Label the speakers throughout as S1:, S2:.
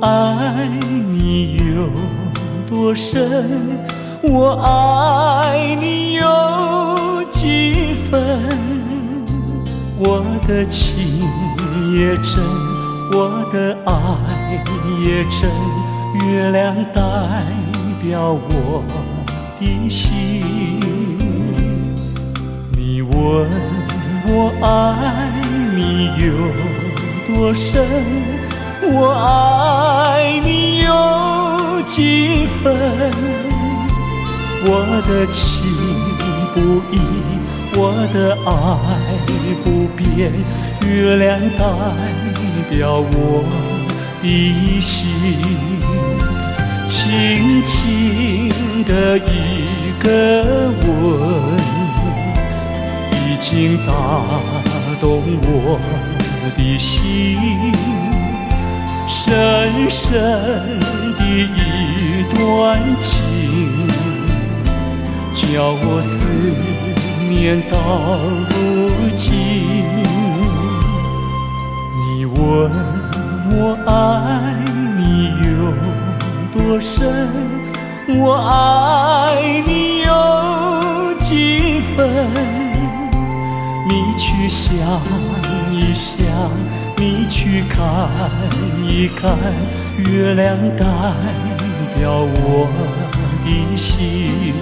S1: 爱你有多深，我爱你有几分。我的情也真，我的爱也真，月亮代表我的心。你问我爱你有多深，我爱你有几分。我的情不移，我的爱不变，月亮代表我的心。轻轻的一个吻，已经打动我的心。深深的一段情，叫我思念到如今。你问我爱你有多深，我爱你有几分。你去想一想，你去看一看，月亮代表我的心。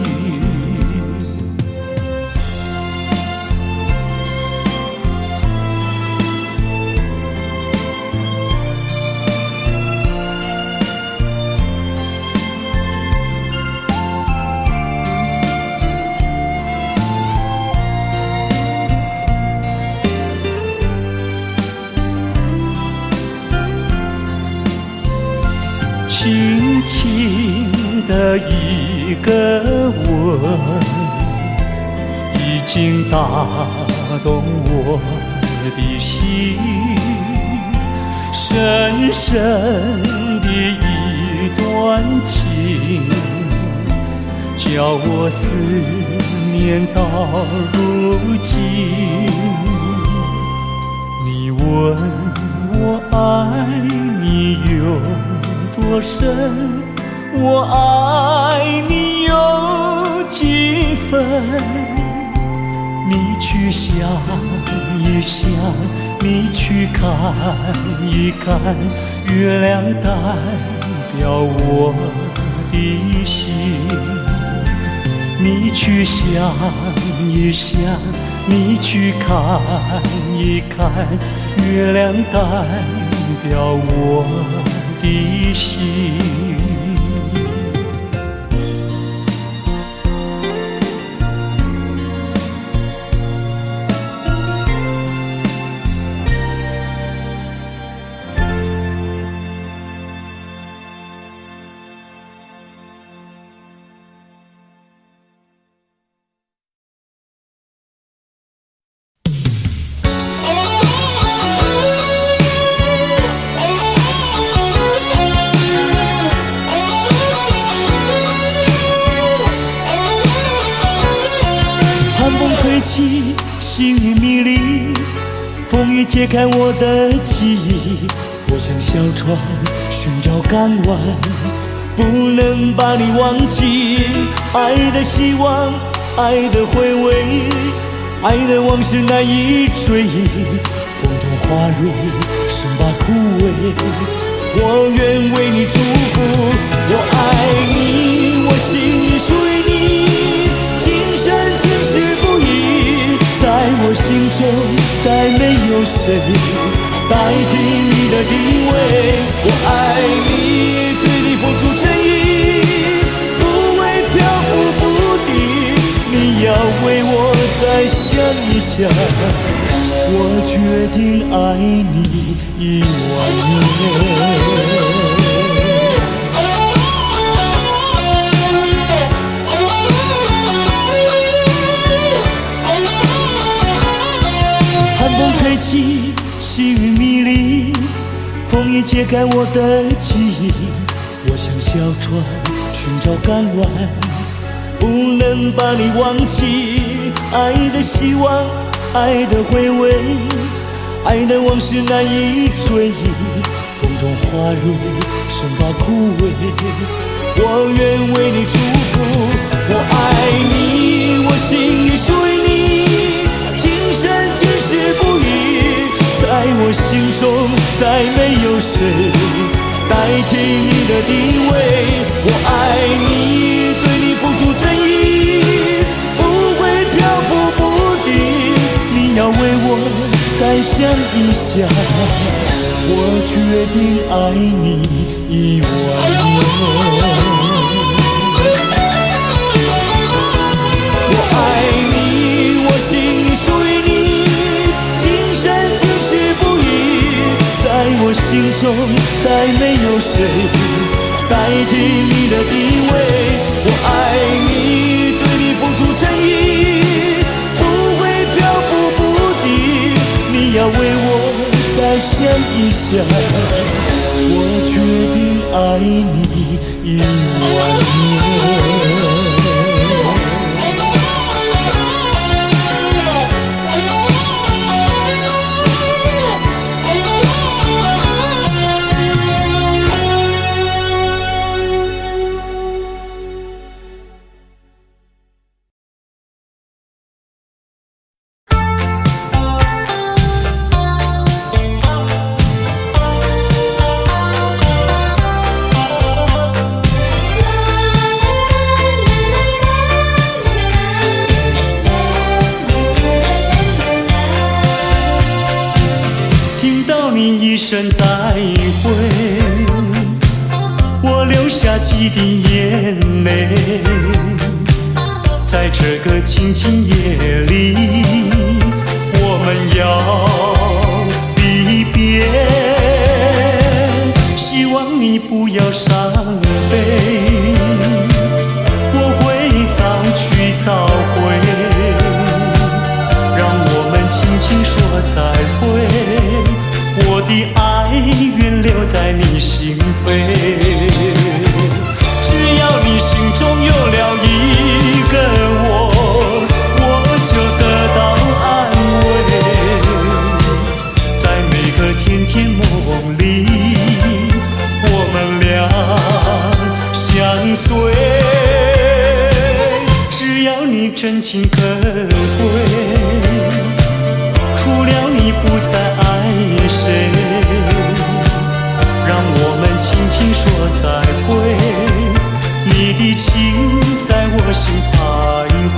S1: 轻轻的一个吻，已经打动我的心。深深的一段情，叫我思念到如今。你问我爱你有多深，我爱你有几分。你去想一想，你去看一看，月亮代表我的心。你去想一想，你去看一看，月亮代表我的心。星云迷离，风雨揭开我的记忆。我像小船寻找港湾，不能把你忘记。爱的希望，爱的回味，爱的往事难以追忆。风中花蕊生把枯萎，我愿为你祝福。我爱你，我心属于你，今生今世不移。在我心中再没有谁代替你的地位。我爱你，对你付出真意，不会漂浮不定。你要为我再想一想，我决定爱你10000年。吹起，细雨迷离，风雨揭开我的记忆。我像小船寻找港湾，不能把你忘记。爱的希望，爱的回味，爱的往事难以追忆。风中花蕊，生怕枯萎。我愿为你祝福，我爱你，我心里属于你，今生今世不渝。在我心中，再没有谁代替你的地位。我爱你，对你付出真意，不会漂浮不定。你要为我再想一想，我决定爱你10000年。我爱你，我心里属于你，今生今世不渝。在我心中，再没有谁代替你的地位。我爱你，对你付出真意，不会漂浮不定。你要为我再想一想，我决定爱你10000年。一声再会，我流下几滴眼泪。在这个清清夜里，我们要离别。希望你不要伤悲，我会早去早回，让我们轻轻说再会。我的爱愿留在你心扉，只要你心中有了一个我就得到安慰。在每个甜甜梦里，我们俩相随。只要你真情可贵，除了你不再爱谁，让我们轻轻说再会。你的情在我心徘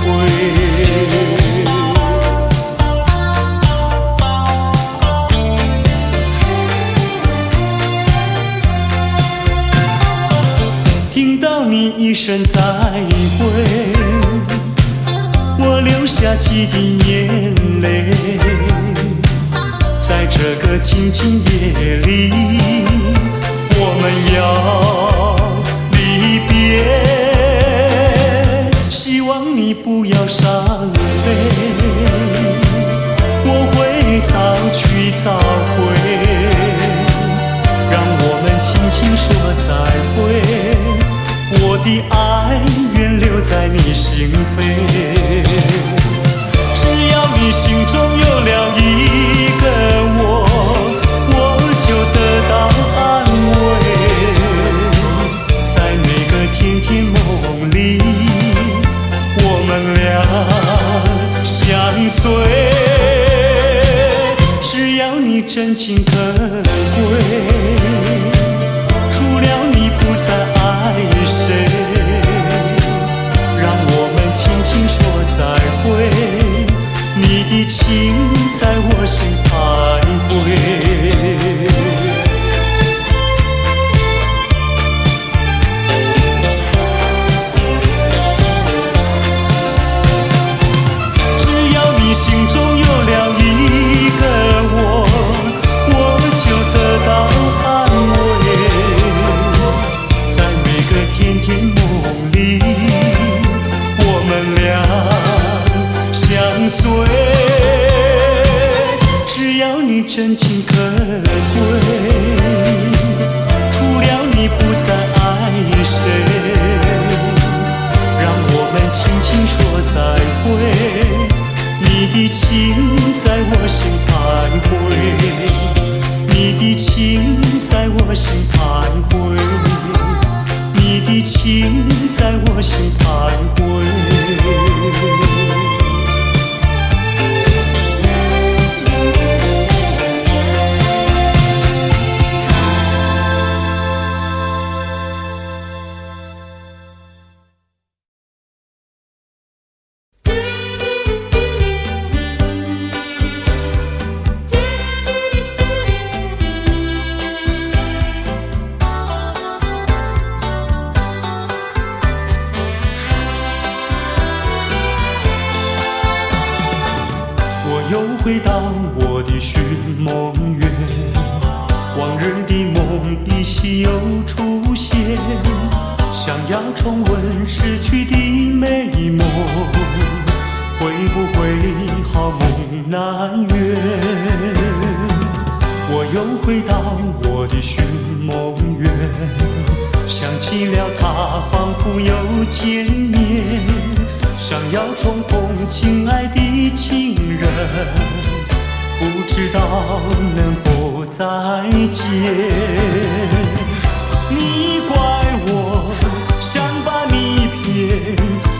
S1: 徊。听到你一声再会，我流下几滴眼泪。在这个清清夜里，我们要离别。希望你不要伤悲，我会早去早回，让我们轻轻说再会。我的爱愿留在你心扉，只要你心中有了一个我就得到安慰。在每个甜甜梦里，我们俩相随。只要你真情可贵，除了你不再爱谁，让我们轻轻说徊，你的情在我心徘徊。又回到我的寻梦园，往日的梦依稀又出现，想要重温逝去的美梦，会不会好梦难圆？我又回到我的寻梦园，想起了他，仿佛又见面，想要重逢亲爱的情人，不知道能否再见。你怪我想把你骗，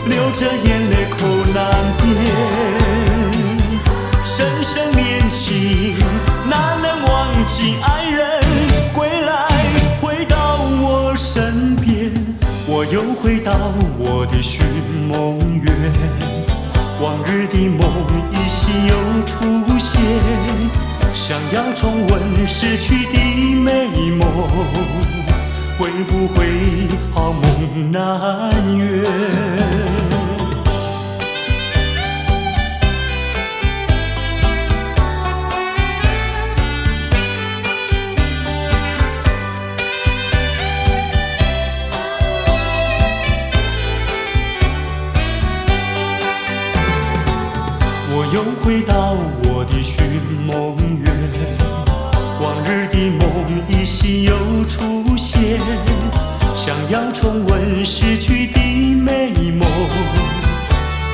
S1: 流着眼泪口难辨。深深恋情哪能忘记爱人，归来回到我身边。我又回到我的寻梦园，往日的梦依稀又出现，想要重温逝去的美梦，会不会好梦难圆？又回到我的寻梦园，往日的梦依稀又出现，想要重温逝去的美梦，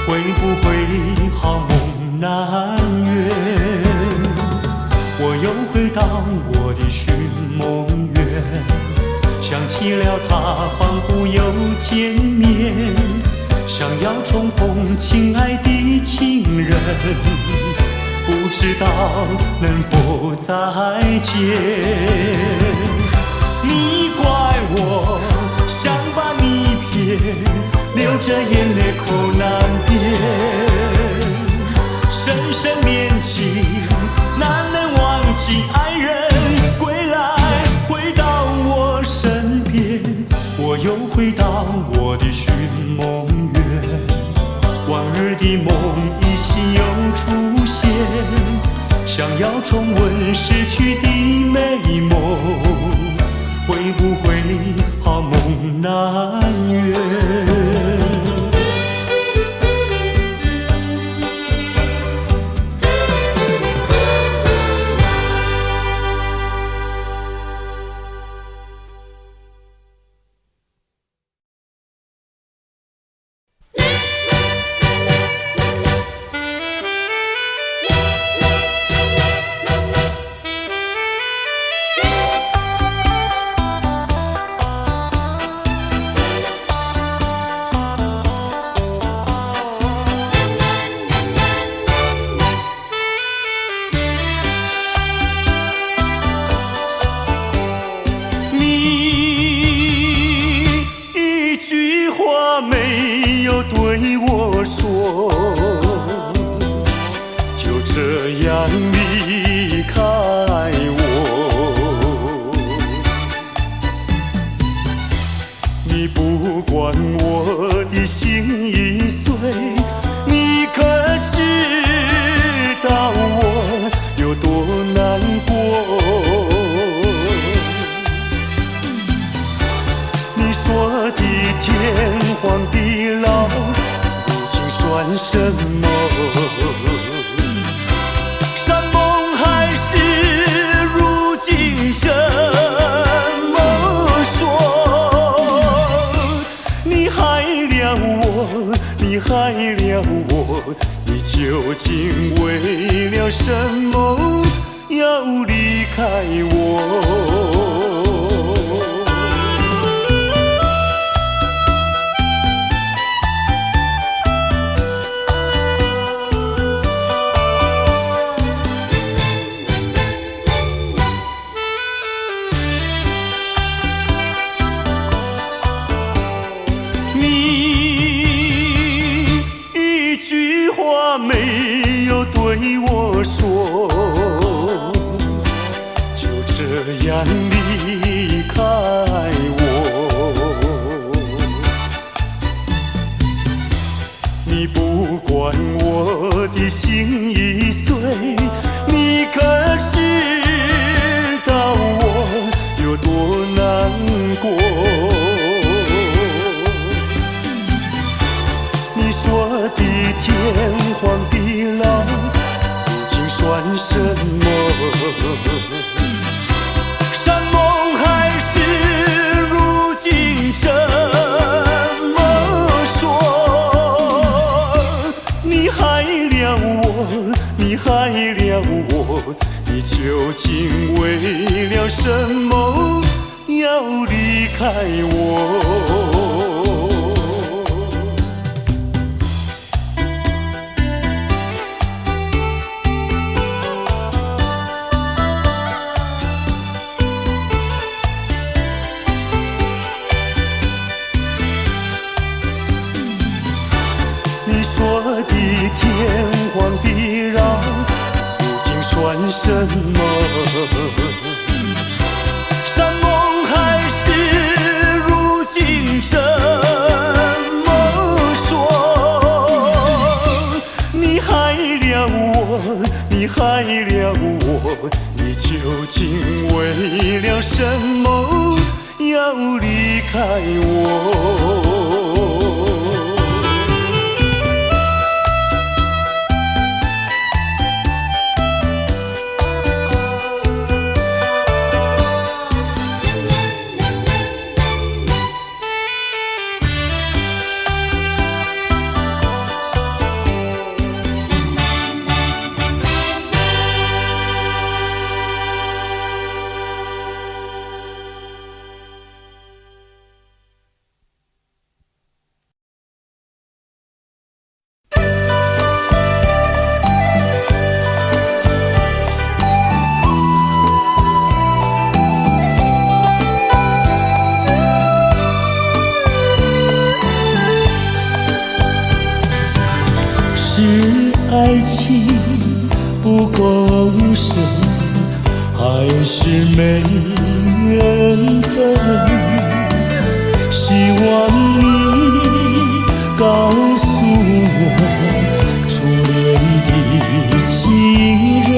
S1: 会不会好梦难圆？我又回到我的寻梦园，想起了他，仿佛又见面，想要重逢亲爱的情人，不知道能否再见。你怪我想把你骗，流着眼泪口难辨。深深恋情哪能忘记爱人，归来回到我身边。我又回到我的寻梦园，往日的梦依稀又出现，想要重温逝去的美梦，会不会好梦难圆？没有对我说，就这样离开我。你不管我的心已碎，你可知道我有多难过？你说的天荒地老，如今算什么？山盟海誓，如今怎么说？你害了我，你害了我，你究竟为了什么要离开我？对我说，就这样离开我。你不管我的心已碎，你可知道我有多难过？你说的天荒地老，如今算什么？山盟海誓，如今怎么说？你害了我，你害了我，你究竟为了什么要离开我？你说的天荒地老，如今算什么？山盟海誓，如今怎么说？你害了我，你害了我，你究竟为了什么要离开我？是爱情不够深，还是没缘分？希望你告诉我初恋的情人，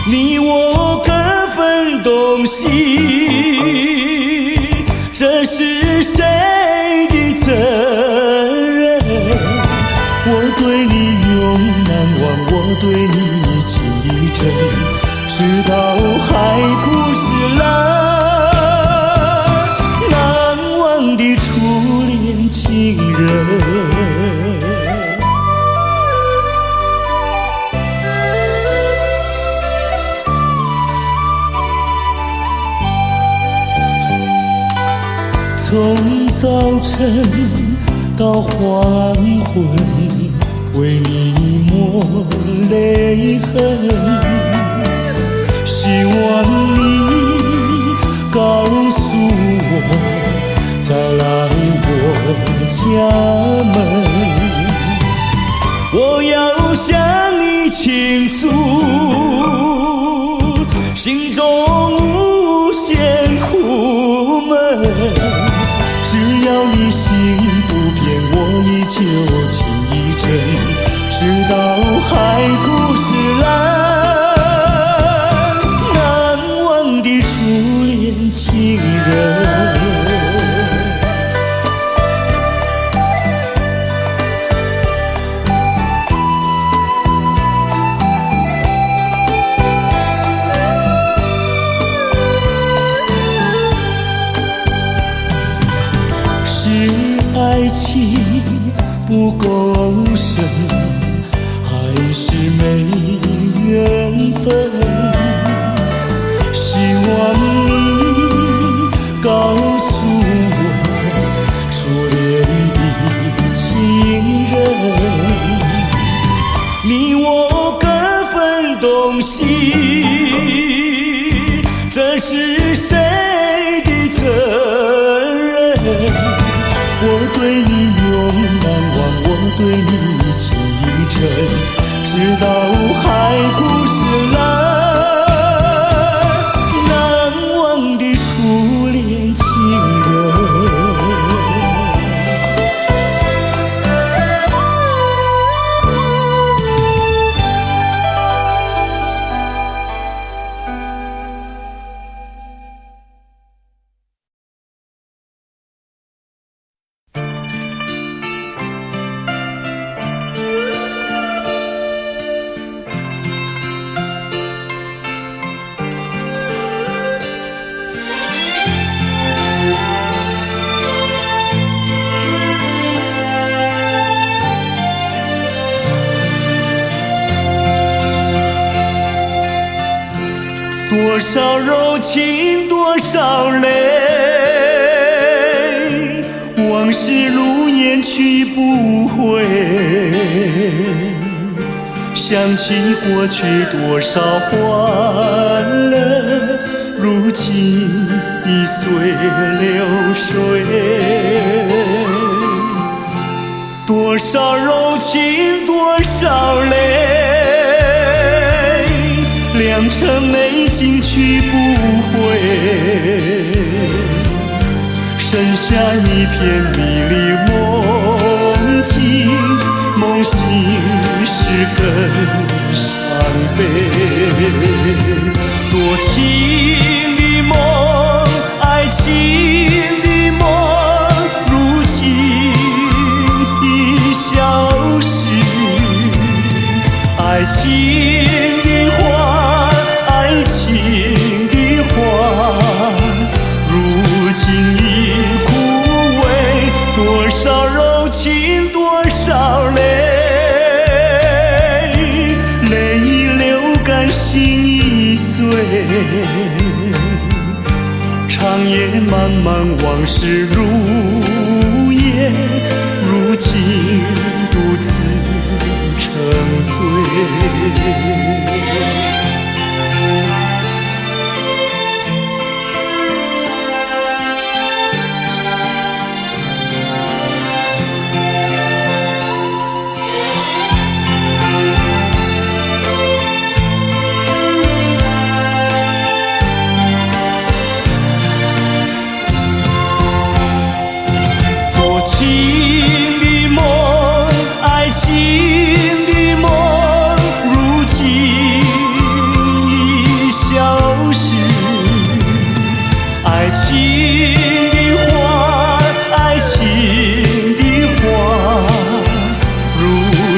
S1: 你我各分东西，这是谁的责任？我对你永难忘，我对你情意真，直到海枯石烂，难忘的初恋情人。从早晨到黄昏，为你抹泪痕，希望你告诉我，再来我家门，我要向你倾诉心中无限苦闷，只要你心不变，我依旧情意真，直到海枯石烂，难忘的初恋情人。是爱情不够深，还是没缘分？希望你告诉我初恋的情人，你我各分东西，这是谁的责任？我对你永难忘，我对你情意真，恋情人。多少柔情多少泪，往事如烟去不回。想起过去多少欢乐，如今已随流水。多少柔情多少泪，良辰美景去不回，剩下一片迷离梦境，梦醒时更伤悲。多情的梦，爱情的梦，如今已消失。爱情的花，爱情的花，如今已枯萎。多少柔情多少泪，泪已流干心已碎。长夜漫漫往事如烟，如今独自沉醉。爱情的花，爱情的花，如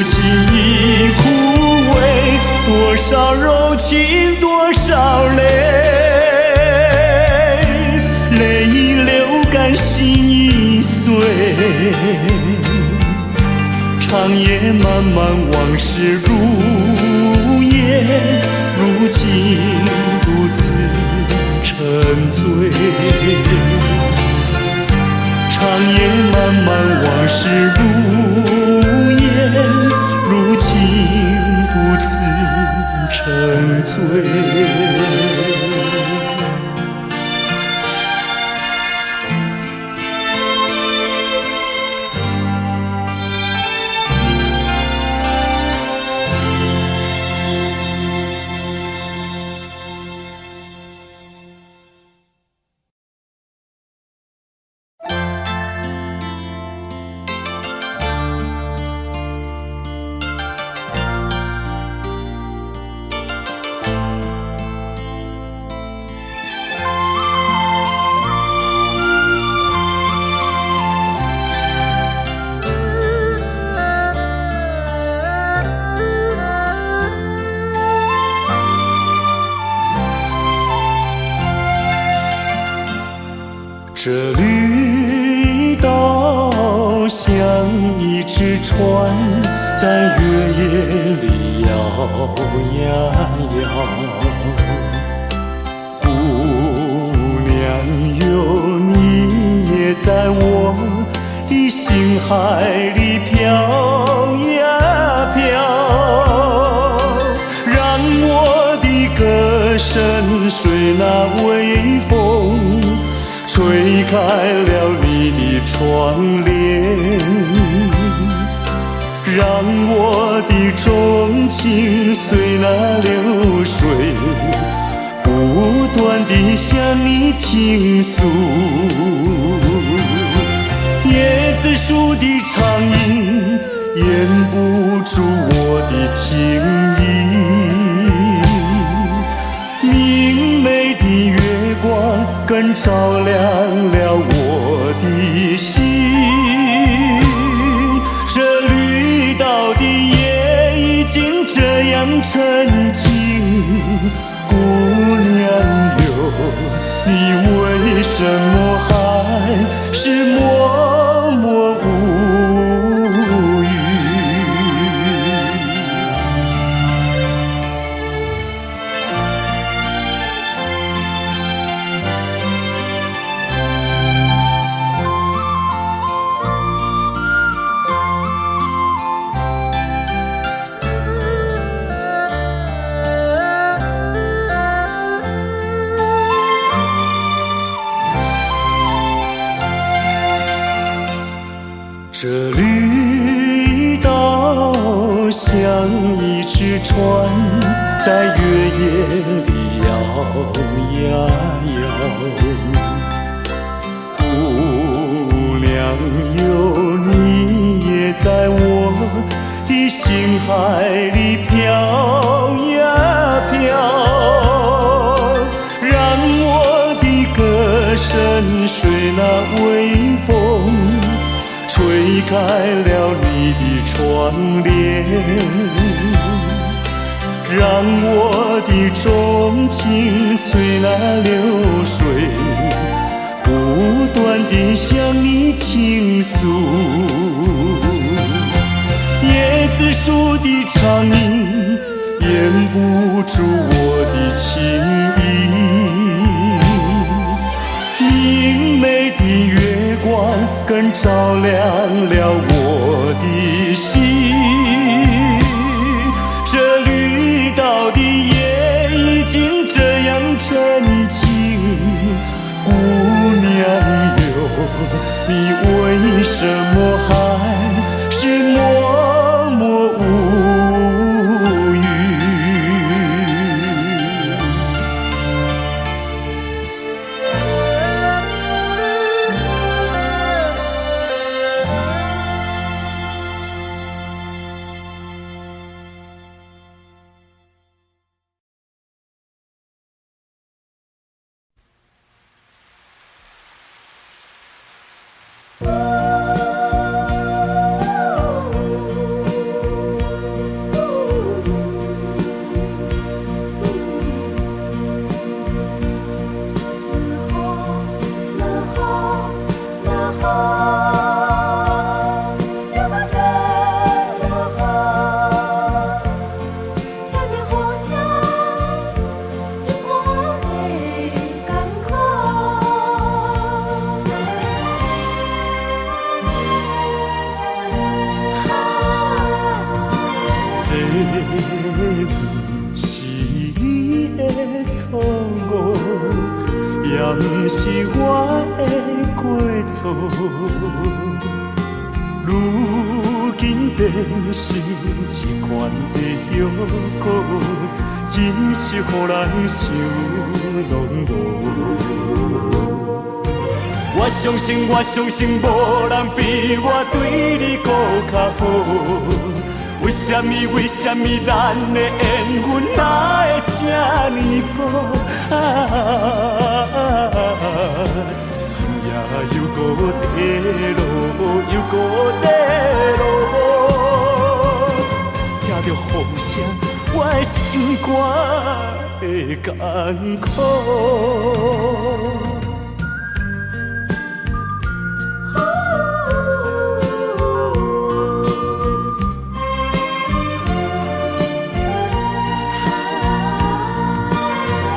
S1: 今已枯萎。多少柔情多少泪，泪已流干心已碎。长夜漫漫往事如烟，如今独自沉醉。长夜漫漫往事如烟，如今独自沉醉。这绿岛像一只船，在月夜里摇呀摇。姑娘哟，你也在我的心海里飘呀飘，让我的歌声随那微风吹开了你的窗帘，让我的钟情随那流水不断地向你倾诉。叶子树的长吟掩不住我的情意，明媚的月光更照亮了我的心。这绿岛的夜已经这样沉静，姑娘哟，你为什么还是默默无语？这绿岛像一只船，在月夜里摇呀摇。姑娘哟，你也在我的心海里飘呀飘，让我的歌声随那微风吹开了你的窗帘，让我的钟情随那流水不断地向你倾诉。叶子树的长吟掩不住我的情意，明媚的月光更照亮了我的心。这绿岛的夜已经这样沉静，姑娘哟，你为什么还是默默无语？不是我的过错，如今变成一款的忧苦，真是予人想拢无。我相信，无人比我对你搁较好。为什么咱的缘分哪会这呢薄？也又搁地落，又搁地落，听着风声，我的心肝会艰苦。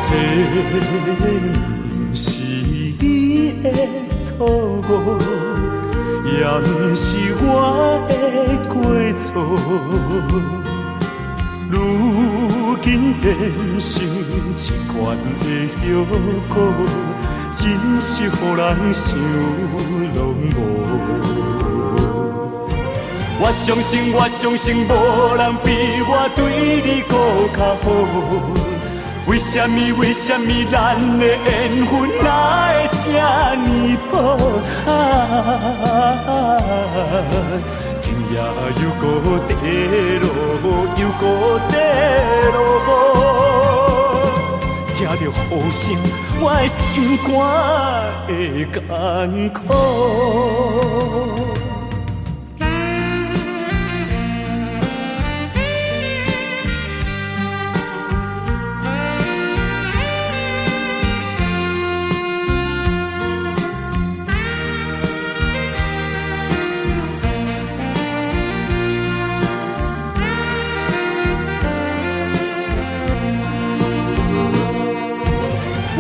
S1: 这不是你的错误，也不是我的过错。如今变成一款的忧苦，真是予人想拢无。我相信，无人比我对你搁较好。为什么咱的缘分哪会这呢薄今夜又搁地落，又搁地落，听着雨声，我的心肝会艰苦。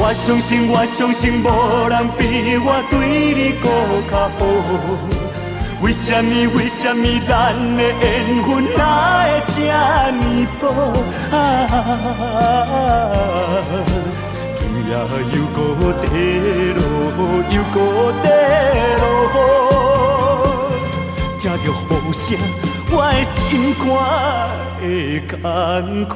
S1: 我相信，无人比我对你搁较好。为什么咱的缘分哪会这呢薄今夜又搁地落，又搁地落，听着雨声，我的心肝会艰苦。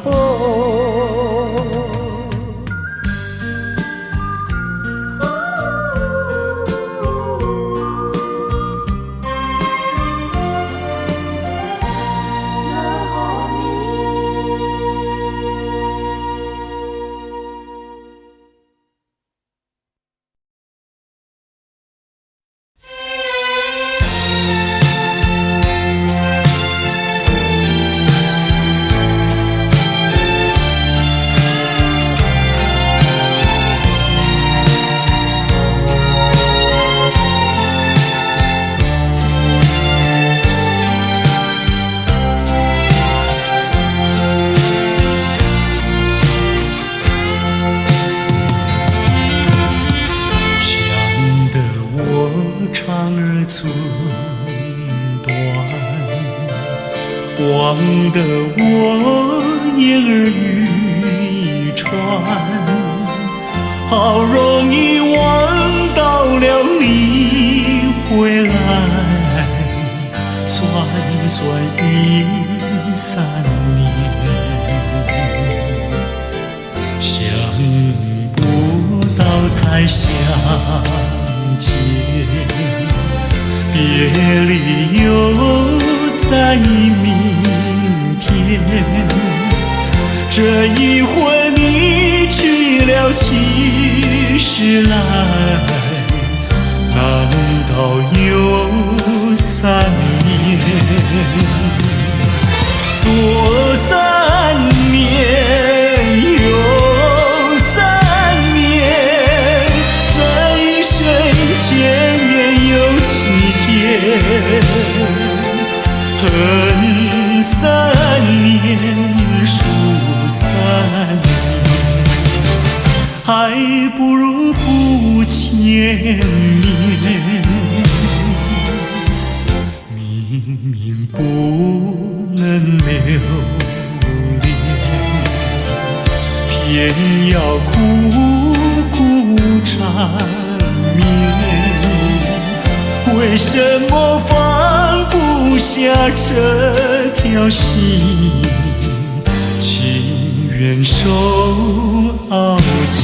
S1: 忘得我言儿渔船，好容易望到了你回来，算算已3年，想不到才相见，别离又在明天，这一回你去了70来，难道有3年？左3年，右3年，这一生前面有7天。恨3年，数3年，还不如不见面。明明不能留恋，偏要苦苦缠绵。为什么放不下这条心，情愿受熬煎？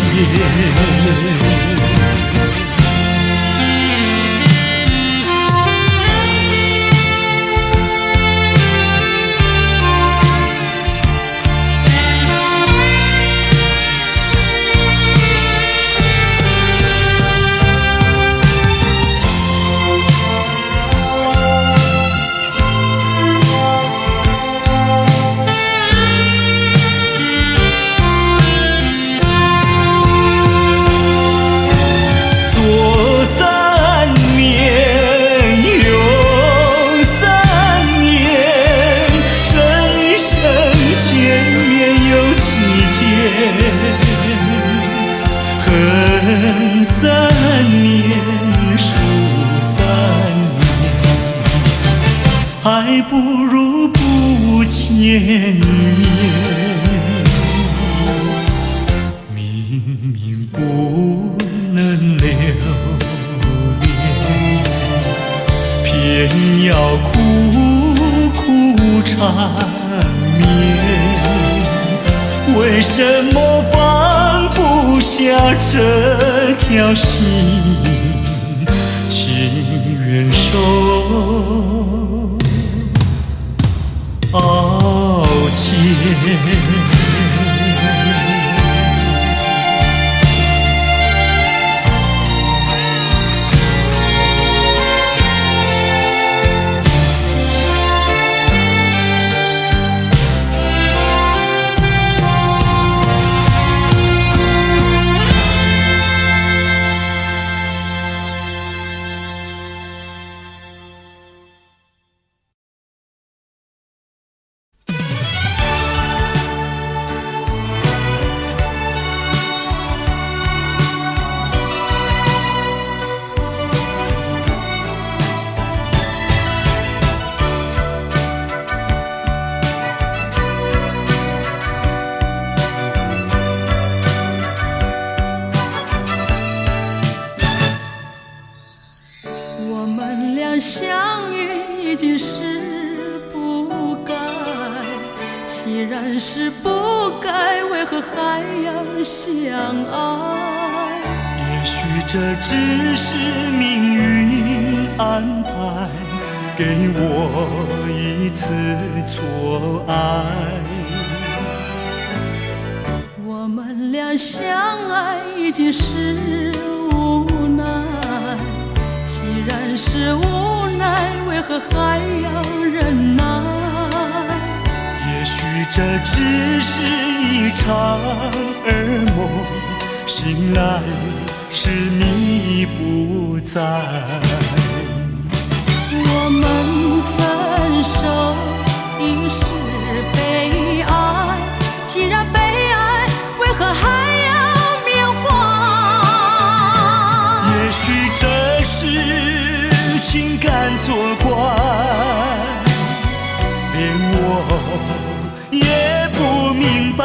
S1: 恨3年，数3年，还不如不见面。明明不能留恋，偏要苦苦缠绵。为什么放下这条心，情愿受傲贱。
S2: 相遇已经是不该，既然是不该，为何还要相爱？
S1: 也许这只是命运安排，给我一次错爱。
S2: 我们俩相爱已经是无奈，既然是无奈，为何还要忍耐？
S1: 也许这只是一场噩梦，醒来时你不在。
S2: 我们分手已是悲哀，既然悲哀，为何还要缅怀？
S1: 也许这是情感作怪，连我也不明白。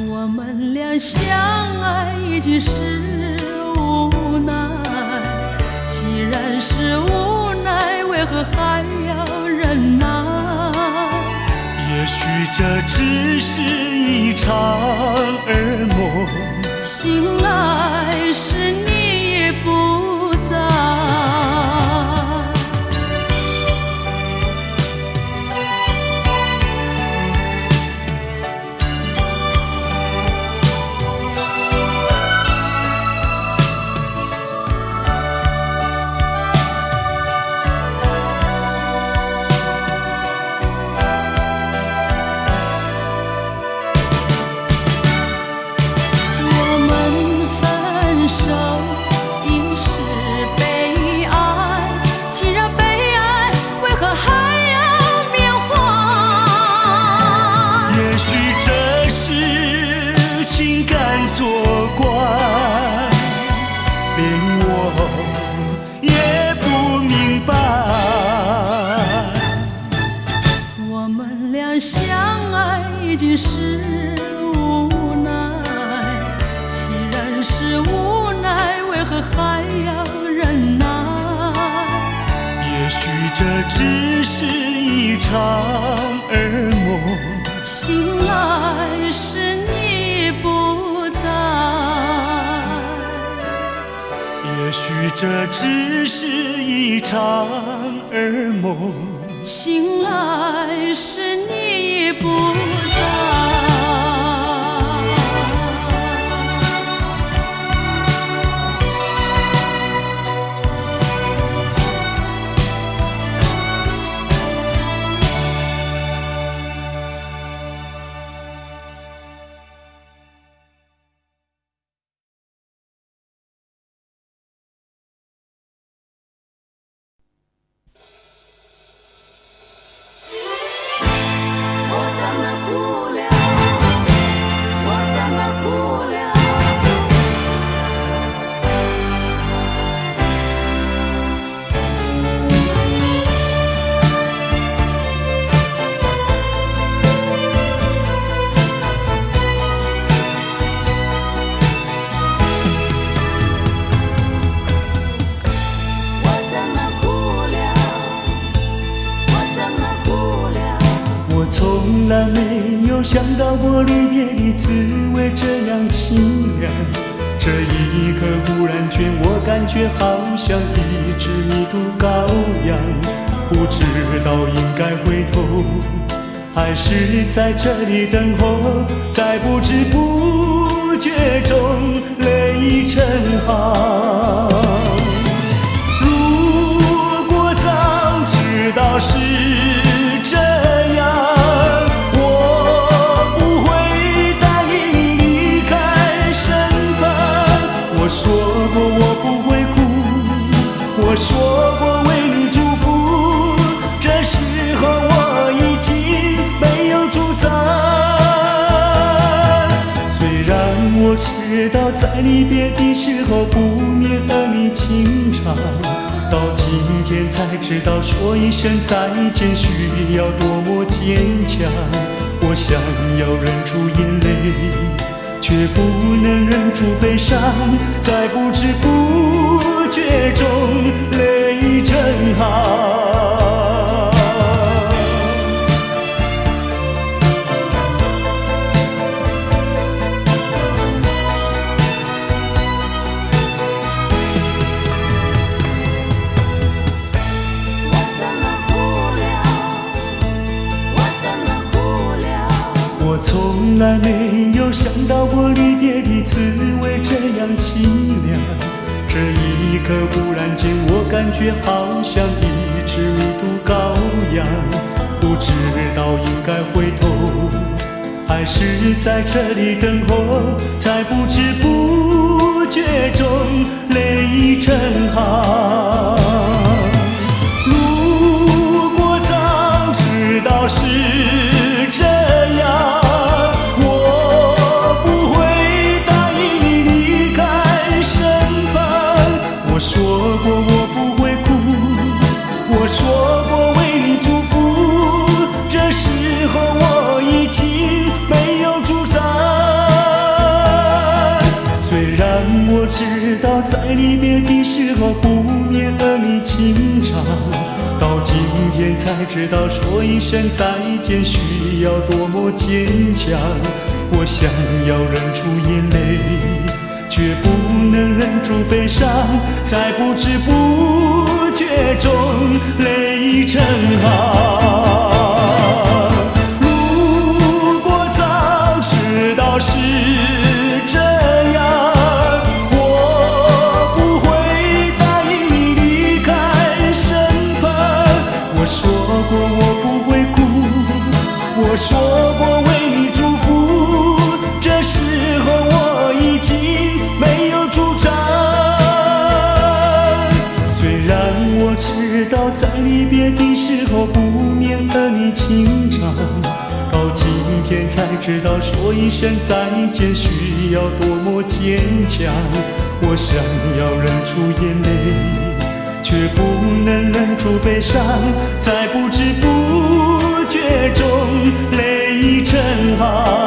S2: 我们俩相爱已经是无奈，既然是无奈，为何还要忍耐？
S1: 也许这只是一场噩梦，
S2: 醒来时你也不在。
S1: 作怪，连我也不明白。
S2: 我们俩相爱已经是无奈，既然是无奈，为何还要忍耐？
S1: 也许这只是一场噩梦，
S2: 醒来时你不在。
S1: 也许这只是一场噩梦，
S2: 醒来时你不在。我怎么哭了？
S1: 到我离别的滋味这样清凉。这一刻忽然间，我感觉好像一只迷途羔羊，不知道应该回头，还是在这里等候，在不知不觉中泪成行。如果早知道是这样，我不会答应你离开身旁。我说过我不会哭，我说过为你祝福，这时候我已经没有主张。虽然我知道在离别的时候不免儿女情长，到今天才知道说一声再见需要多么坚强。我想要忍住眼泪，却不能忍住悲伤，在不知不觉中泪成行。我从来没有想到过离别的滋味这样凄凉。这一刻忽然间，我感觉好像一只迷途羔羊，不知道应该回头，还是在这里等候，在不知不觉中泪成行。如果早知道是这样，我不会答应你离开身旁。我说过我不会哭，我说过为你祝福，这时候我已经没有主张。虽然我知道在离别的时候不免儿女情长，到今天才知道说一声再见需要多么坚强。我想要忍住眼泪，却不能忍住悲伤，在不知不觉中泪成行。如果早知道是这样，我不会答应你离开身旁。我说过我不会哭，我说过为你祝福，这时候我已经没有主张。虽然我知道在离别的时候不免儿女情长，到今天才知道说一声再见需要多么坚强。我想要忍住眼泪，却不能忍住悲伤，在不知不觉中泪成行。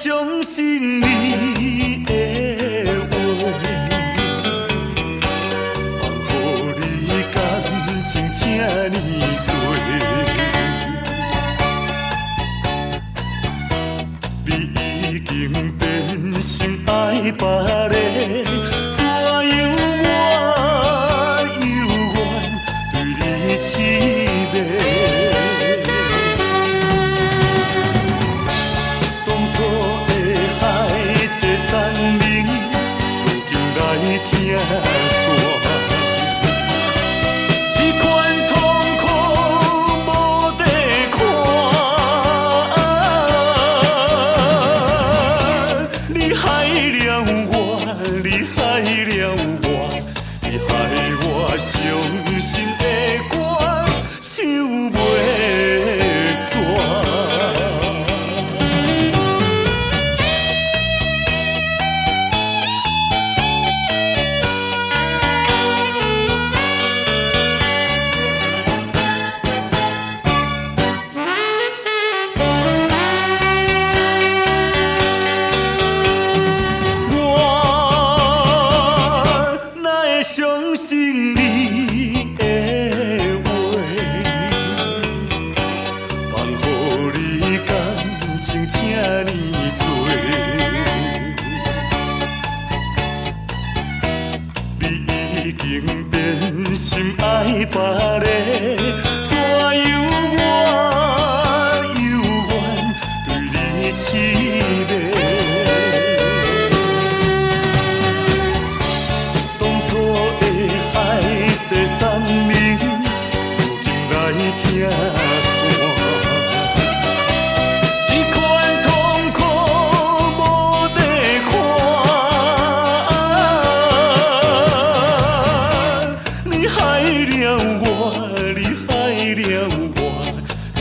S3: 听线。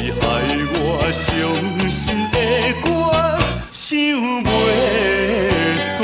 S1: 你害我伤心的歌唱袂煞。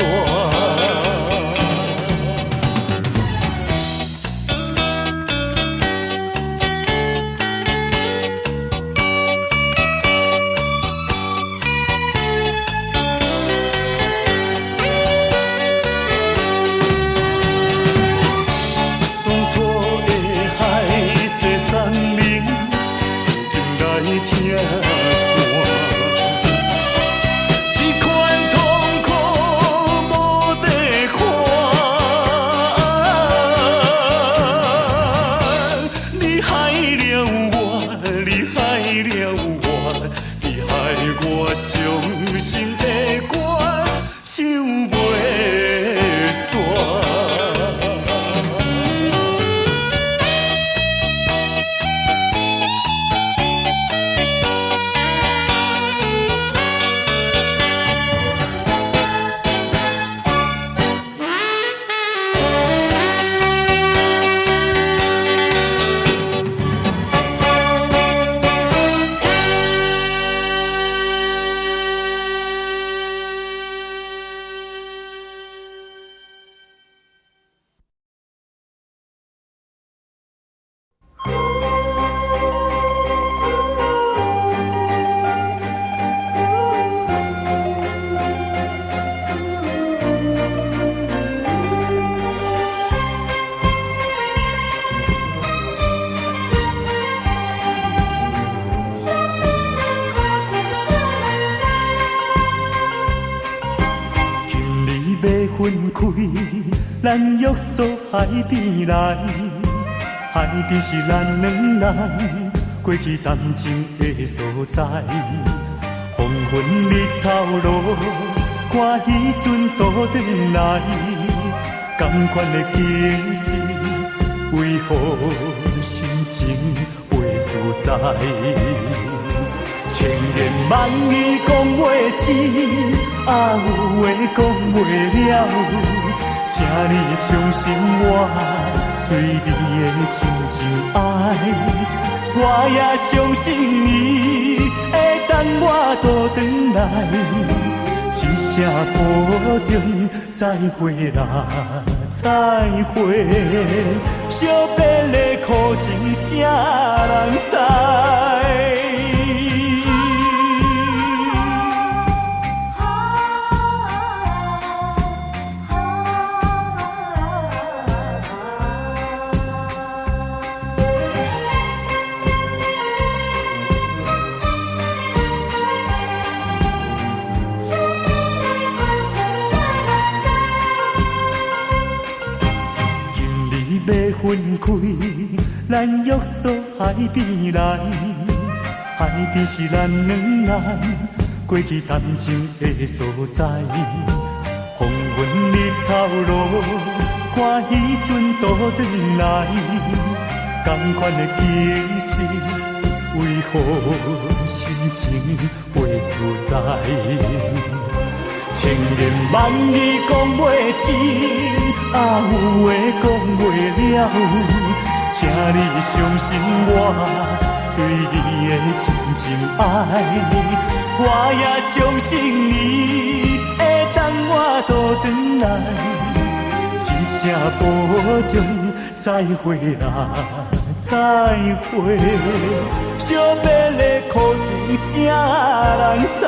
S1: 分开，咱约束海边来，海边是咱两人过去谈情的所在。黄昏日头落，看彼阵倒转来，同款的景色，为何心情袂自在？千言万语讲袂清，啊有话讲袂了，请你相信我对你的真情爱，我也相信你会等我倒转来，一声保重，再会啦，再会，惜别的苦情啥人知？分开，咱约束海边来，海边是咱两人过去谈情的所在。黄昏日头落，看彼阵倒转来，同款的景色，为何心情袂自在？千言万语讲袂清，啊有话讲袂了，请你相信我对你的真情爱，我也相信你会等我倒转来，一声保重，再会啦，再会，惜别的苦情啥人知？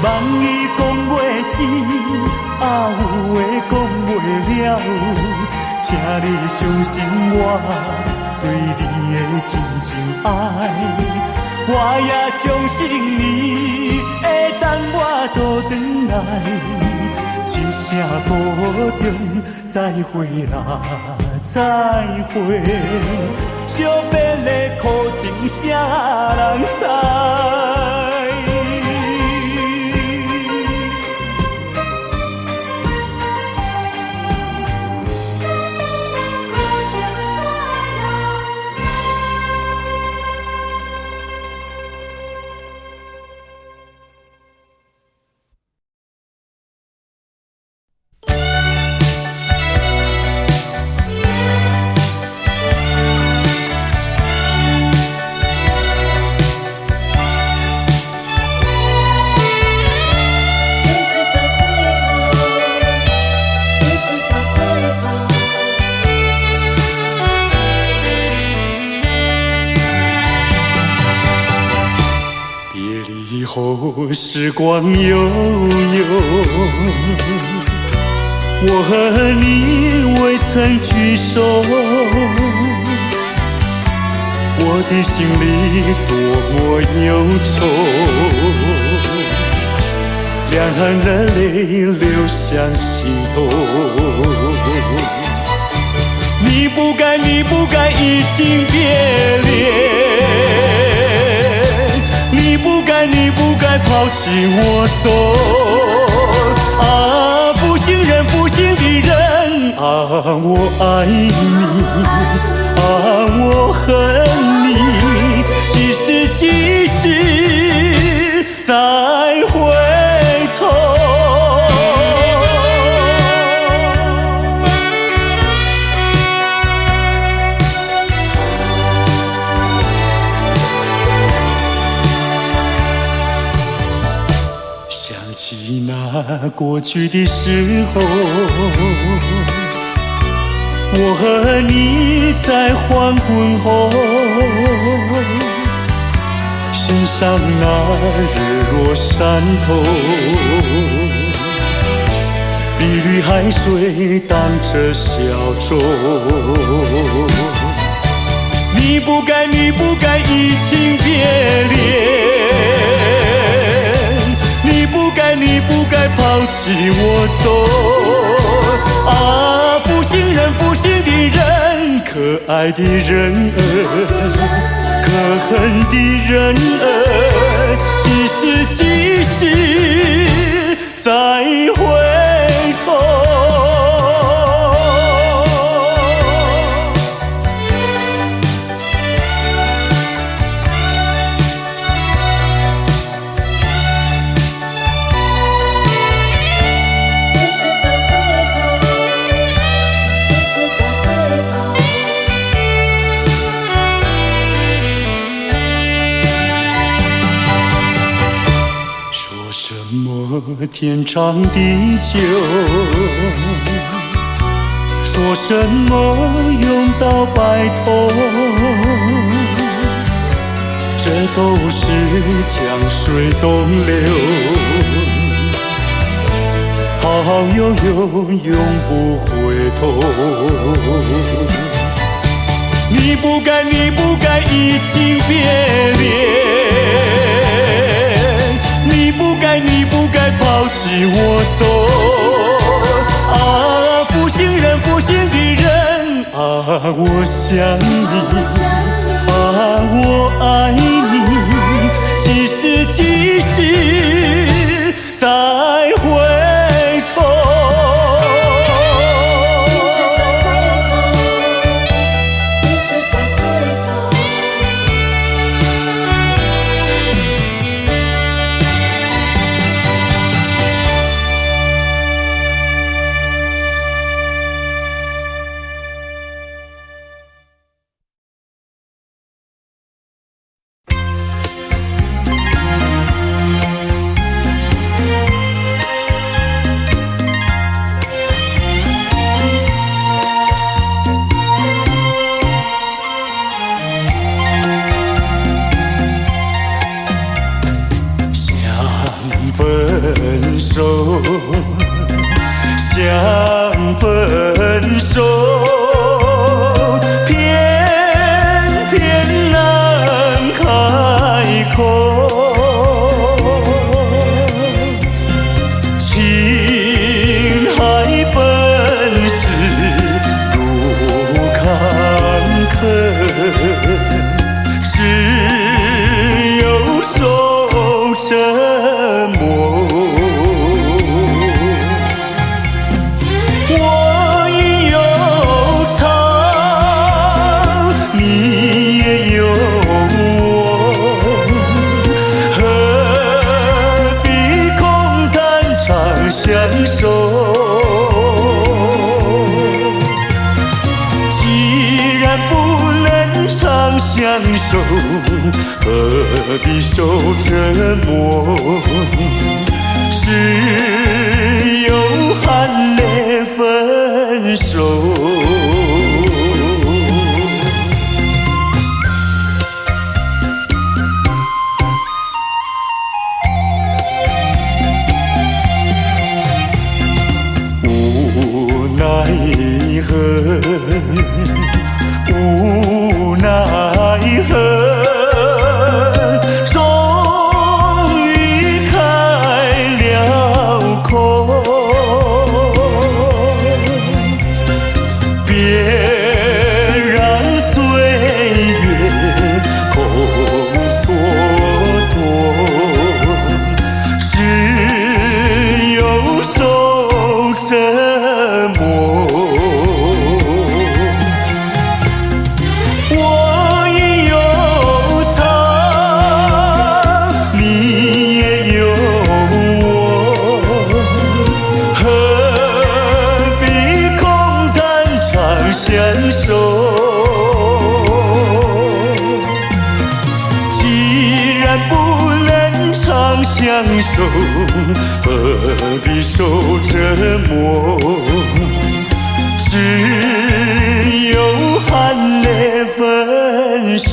S1: 万语讲袂清，啊有话讲袂了，请你相信我对你的真情爱，我也相信你会等我倒转来，一声保重，再会啦，再会，惜别的苦情啥人知？时光悠悠，我和你未曾聚首，我的心里多么忧愁，两行的泪流向心头。你不该，你不该移情别恋，你不该，你不该抛弃我走。啊，负心人，负心的人，啊，我爱你，啊，我恨你，几时几时再回头？想起那过去的时候，我和你在黄昏后，欣赏那日落山头，碧绿海水荡着小舟。你不该，你不该移情别恋，你不该，你不该抛弃我走。啊，负心人，负心的人，可爱的人儿，可恨的人儿，几时几时再回头？天长地久，说什么永到白头，这都是江水东流，好好悠悠永不回头。你不该，你不该移情别恋，你不该，你不该抛弃我走。啊，负心人，负心的人，啊，我想你，啊，我爱你，几时几时再回头？想分手，偏偏难开口。情海本是路坎坷，只有受折磨。相守，既然不能长相守，何必受折磨？只有含泪分手。何必受折磨？只有含泪分手。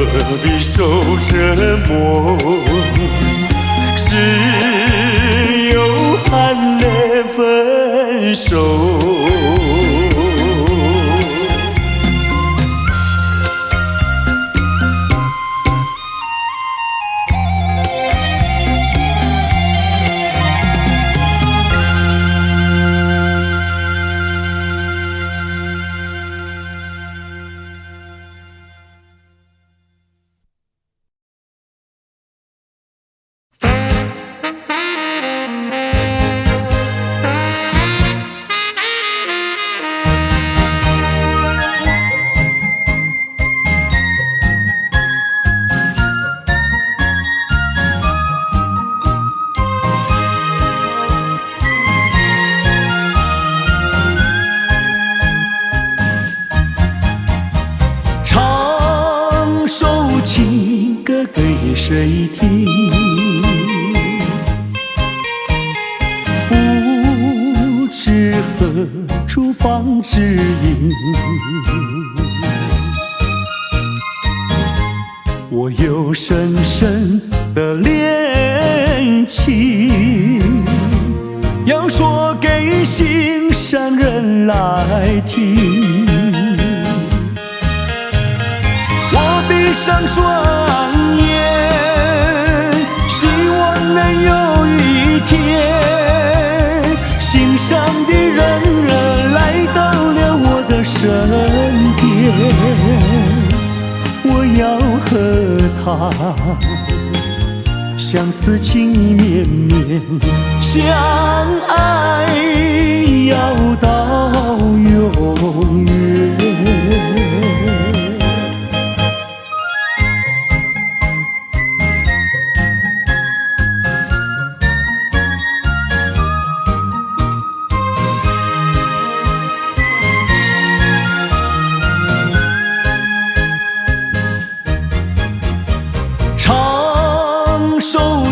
S1: 何必受折磨？只有含泪分手。情歌给谁听？不知何处放知音。我有深深的恋情，要说给心上人来听。闭上双眼，希望能有一天，心上的人来到了我的身边。我要和他相思情意绵绵，相爱要到永远。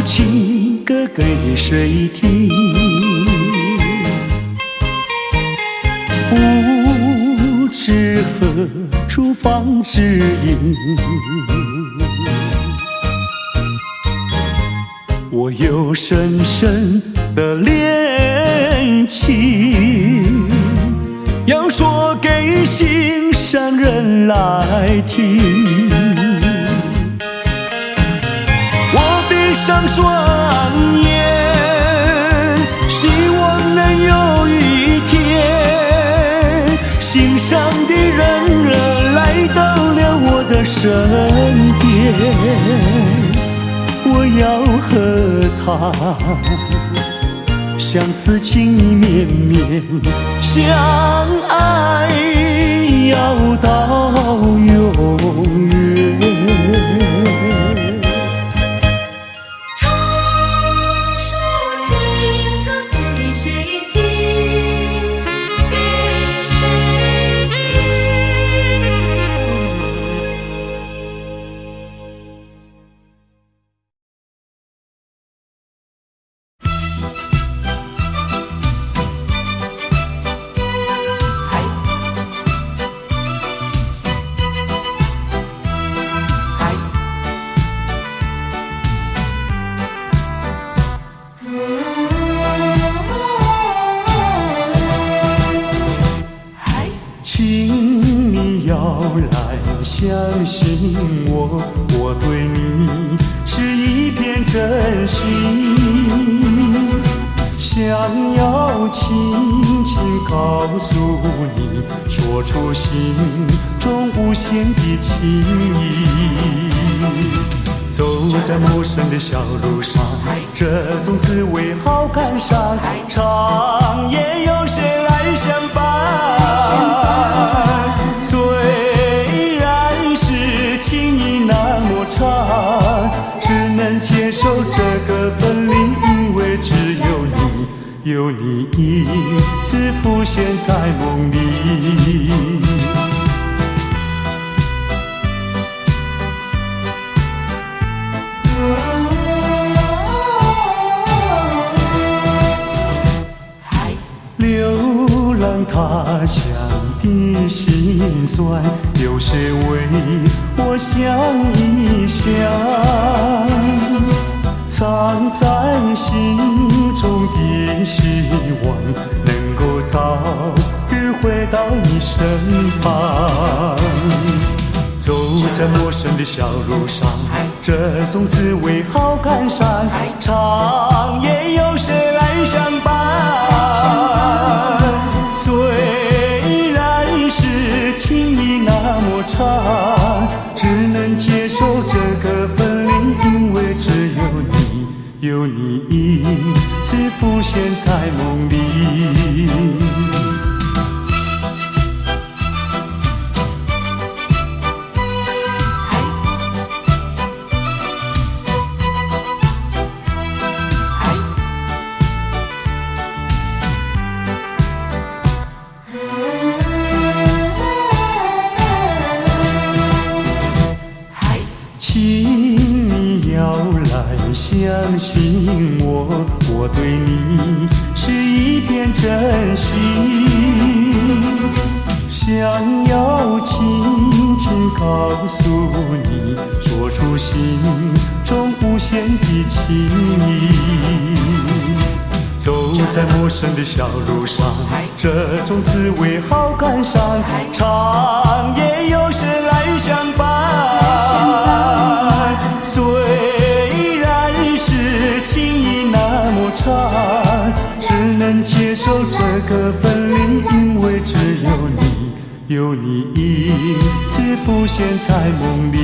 S1: 情歌给谁听？不知何处放知音。我有深深的恋情，要说给心上人来听。闭上双眼，希望能有一天，心上的人来到了我的身边。我要和他相思情意绵绵，相爱要到永远。我对你是一片真心，想要轻轻告诉你，说出心中无限的情意。走在陌生的小路上，这种滋味好感伤，长夜有谁来相伴？虽然是情意那么长，只能接受这个分离，因为只有你，有你一直浮现在梦里。流浪他乡的辛酸，有谁为我想一想？藏在心中的希望，能够早日回到你身旁。走在陌生的小路上，这种滋味好感伤，长夜有谁来相伴？虽然是情意那么长，只能接受这个分离，因为只有你，有你一直浮现在梦里。相信我对你是一片真心，想要轻轻告诉你，说出心中无限的情意。走在陌生的小路上，这种滋味好感伤，长夜有谁来相伴？只能接受这个分离，因为只有你，有你一直浮现在梦里。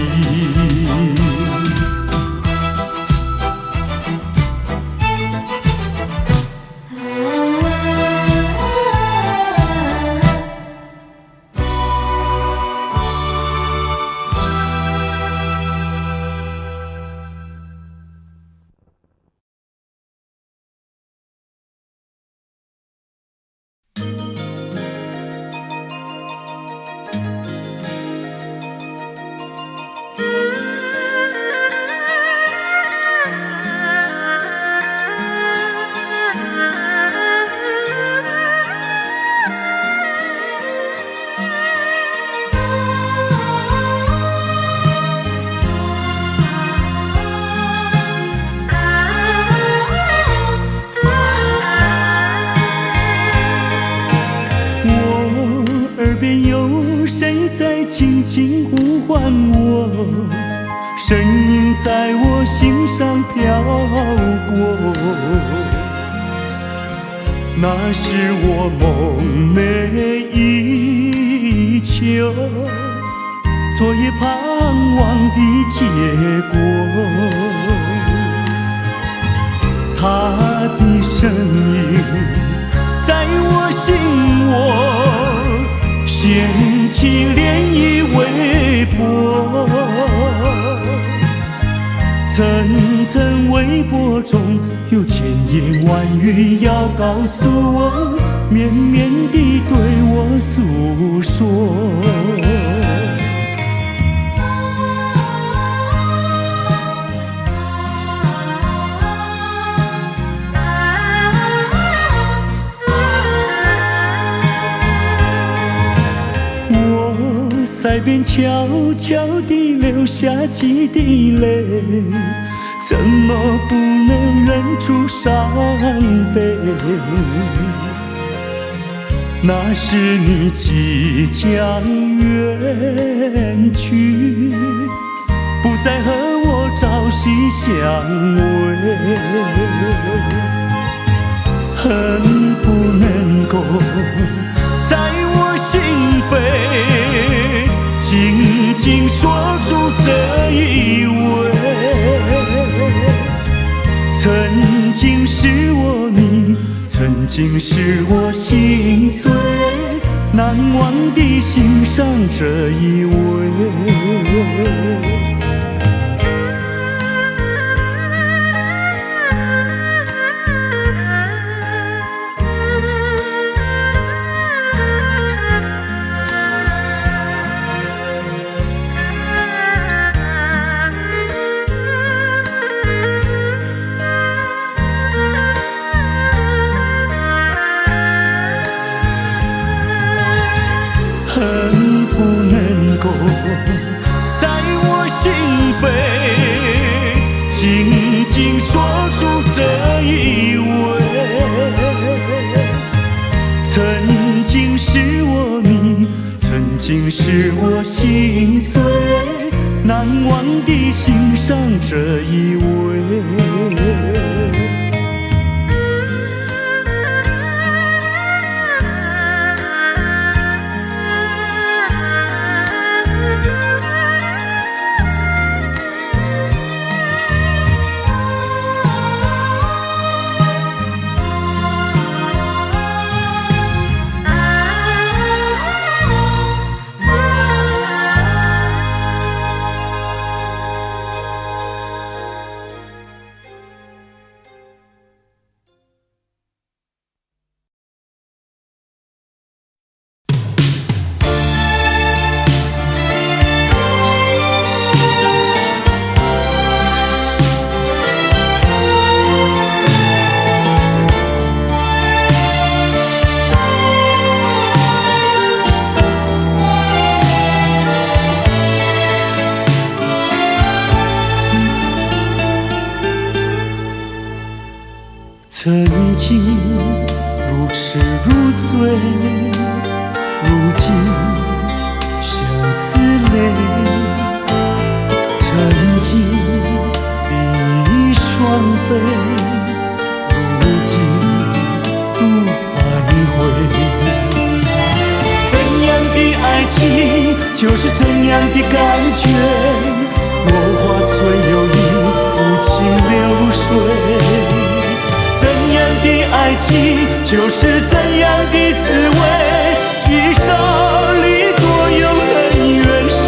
S1: 轻轻呼唤我，声音在我心上飘过。那是我梦寐以求，昨夜盼望的结果。他的声音在我心窝，掀起涟漪微波，层层微波中有千言万语要告诉我，绵绵地对我诉说。在边悄悄地流下几滴泪，怎么不能忍住伤悲？那时你即将远去，不再和我朝夕相偎，恨不能够在我心扉紧紧锁住这一吻。曾经是我你，曾经是我心碎，难忘地欣赏这一位。恨不能够在我心扉紧紧锁住这一吻。曾经是我你，曾经是我心碎，难忘地欣赏这一位。曾经如痴如醉，如今相思泪。曾经比翼双飞，如今不徘徊。怎样的爱情就是怎样的感觉，落花虽有意，无情流水。怎样的爱情就是怎样的滋味，聚少离多有恩怨谁？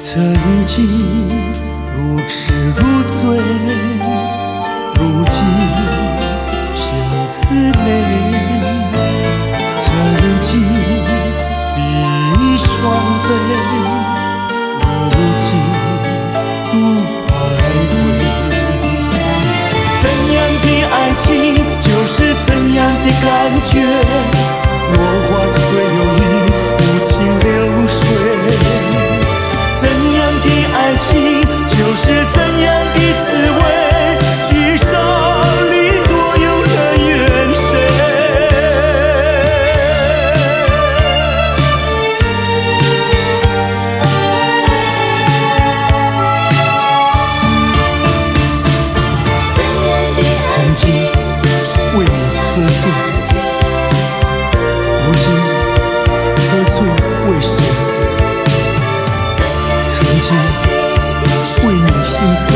S1: 曾经如痴如醉，如今相思泪。曾经比翼双飞，如今不徘徊。怎样的爱情就是怎样的感觉，落花虽有意，无情流水。怎样的爱情就是怎样的滋味，聚少离多有恩怨谁？曾经为你喝醉，如今喝醉为谁？曾经为你心碎，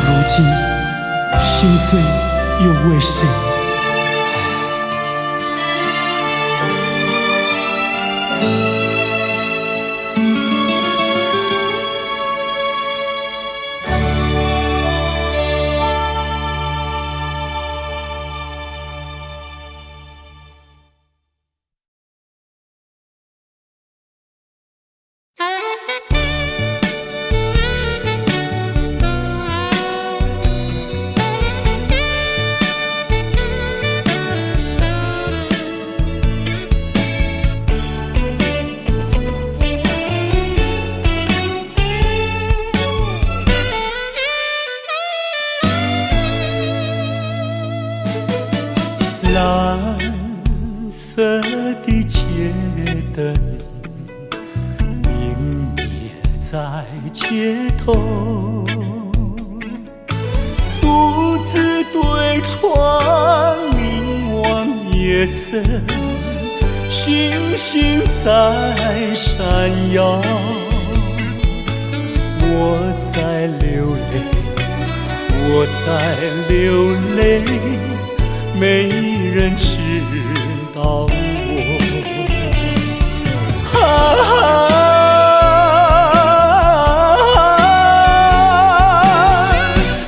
S1: 如今心碎又为谁？在街头，独自对窗凝望夜色，星星在闪耀。我在流泪，我在流泪，没人知道我。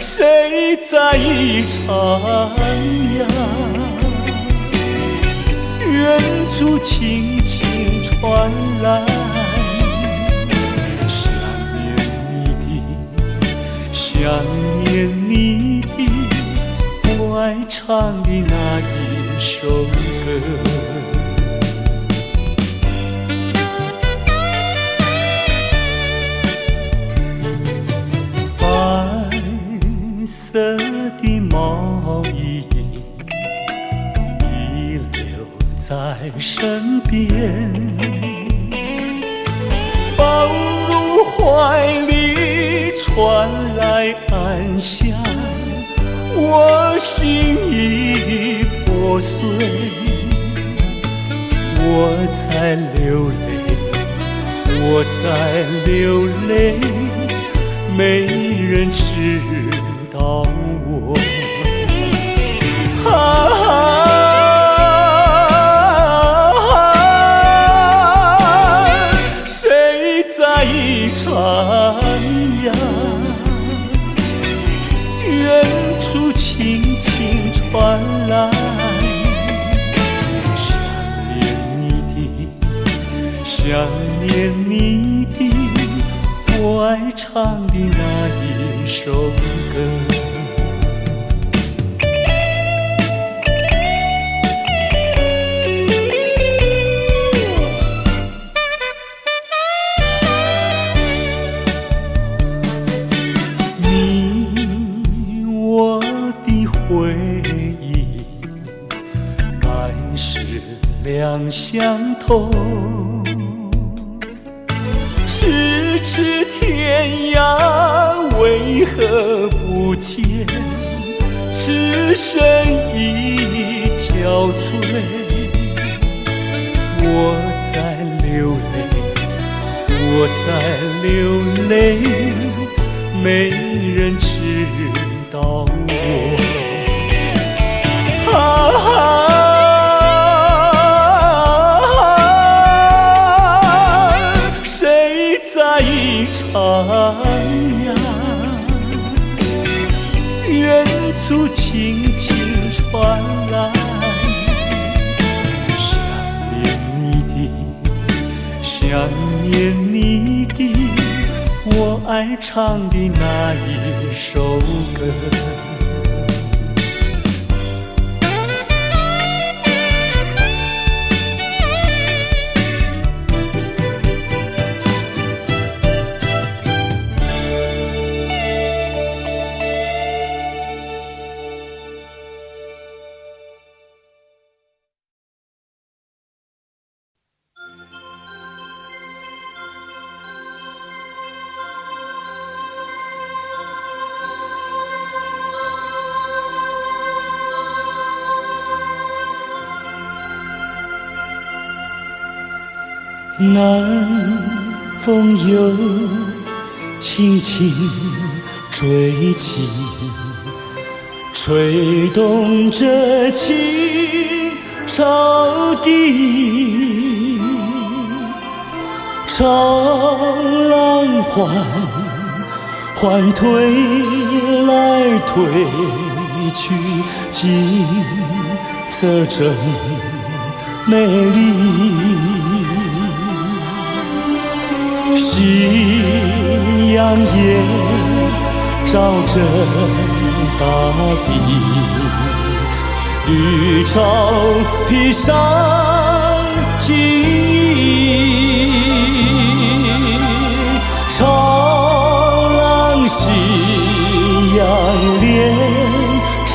S1: 谁在一徜徉？远处轻轻传来，想念你的，我爱唱的那一首歌。白色的毛衣遗留在身边，抱入怀里传来安详，我心已破碎，我在流泪，我在流泪，没人知道我。谁在一徜徉？远处轻轻传来，想念你的，想念你的，我爱唱的那一首歌。两相投，咫尺天涯为何不见？只身已憔悴。我在流泪，我在流泪，没人知道我。一徜徉，远处轻轻传来，想念你的，想念你的，我爱唱的那一首歌。南风又轻轻吹起，吹动着青草地，潮浪缓推来推去，景色真美丽。夕阳也照着大地，绿草披上金衣，潮浪夕阳连成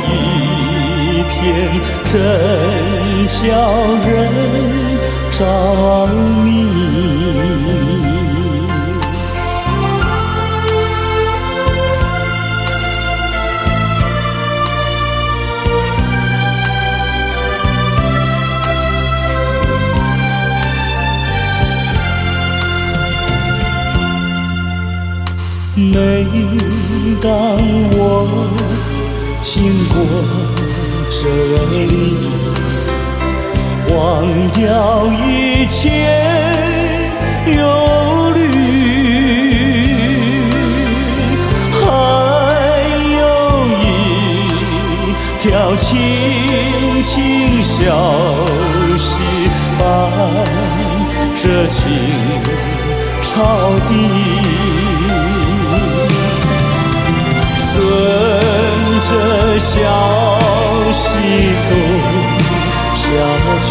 S1: 一片，真叫人着迷。每当我经过这里，忘掉一切忧虑，还有一条轻轻小溪伴着青草地。顺着小溪走下去，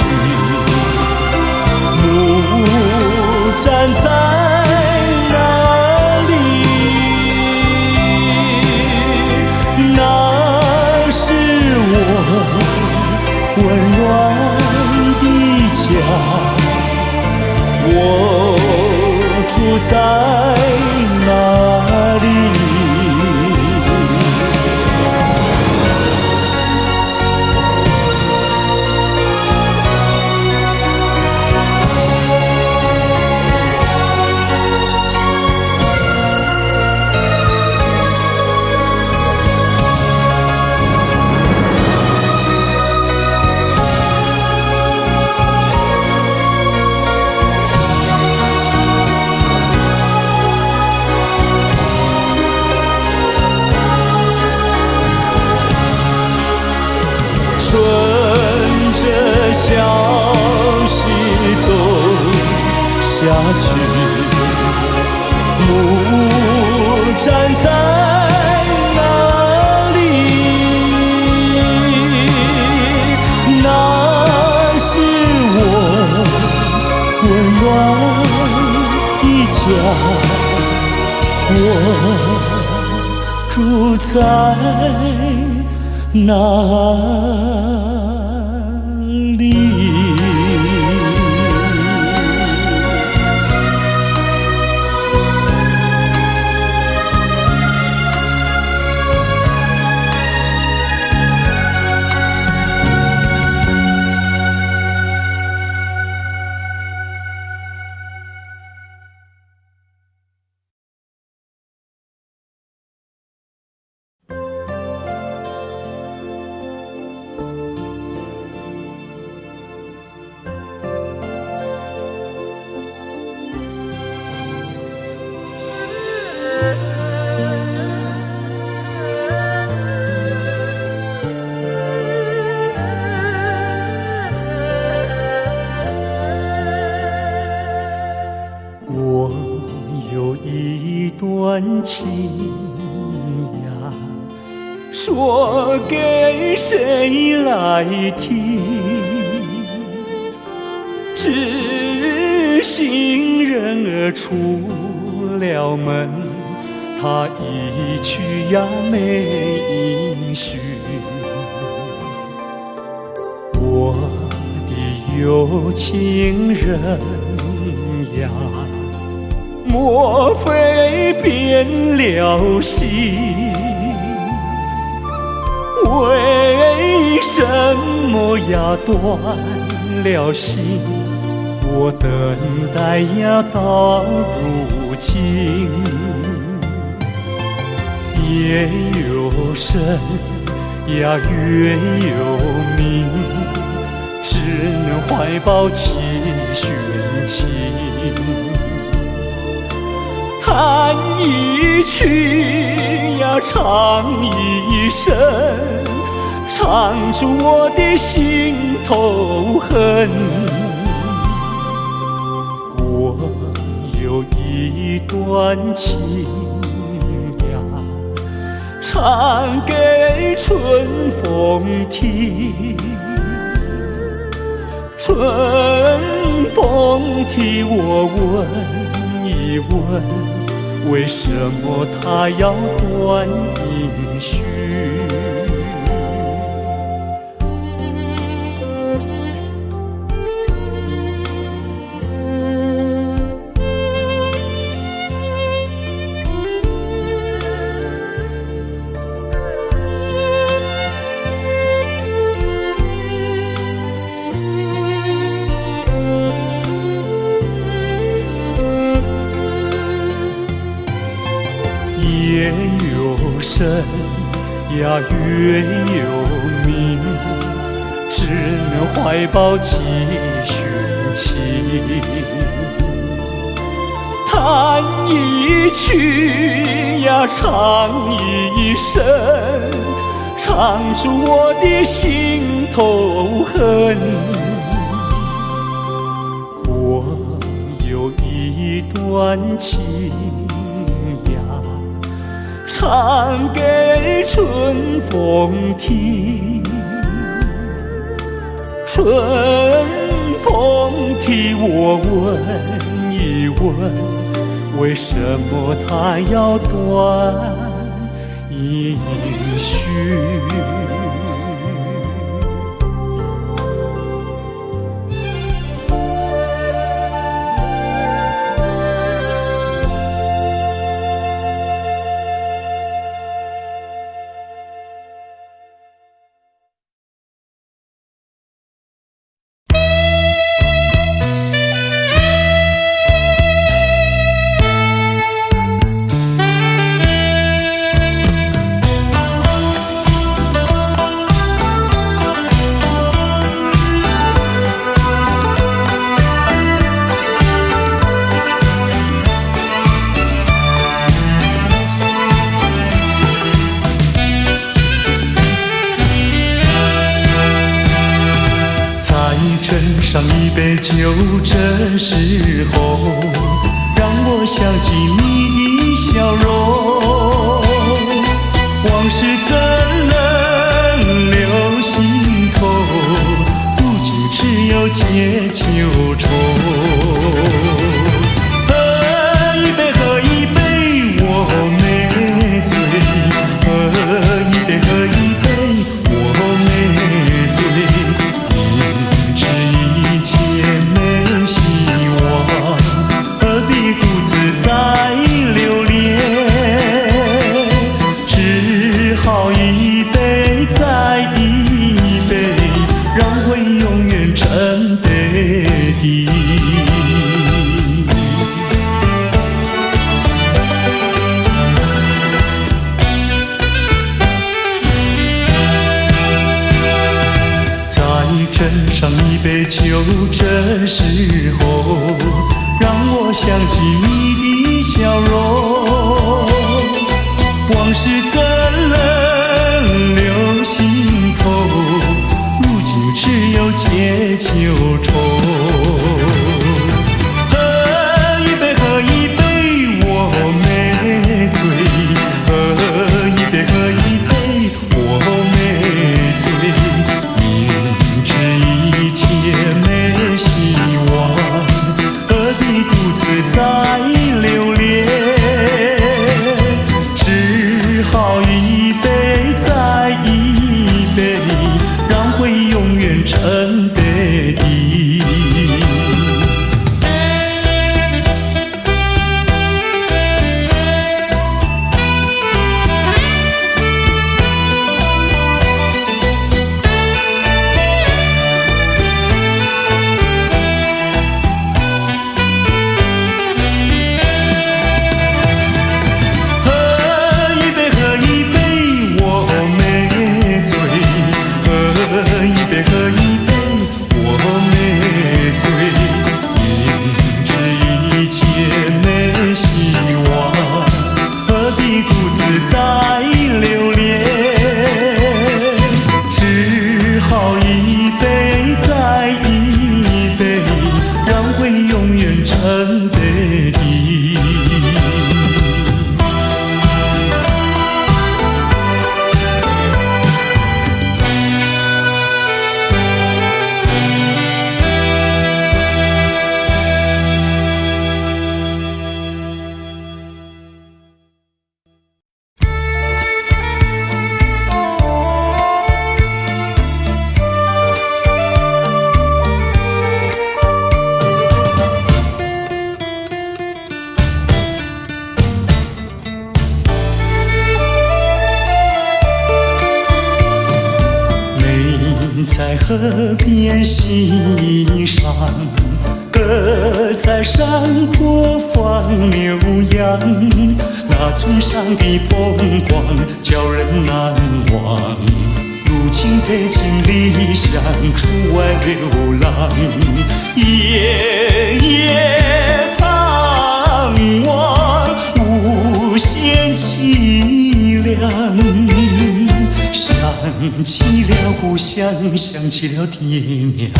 S1: 木站在那里，那是我温暖的家，我住在那里。顺着小溪走下去，木站在那里，那是我温暖的家，我住在哪里？我有一段情呀，说给谁来听？知心人儿出了门，他一去呀没音讯。我的有情人呀，莫非变了心？为什么呀断了心？我等待呀到如今，夜有深呀月有明，只能怀抱期寻情。弹一曲呀唱一声，唱出我的心头恨。我有一段情呀，唱给春风听。春风替我问一问，为什么他要断音讯？夜又深呀，月又明，只能怀抱几寻情。弹一曲呀，唱一声，唱出我的心头恨。我有一段情呀，唱给春风听。春风替我问一问，为什么它要断音讯？上一杯酒，这时候让我想起你的笑容。往事怎能留心头？如今只有解秋愁。喝一杯，喝一杯，我没醉。喝一杯，喝一杯，我没醉。一切没希望，何必独自再留恋？只好一杯再一杯，让回忆永远沉杯底。斟上一杯酒，这时候让我想起你的笑容。往事怎能留心头？如今只有解秋愁。喝一杯，喝一杯，我没醉。喝一杯，喝一杯，我没醉。一切没希望，何必独自再留恋？只好一杯再一杯，让回忆永远沉杯底。再留恋，只好一杯再一杯，让回忆永远沉杯底。在河边欣赏，歌在山坡放牛羊。那村上的风光叫人难忘。如今北京理想出外流浪，夜夜盼望无限凄凉。想起了故乡，想起了爹娘，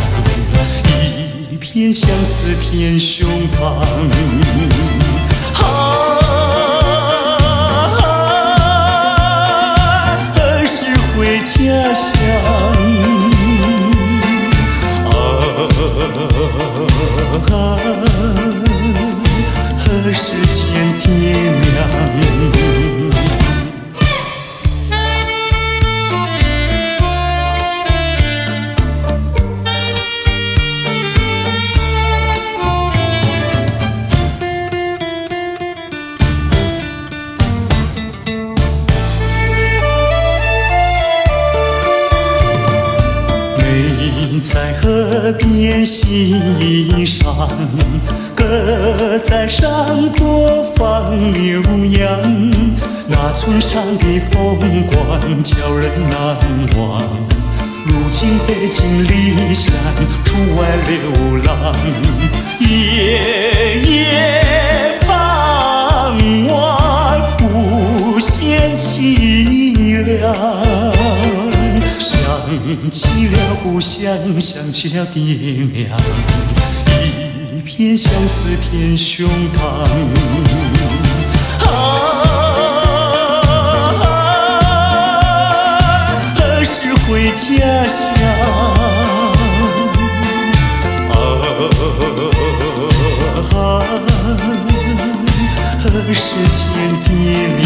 S1: 一片相思片胸膛。何时回家乡？何时见爹娘？在河边欣赏，歌在山坡放牛羊。那村上的风光叫人难忘。如今北京理想出外流浪，夜夜盼望无限凄凉。想起了故乡，想起了爹娘，一片相思片胸膛。何时回家乡？何时见爹娘？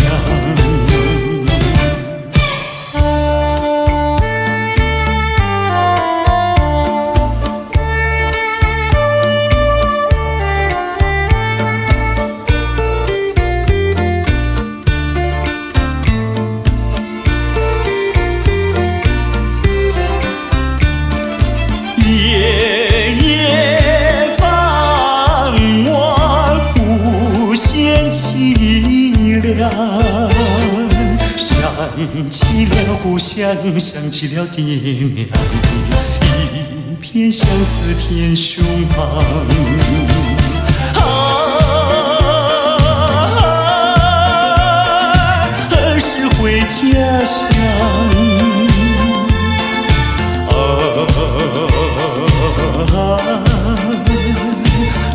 S1: 想起了故乡，想起了爹娘，一片相思片胸膛。何时回家乡？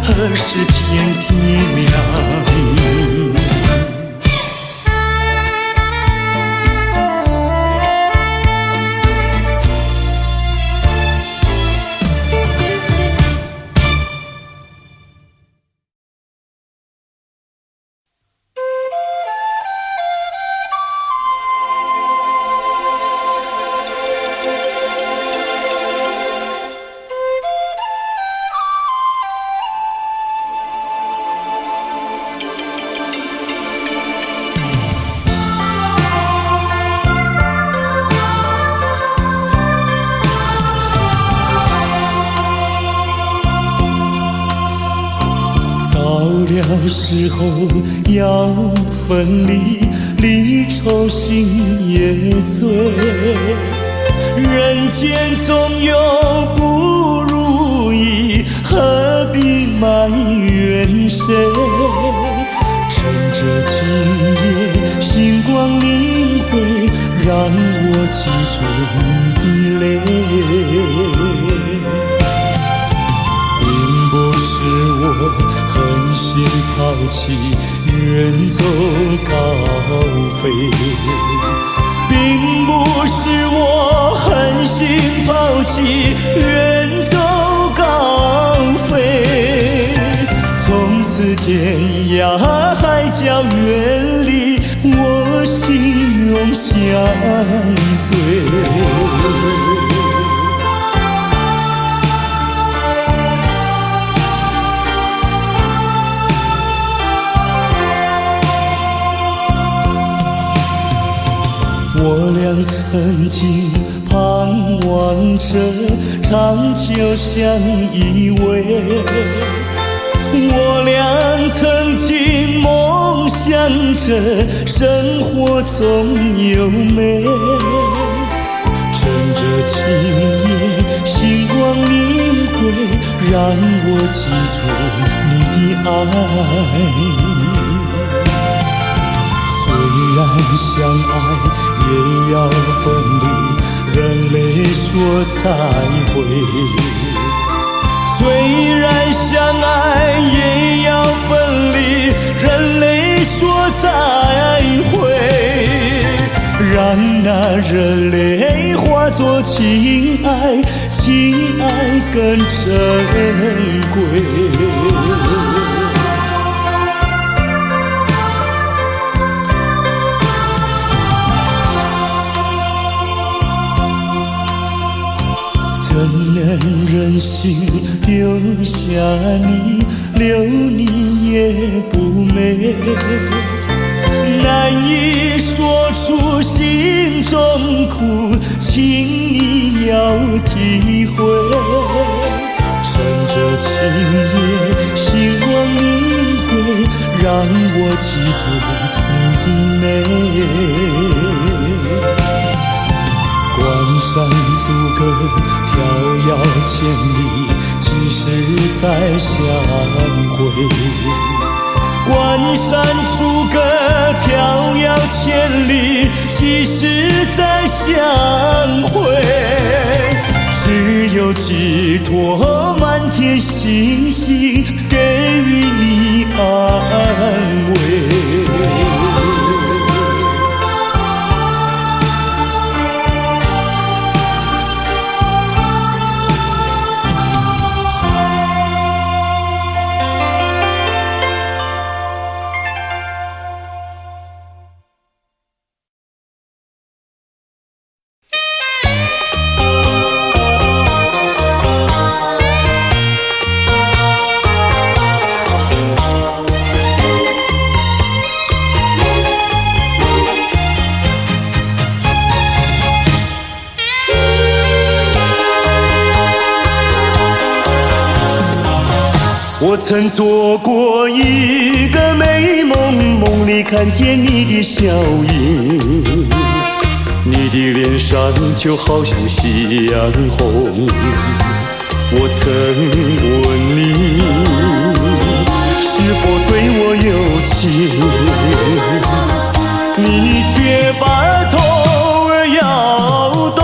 S1: 何时见爹娘？到时候要分离，离愁心也碎。人间总有不如意，何必埋怨谁？趁着今夜星光明辉，让我记住你的泪。并不是我狠心抛弃，远走高飞，并不是我狠心抛弃，远走高飞。从此天涯海角远离，我心永相随。我俩曾经盼望着长久相依偎，我俩曾经梦想着生活总有美。趁着今夜星光明辉，让我记住你的爱。虽然相爱也要分离，人类说再会。虽然相爱也要分离，人类说再会。让那热泪化作情爱，情爱更珍贵。怎能忍心丢下你，留你也不美。难以说出心中苦，请你要体会。趁着今夜星光明辉，让我记住你的美。关山阻隔，迢遥千里，几时再相会？关山阻隔，迢遥千里，几时再相会？只有寄托满天星星，给予你安慰。我曾做过一个美梦，梦里看见你的笑影，你的脸上就好像夕阳红。我曾问你，是否对我有情，你却把头儿摇动。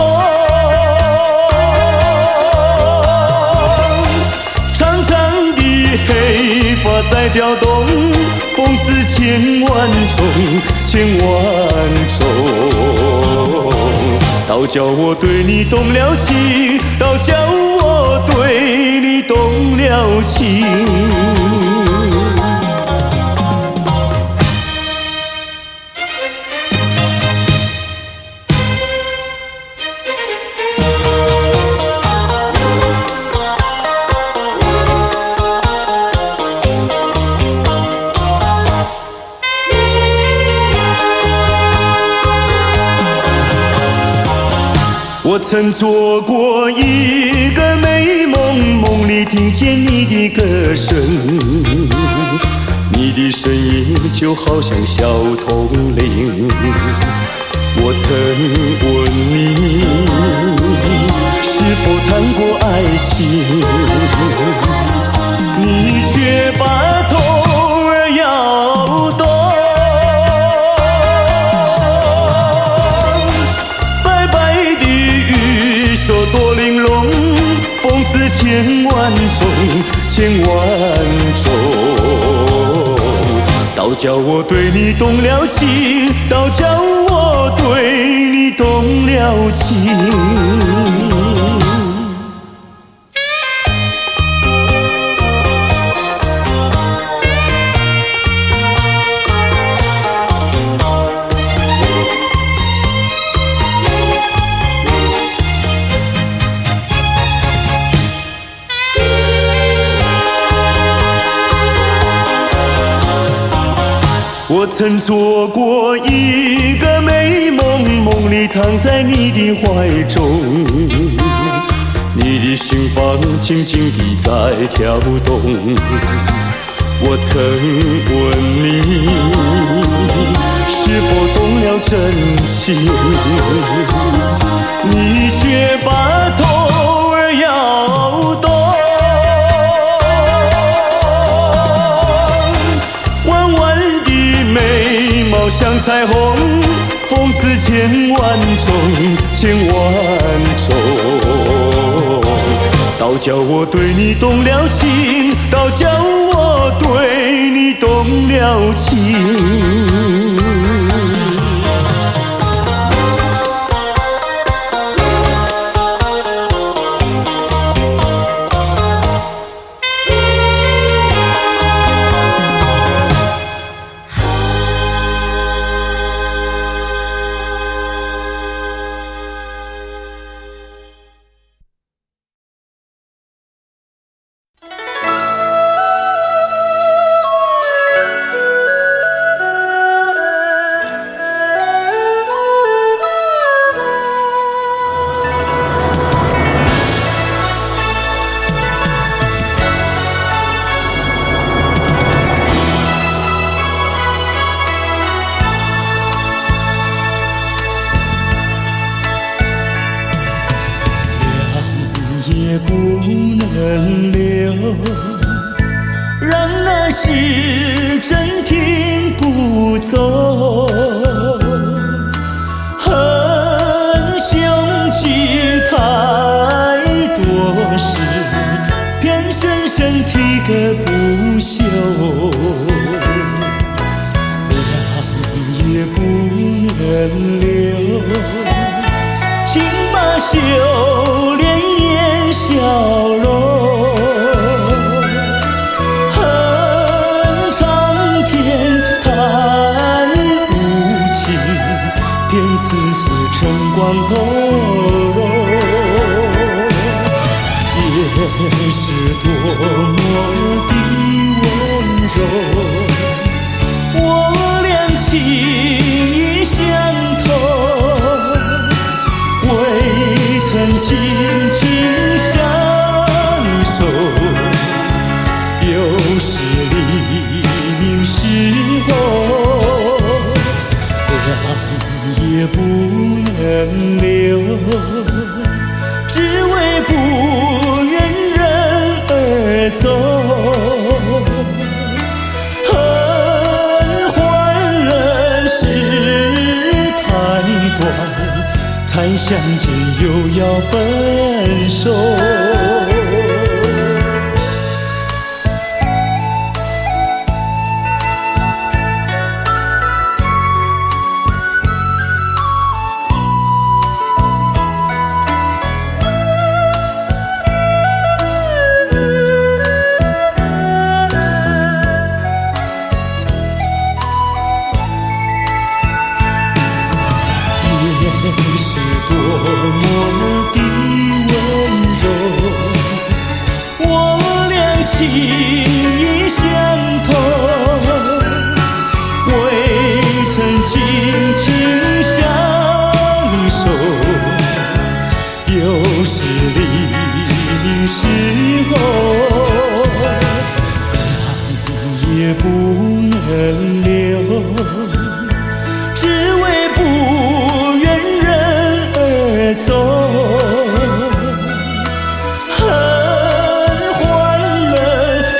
S1: 黑发在飘动，风似千万种，千万种。倒叫我对你动了情，倒叫我对你动了情。我曾做过一个美梦，梦里听见你的歌声，你的声音就好像小铜铃。我曾问你，是否谈过爱情，你却把头儿摇动。说多玲珑，风似千万种，千万种。倒叫我对你动了情，倒叫我对你动了情。我曾做过一个美梦，梦里躺在你的怀中，你的心房轻轻地在跳动。我曾问你，心，你却把头儿摇动。弯弯的眉毛像彩虹，风姿千万种，千万种。倒叫我对你动了情，倒叫我对你动了情。也不能留，让那时针停不走。恨凶吉太多事，偏生生提个不休。凉也不能留，请把修炼笑容，恨苍天太无情，偏丝丝成光透融。也是多么的温柔，我俩情意相投，未曾轻轻相守，又是黎明时候，凉也不能留，只为不愿人而走。恨换了时太短，才相见又要分手。也是多么的温柔，我俩情意相投，未曾紧紧相守，又是黎明时候，凉也不能留，只为不走，恨换了时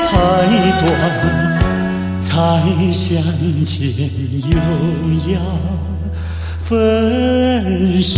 S1: 太短，才相见又要分手。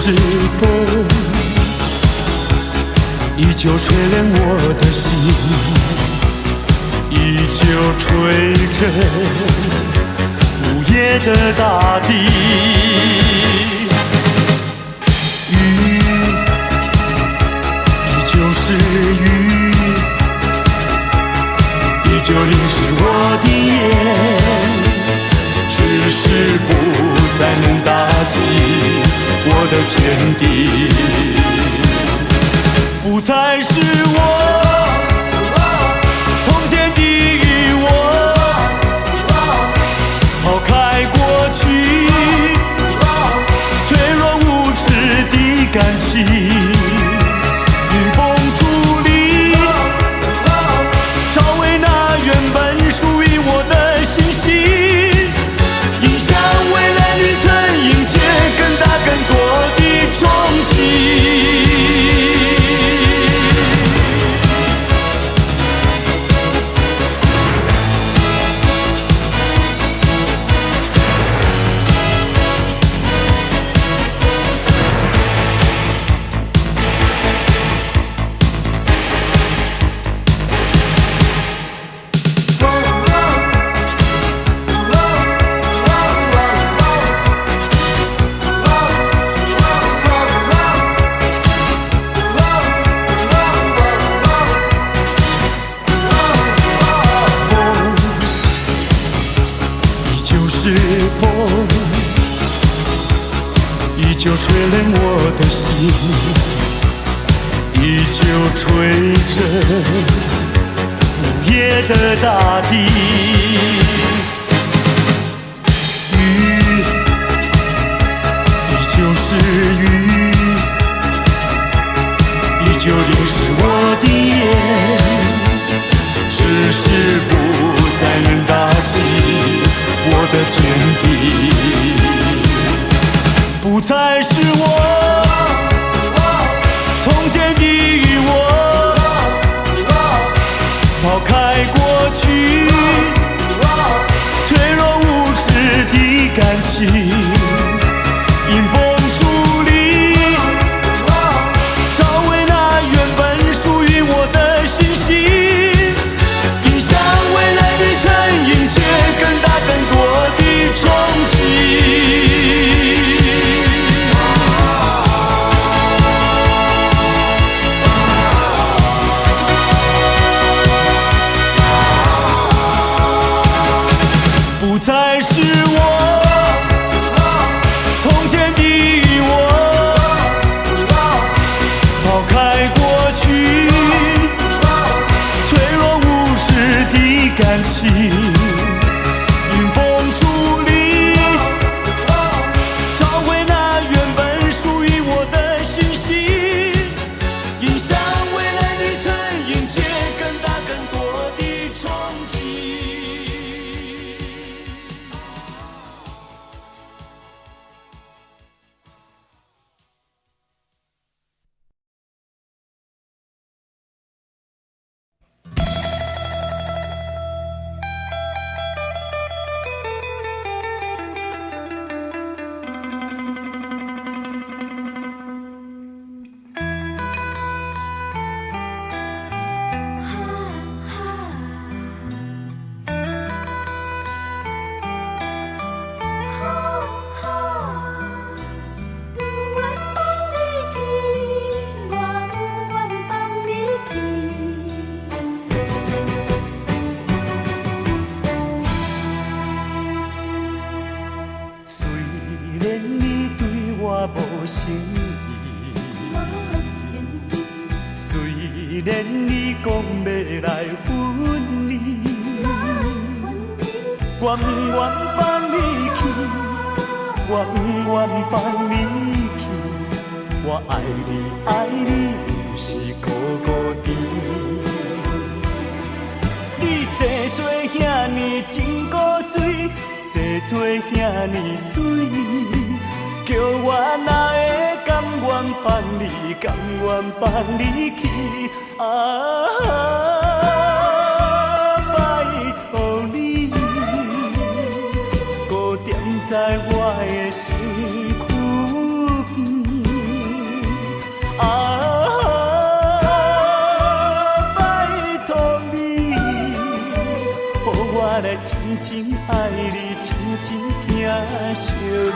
S1: 是风，依旧吹亮我的心，依旧吹着午野的大地。雨依旧是雨，依旧淋湿我的眼，只是不再能打击我的坚定，不再是我从前的我，抛开过去脆弱无知的感情，迎风伫立，找回那原本属于我的信心，迎向未来旅程，迎接更大更多的憧憬。依旧吹冷我的心，依旧吹着无野的大地。雨依旧是雨，依旧淋湿我的眼，只是不再能打击我的坚定，不再是我从前的我，抛开过去脆弱无知的感情，迎风伫立，找回那原本属于我的信心，迎向未来旅程，迎接更大更多的憧憬。不再是我从前的我，抛开过去脆弱无知的感情，迎风伫立，找回那原本属于我的信心，迎向未来旅程，迎接更大更多的憧憬。虽然你讲要来分离，我不愿放你去，我不愿放你去，我爱你爱你就是孤孤单。你生做遐尼真古锥，生做遐尼水。叫我哪会甘愿放你，甘愿放你去？拜托你，搁踮在我的身躯边。拜托你，予我来深深爱你，深深疼惜你。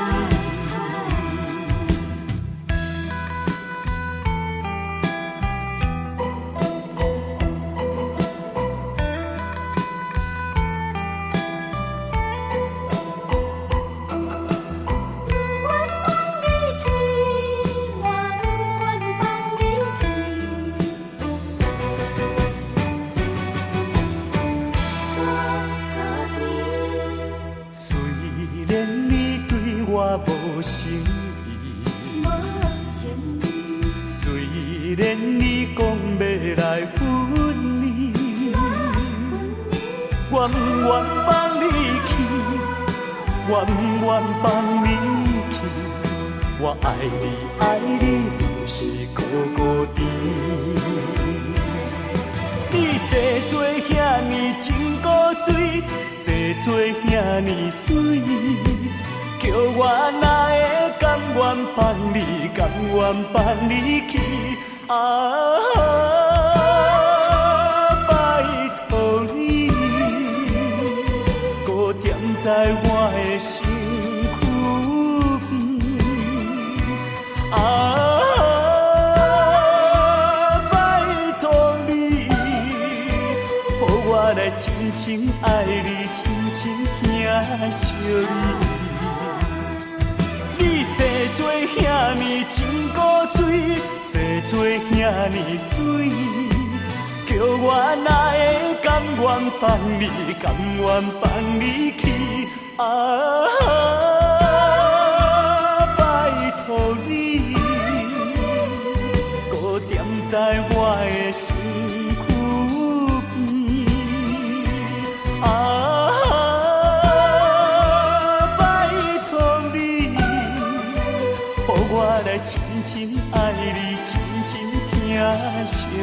S1: 无诚意，虽然你讲要来分离，我不愿放你去，我不愿放你去。我爱你，爱你，就是孤孤单。你生做遐尼真古锥，生做遐尼水。叫我哪会甘愿放你，甘愿放你去？拜托你，搁踮在我的身躯边。拜托你，予我来深深爱你，深深疼惜你。你生做遐尼真古锥，生做遐尼水，叫我哪会甘愿放你，甘愿放你去？拜托你，搁踮在我的身躯边。我来深深爱你，深深疼惜你。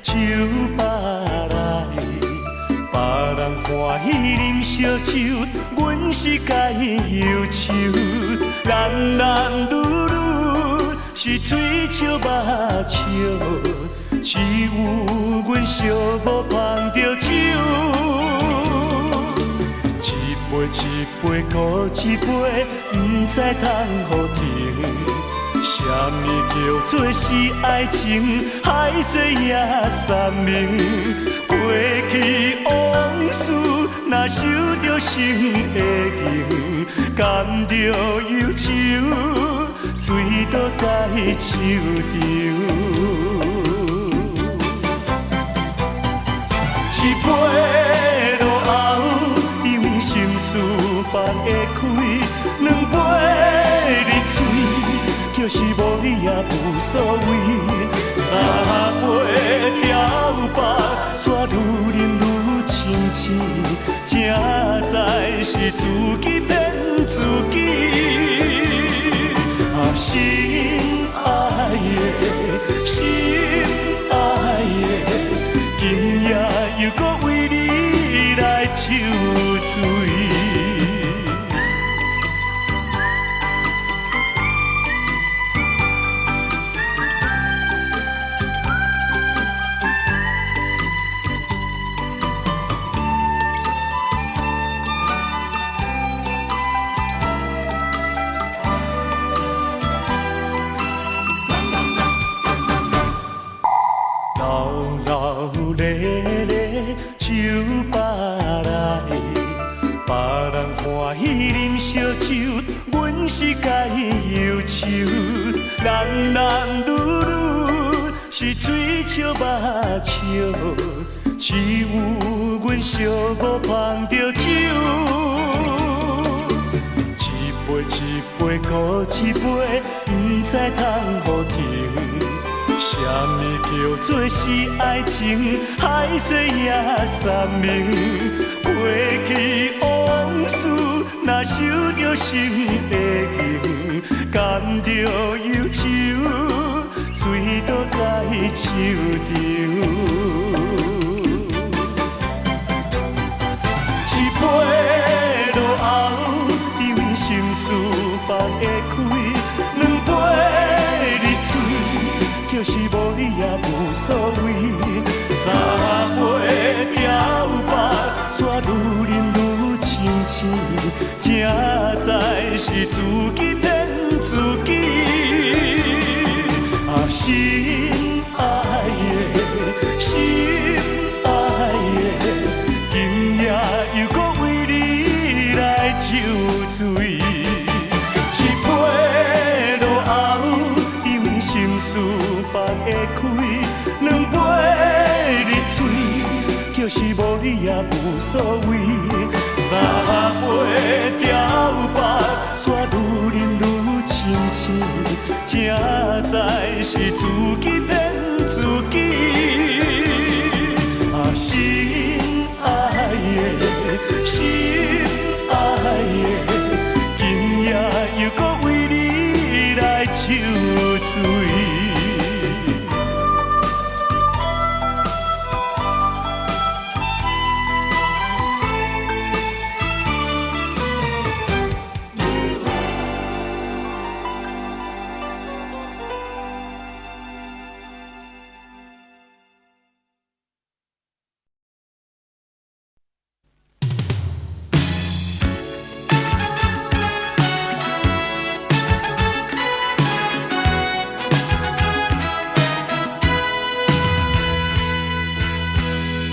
S1: 手扒来，别人欢喜啉烧酒，阮是该忧愁。男男女女是嘴笑目笑，只有阮寂寞捧着酒，一杯一杯搁一杯，不知通互停。什么叫做是爱情？海誓也三明。过去往事，若受着心的刑，甘着忧愁，醉倒在手中。一杯落后，因心事放会开，两杯入嘴。就是无你也无所谓，三杯调白，煞愈饮愈清醒，正在是自己骗自己。心爱的，心爱的，今夜又搁为你来受罪。手扒来，别欢喜啉烧酒，阮是该忧愁。男男女女是水笑目笑，只有阮寂寞捧着酒。一杯一杯搁一杯，不知通互停。什么叫做是爱情？海誓也三明。过去往事，若受着心的刑，甘着忧愁，醉倒在手中。一杯落后，因为心事放会开；两杯入嘴，就是无你也无所谓。三杯调白，煞愈饮愈清醒，正在是自己骗自己。啊，心爱的，心爱的，今夜又搁为你来酒醉。一杯落后，因为心事放会开；两杯入嘴，就是无你也无所谓。三杯调白，煞愈饮愈清醒，正在是自己骗自己。啊，心爱的，心爱的，今夜又搁为你来酒醉。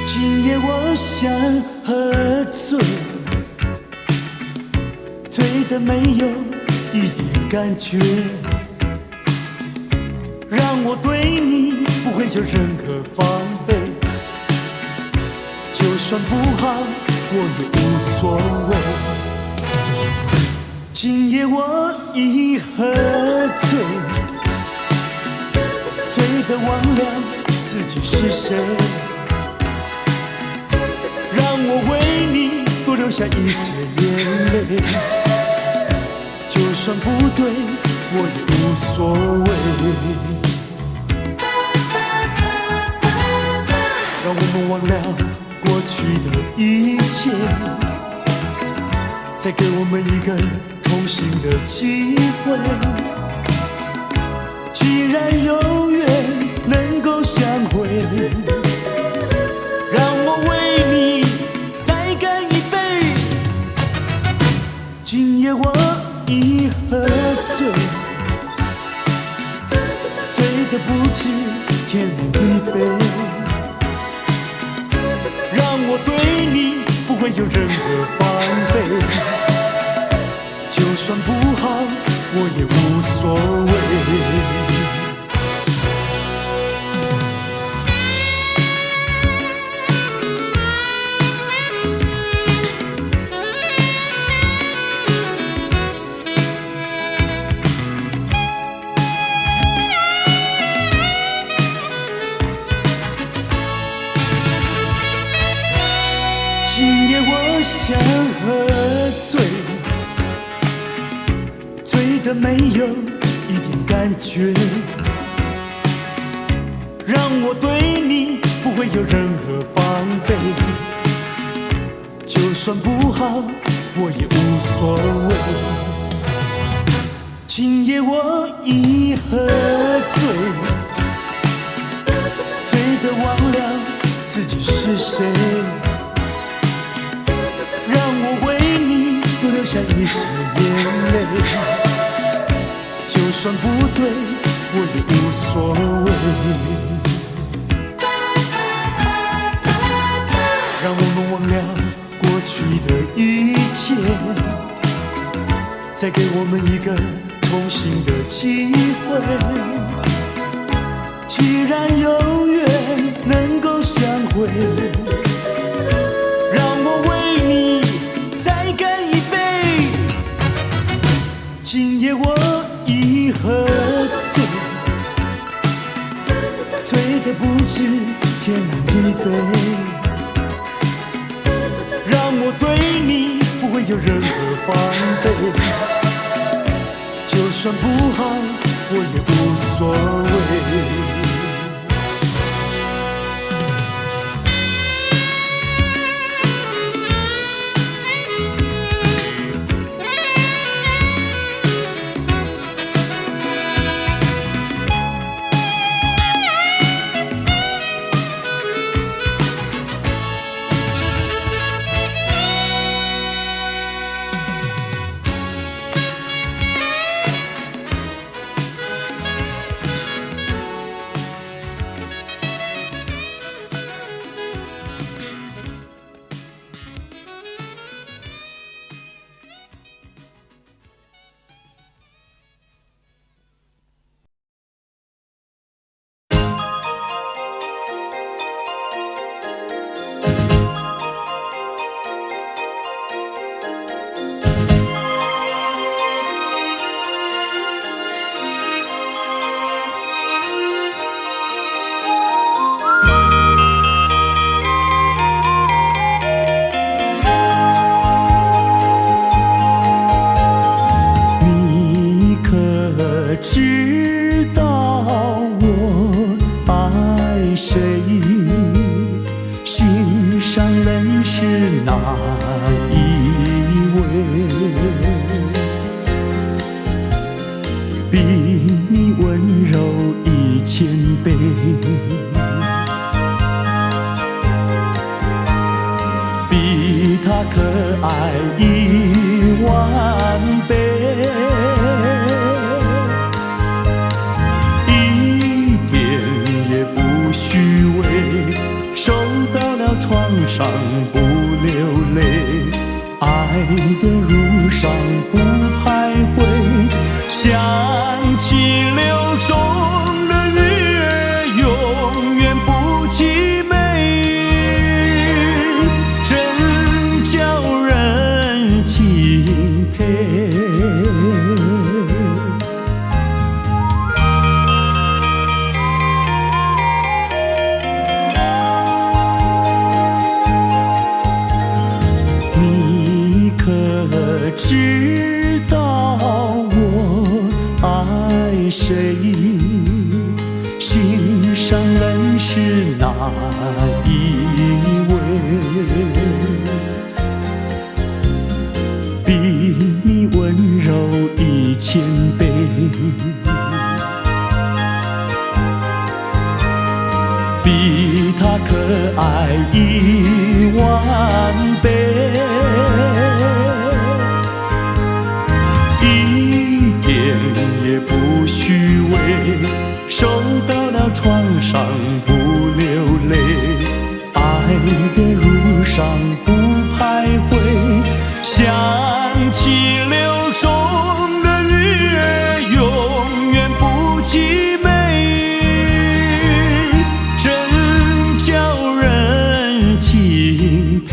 S1: 今夜我想喝醉，醉得没有一点感觉，让我对你不会有任何防备。就算不好，我也无所谓。今夜我一喝醉，醉得忘了自己是谁。让我为你多流下一些眼泪，就算不对，我也无所谓。让我们忘了过去的一切，再给我们一个同行的机会。既然有缘能够相会，让我为你再干一杯。今夜我一喝醉，醉得不知天南地北。让我对你不会有任何防备，就算不好，我也无所谓。今夜我想喝醉，醉得没有一点感觉，让我对你不会有任何防备，就算不好，我也无所谓。今夜我一喝醉，醉得忘了自己是谁。让我为你多流下一些眼泪，就算不对，我也无所谓。让我们忘了过去去的一切，再给我们一个重新的机会。既然有缘能够相会，让我为你再干一杯。今夜我已喝醉，醉得不知天南地北，让我对你不会有任何防备，就算不好我也无所谓。知道我爱谁，心上人是哪一位？比你温柔1000倍，比他可爱10000倍。虚伪，受到了创伤不流泪，爱的路上不徘徊，想起流中的月永远不凄美，真叫人钦佩。知道我爱谁，心上人是哪一位？比你温柔1000倍，比他可爱10000倍。也不虚伪，受到了创伤不流泪，爱的路上不徘徊，想起流中的月永远不凄美，真叫人钦佩。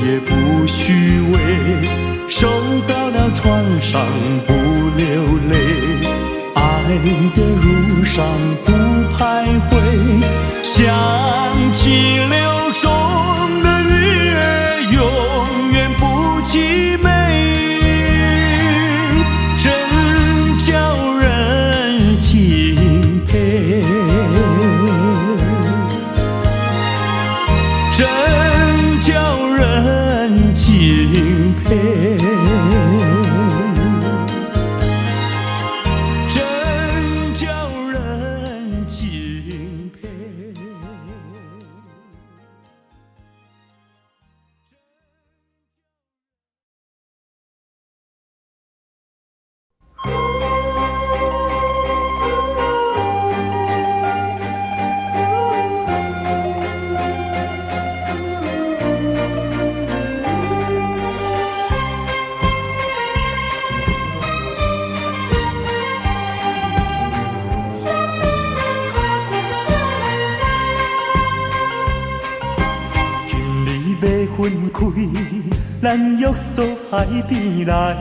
S1: 也不虚伪，受到了创伤不流泪，爱的路上不徘徊，想起流中的月永远不凄美，真叫人分开，咱约束海边来，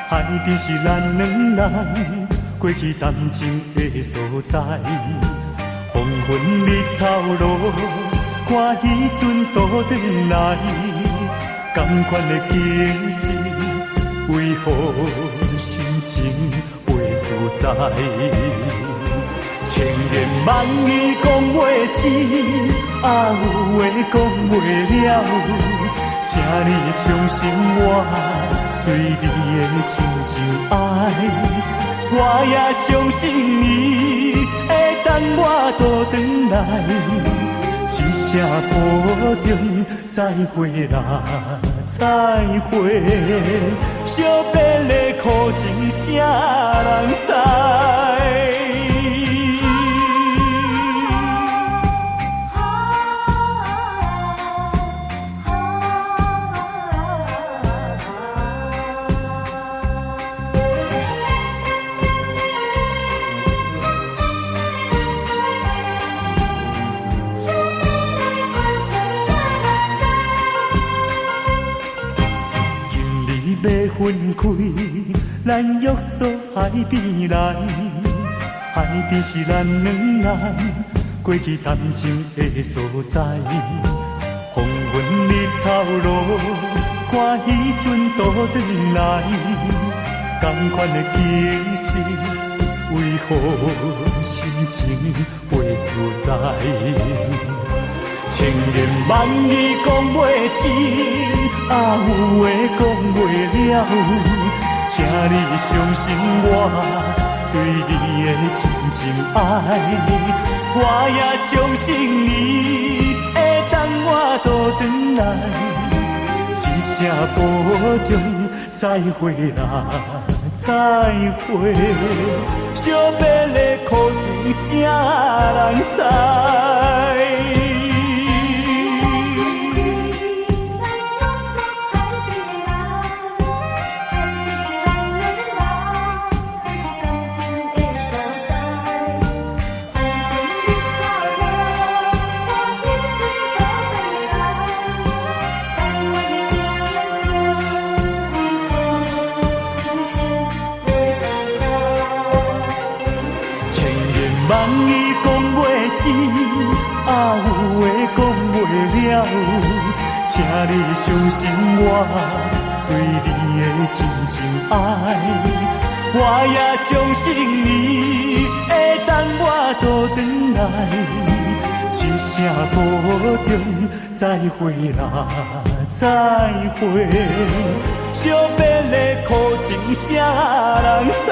S1: 海边是咱两人过去谈情的所在。黄昏日头落，看彼阵倒转来，同款的景色，为何心情袂自在？千言万语讲袂尽，有话讲袂了，请你相信我对你的真情爱。我也相信你会等我倒转来，一声保重，再会啦，再会。惜别的苦情，啥人知？要分开，咱约束海边来，海边是咱两人过去谈情的所在。黄昏日头落，看彼阵倒转来，同款的景色，为何心情袂自在？千言万语讲袂尽，有话讲袂了，请你相信我对你的真情爱。我也相信你会等我倒转来，一声保重，再会啦，再会。惜别的苦情，啥人知？万语讲袂尽，有话讲袂了，请你相信我对你的真情爱。我也相信你会等我倒转来，一声保重，再会啦，再会。惜别的苦情，啥人知？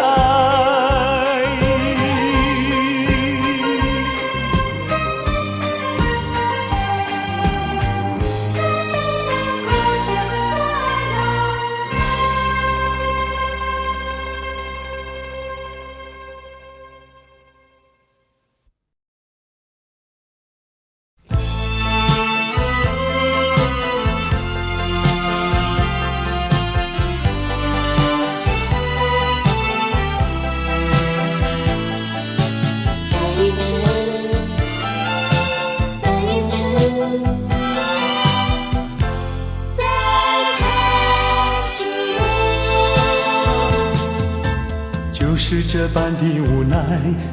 S1: 就是这般的无奈，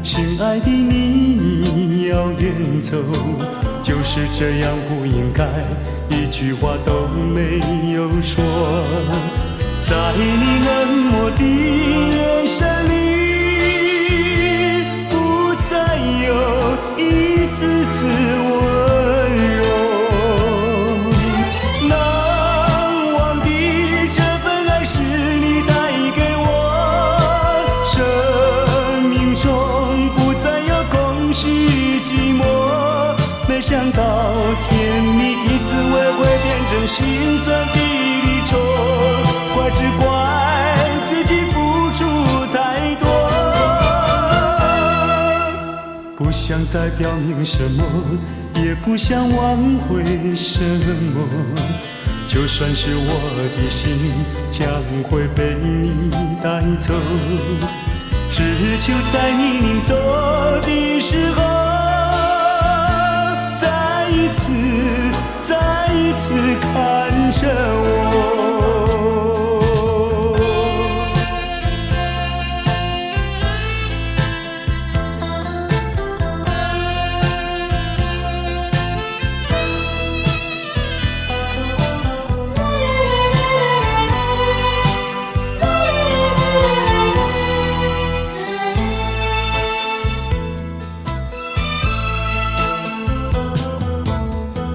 S1: 心爱的你要远走，就是这样不应该，一句话都没有说。在你冷漠的眼神里，不再有一丝丝温柔。难忘的这份爱是你带给我，生命中不再有空虚寂寞。没想到甜蜜的滋味会变成心酸的离愁，怪只怪自己付出太多。不想再表明什么，也不想挽回什么，就算是我的心将会被你带走，只求在你临走的时候，再一次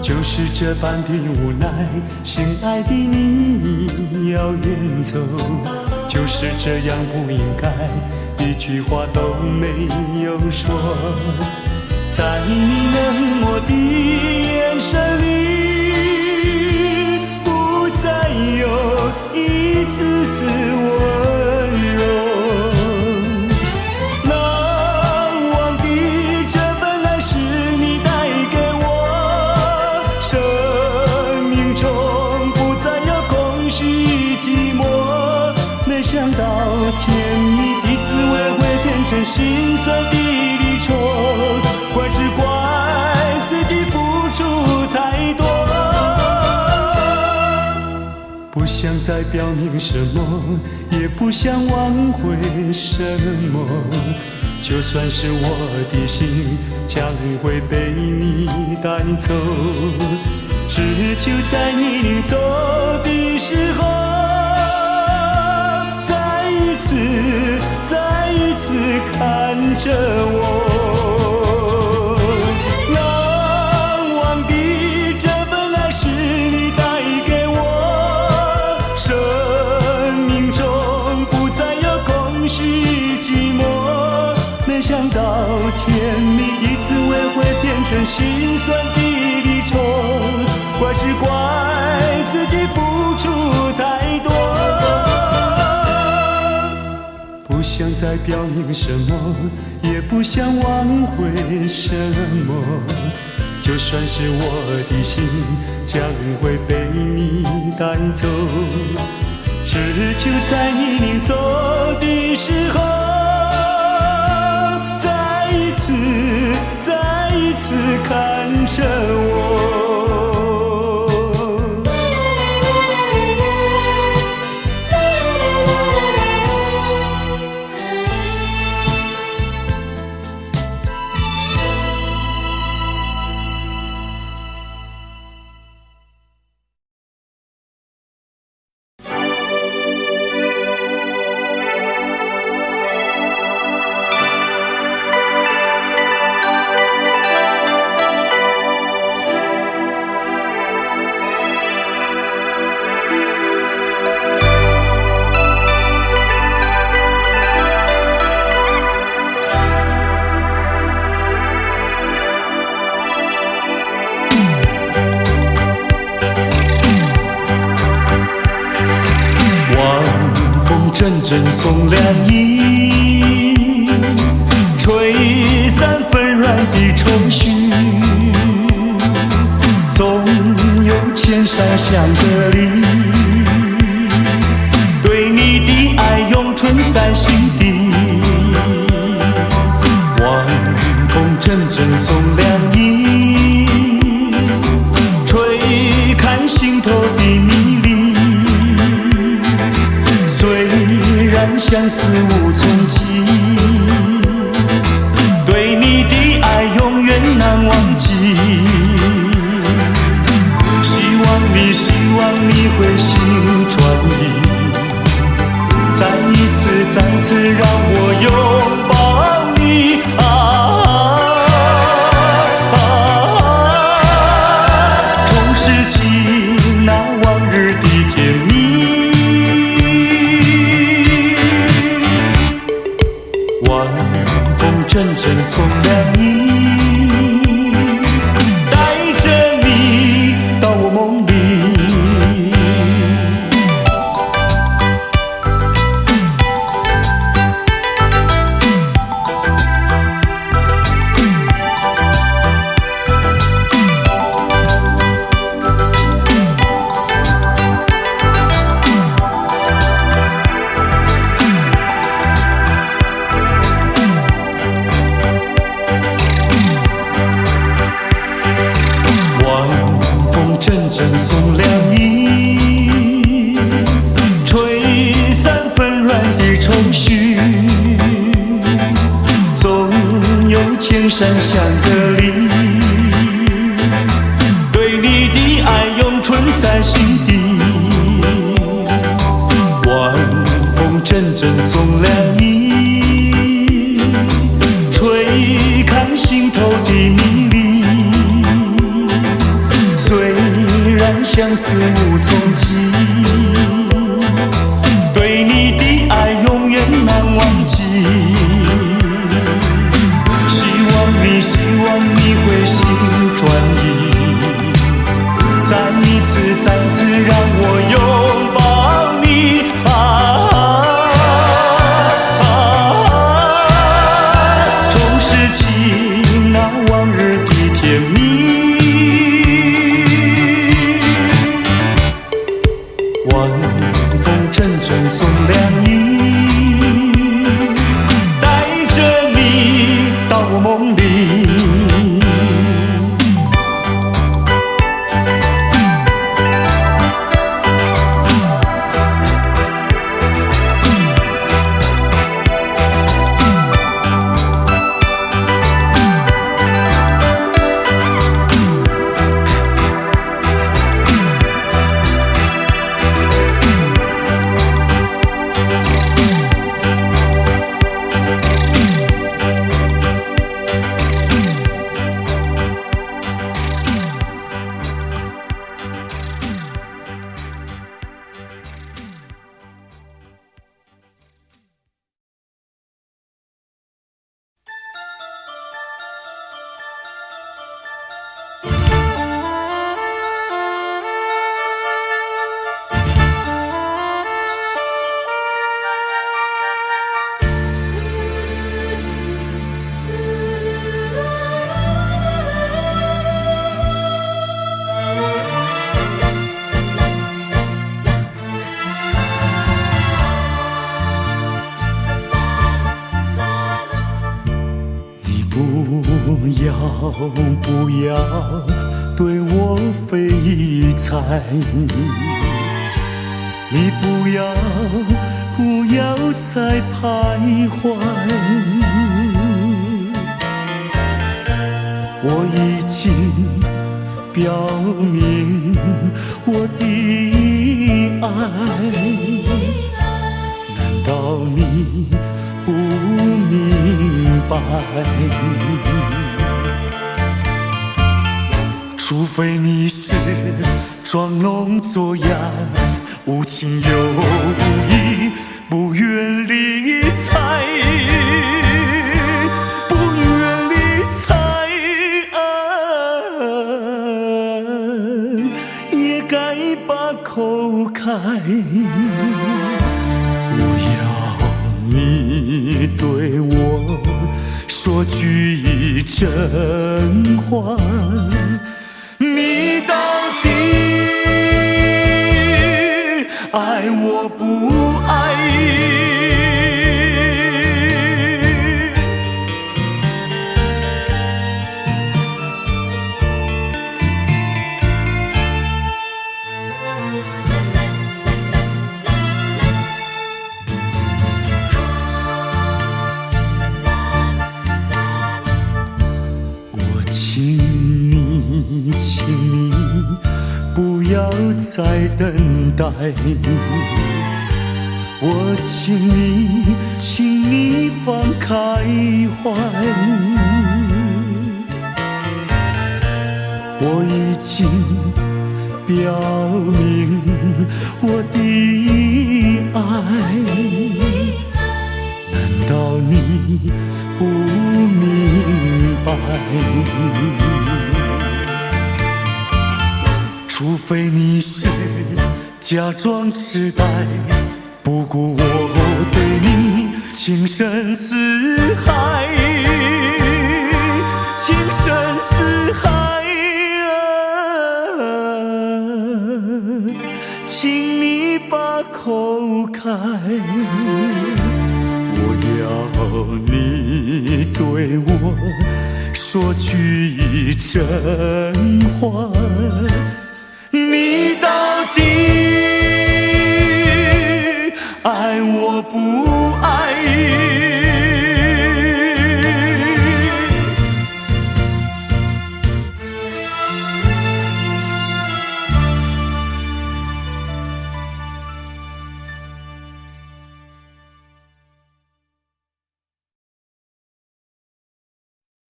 S1: 就是这般的无奈，心爱的你要远走，就是这样不应该，一句话都没有说。在你冷漠的眼神里，不再有一丝丝温柔。难忘的这份爱是你带给我，生命中不再有空虚与寂寞。没想到甜蜜的滋味会变成心酸的离愁，怪只怪自己付出太多。不想再表明什么，也不想挽回什么，就算是我的心将会被你带走，只求在你临走的时候，再一次看着我。难忘的这份爱是你带给我，生命中不再有空虚与寂寞。没想到甜蜜的滋味会变成心酸的离愁，怪只怪自己付出太多。不想再表明什么，也不想挽回什么，就算是我的心将会被你带走，只求在你临走的时候，再一次看着我。阵阵送凉意，吹散纷乱的愁绪，总有千山相隔离，对你的爱永存在心底。晚风阵阵送凉意，吹开心头的迷离。虽然相思无从起，对你的爱永远难忘记。希望你会心转意，再一次让我拥抱你重拾起那往日的甜蜜。晚风阵阵送凉意，带着你到我梦里。阵送凉意，吹散纷乱的愁绪，总有千山相隔离，对你的爱永存在心底。晚风阵阵送凉意，吹开心头的迷离。生死无从记，对你的爱永远难忘记。希望你会心转意，再次让我拥抱你重拾起那往日的甜蜜。晚风阵阵送凉意，带着你到我梦里。不要对我非猜，你不要再徘徊，我已经表明我的爱，难道你不明白？除非你是装聋作哑，无情有义，不愿理睬，不愿理睬，也该把口开。我要你对我说句真话，你到底爱我不爱？我请你不要再等待，我请你放开怀，我已经表明我的爱，难道你不明白？除非你是假装痴呆，不顾我对你情深似海，情深似海，请你把口开。我要你对我说句真话，你到底爱我不爱？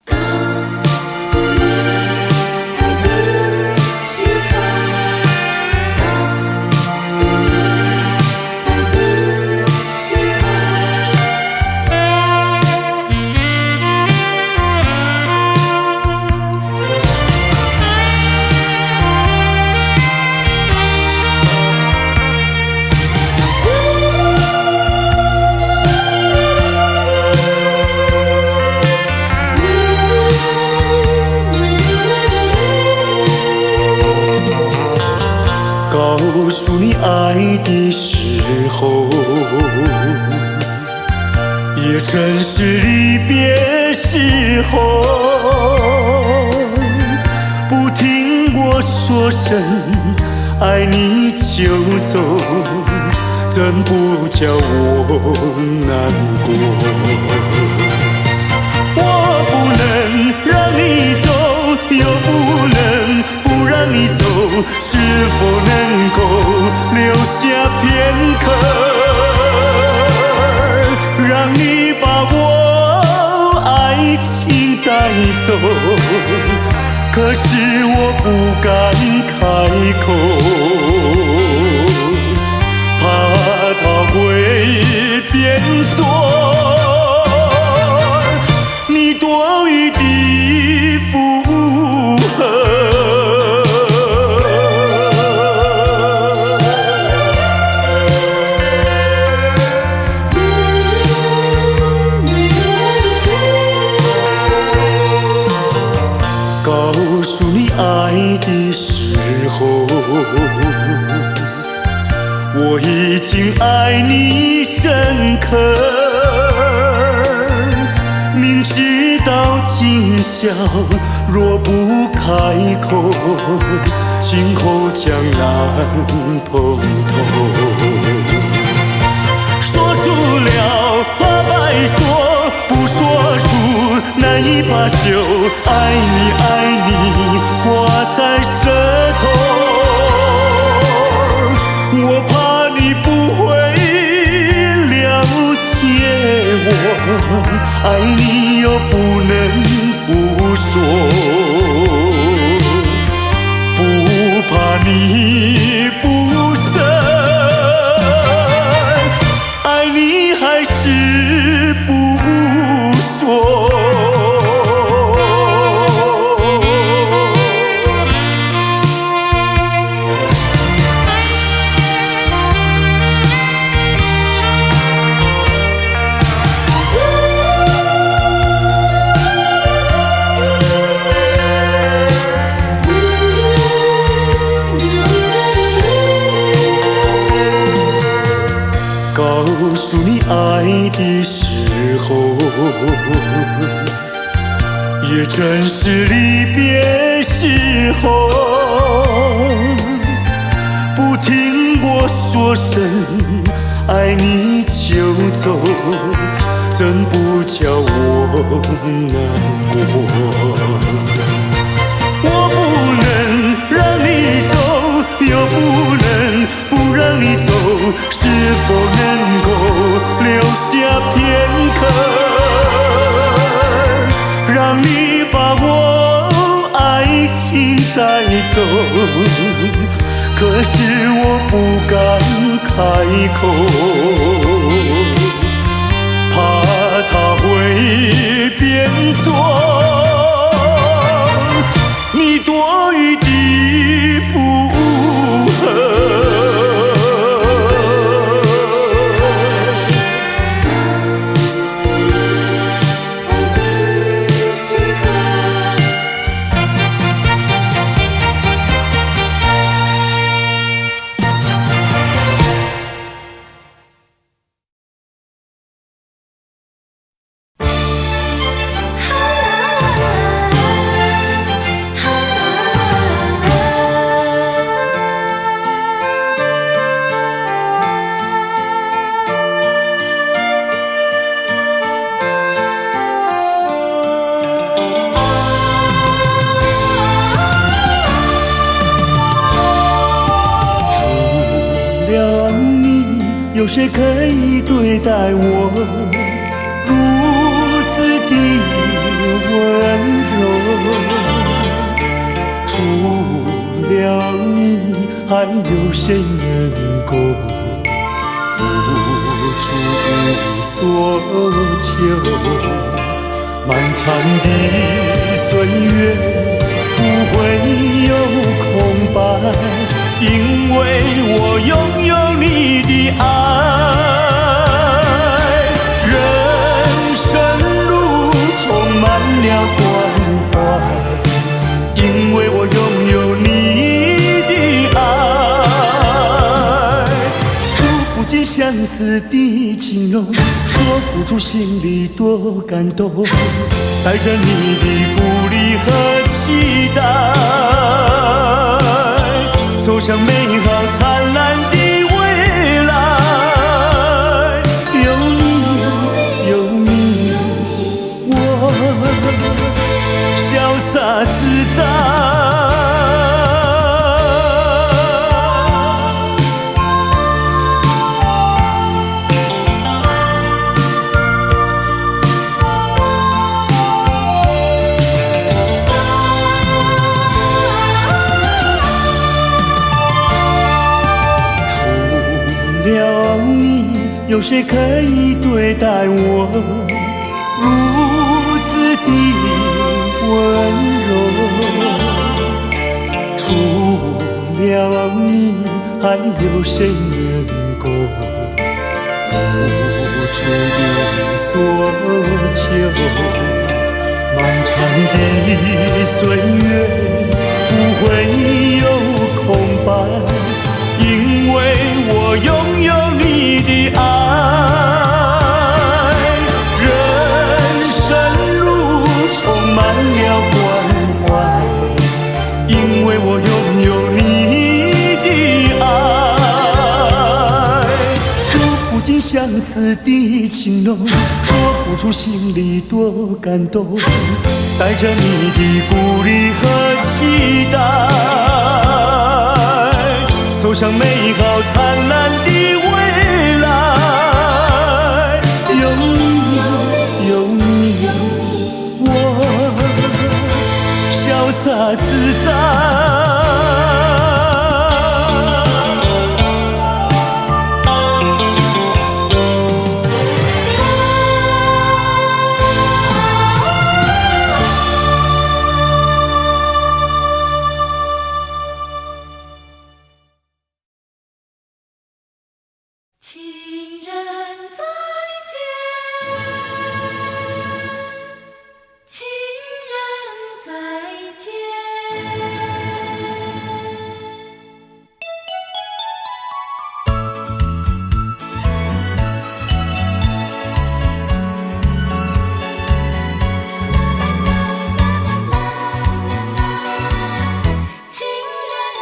S3: 告诉你，爱不是
S1: 诉你爱的时候，也正是离别时候。不听我说声爱你就走，怎不叫我难过？我不能让你走，又不能不让你走，是否能够留下片刻，让你把我爱情带走？可是我不敢开口，怕它会变作你多余的负荷。告诉你爱的时候，我已经爱你深刻，明知道今宵若不开口，今后将难碰头。说出了怕白说，不说出难以罢休。爱你爱你挂在舌头，我怕你不会了解我，爱你又不能不说，不怕你不舍，爱你还是不说。告诉你爱的时候，也正是离别时候。不听我说声爱你就走，怎不叫我难过？我不能让你走，又不能不让你走，是否能够留下片刻，让你把我爱情带走？可是我不敢开口，怕它会变作你多余的负荷。有谁可以对待我如此的温柔？除了你，还有谁能够付出无所求？漫长的岁月不会有空白，因为我拥有你的爱。人生路充满了关怀，因为我拥有你的爱。思的情浓，说不出心里多感动。带着你的鼓励和期待，走向美好灿烂的未来。有你，有你，我潇洒自在。除了你，有谁可以对待我如此的温柔？除了你，还有谁能够付出我所求？漫长的岁月不会有空白，因为我拥有你的爱。人生路充满了关怀，因为我拥有你的爱。诉不尽相思的情浓，说不出心里多感动。带着你的鼓励和期待，走向美好灿烂的未来。有你，有你，我潇洒自在。
S2: 情人再见，情人再见。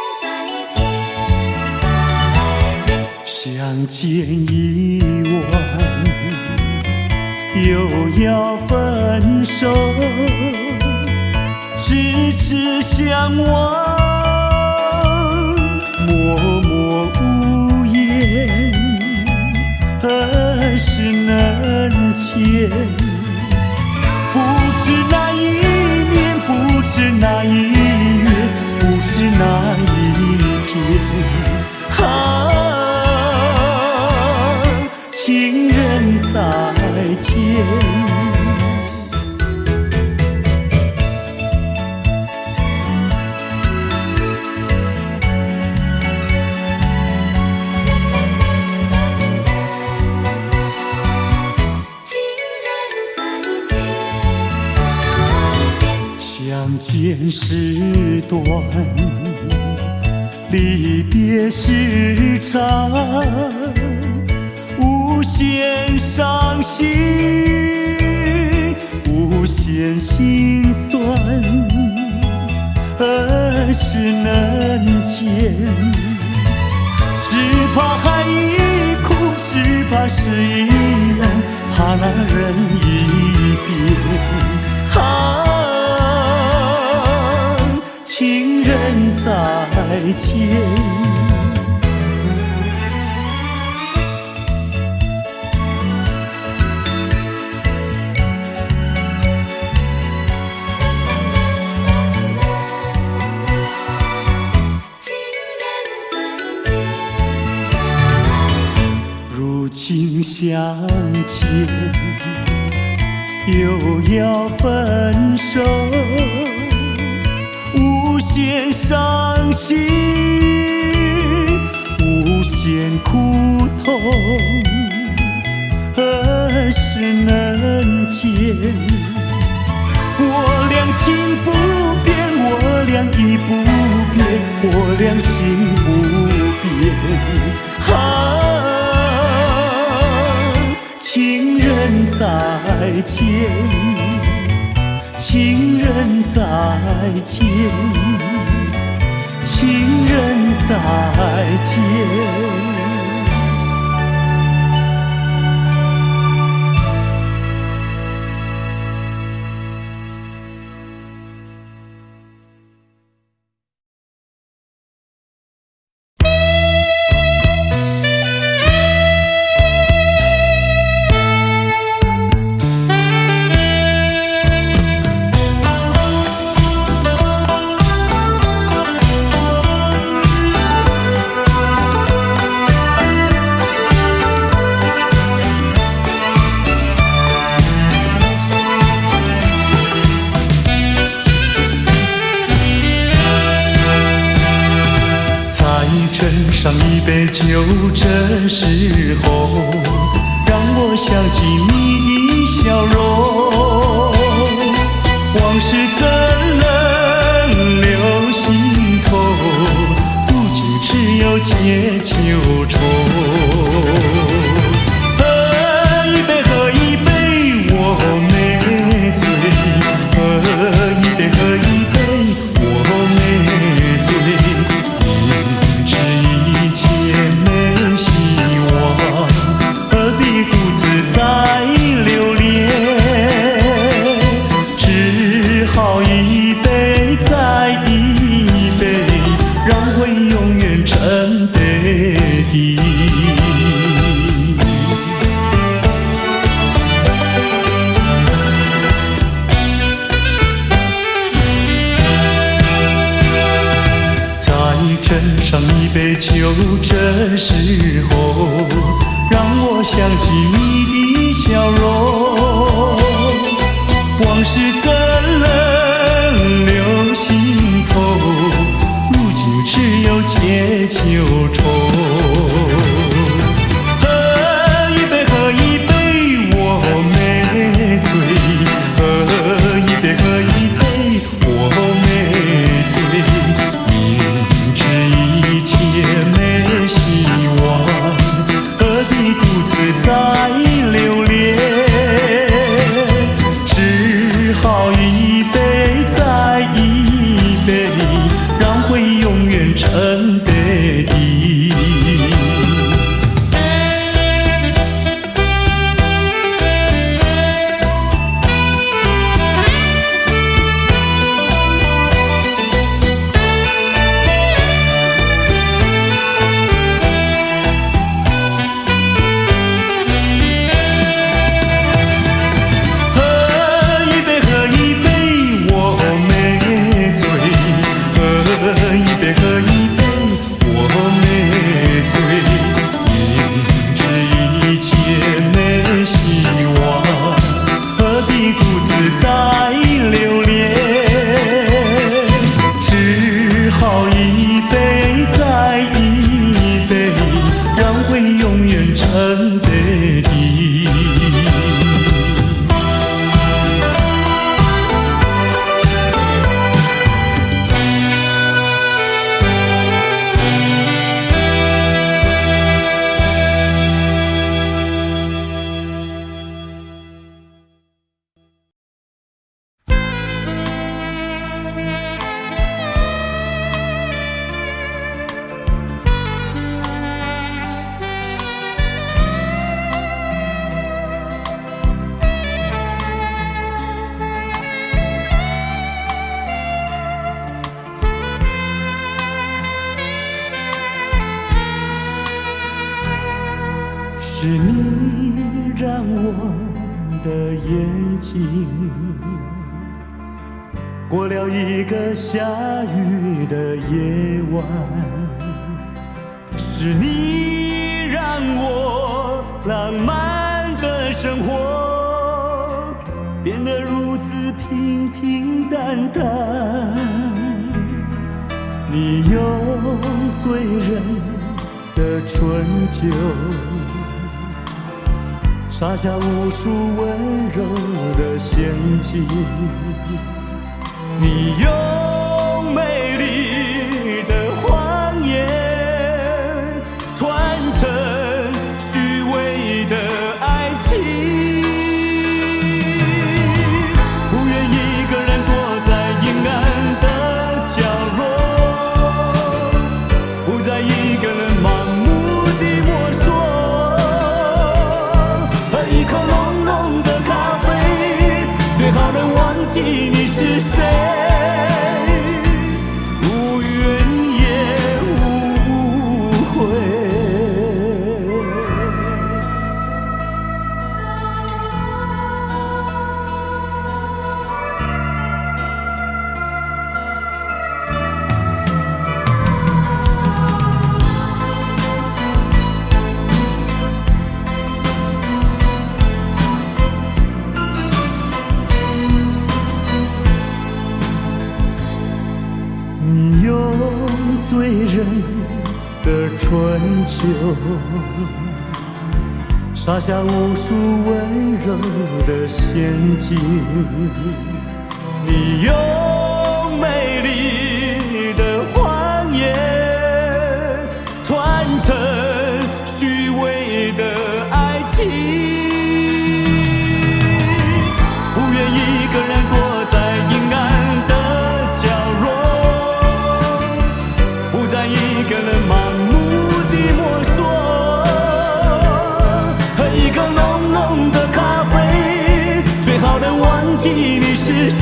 S2: 情人再见，再见。
S1: 相见已晚，又要分手，痴痴相望，默默无言，何时能见？不知那一年，不知那一月，不知那一天。情人再见。
S2: 情人再见，再见。
S1: 相见时短，离别时长，无限伤心，无限心酸，何时能见？只怕还已哭，只怕是依然，怕那人已变。情人再见。如今相见，又要分手，无限伤心，无限苦痛，何时能见？我俩情不变，我俩意不变，我俩心不变。见，情人再见，情人再见。上一杯酒，这时候让我想起你的笑容。往事怎能留心头？如今只有解忧愁。喝一杯，喝一杯，我没醉。喝一杯，喝一杯，我没醉。再留恋，只好一杯再一杯，让回永远沉杯底。再斟上一杯酒，这时候让我想起你的笑容。往事怎能留心头？如今只有解忧愁。喝一杯，喝一杯，我没醉。喝一杯，喝一杯，我没醉。明知一切没希望，独自在留恋，只好一杯再一杯，让回永远沉杯底。是你让我的眼睛过了一个下雨的夜晚，是你让我浪漫的生活变得如此平平淡淡。你用醉人的春酒洒下无数温柔的陷阱，你用美丽的谎言传成虚伪的爱情。你用醉人的春秋，洒下无数温柔的陷阱。你用美丽的谎言传承虚伪的爱情，不愿一个人躲在阴暗的角落，不再一个人盲目地摸索，喝一口浓浓的咖啡，最好能忘记你是谁。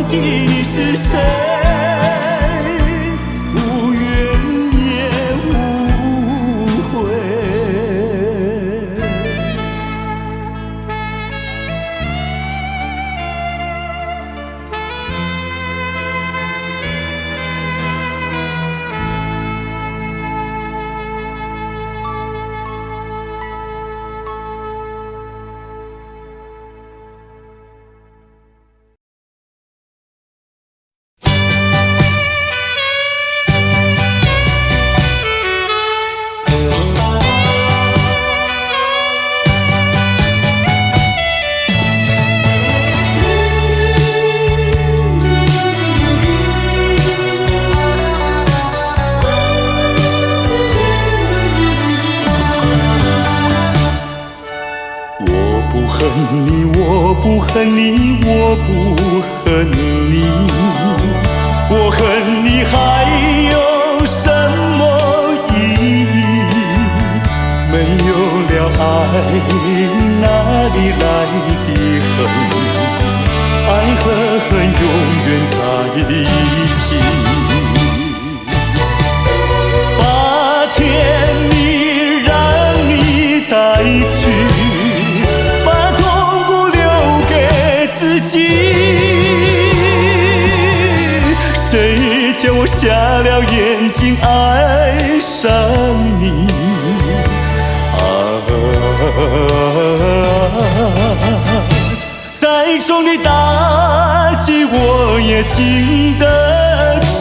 S1: 记你是谁，无怨也无悔。我不恨你，我不恨你，我恨你还有什么意义？没有了爱，哪里来的恨？爱和恨永远在一起。把甜蜜让你带去，谁叫我瞎了眼睛爱上你再重的打击我也经得起。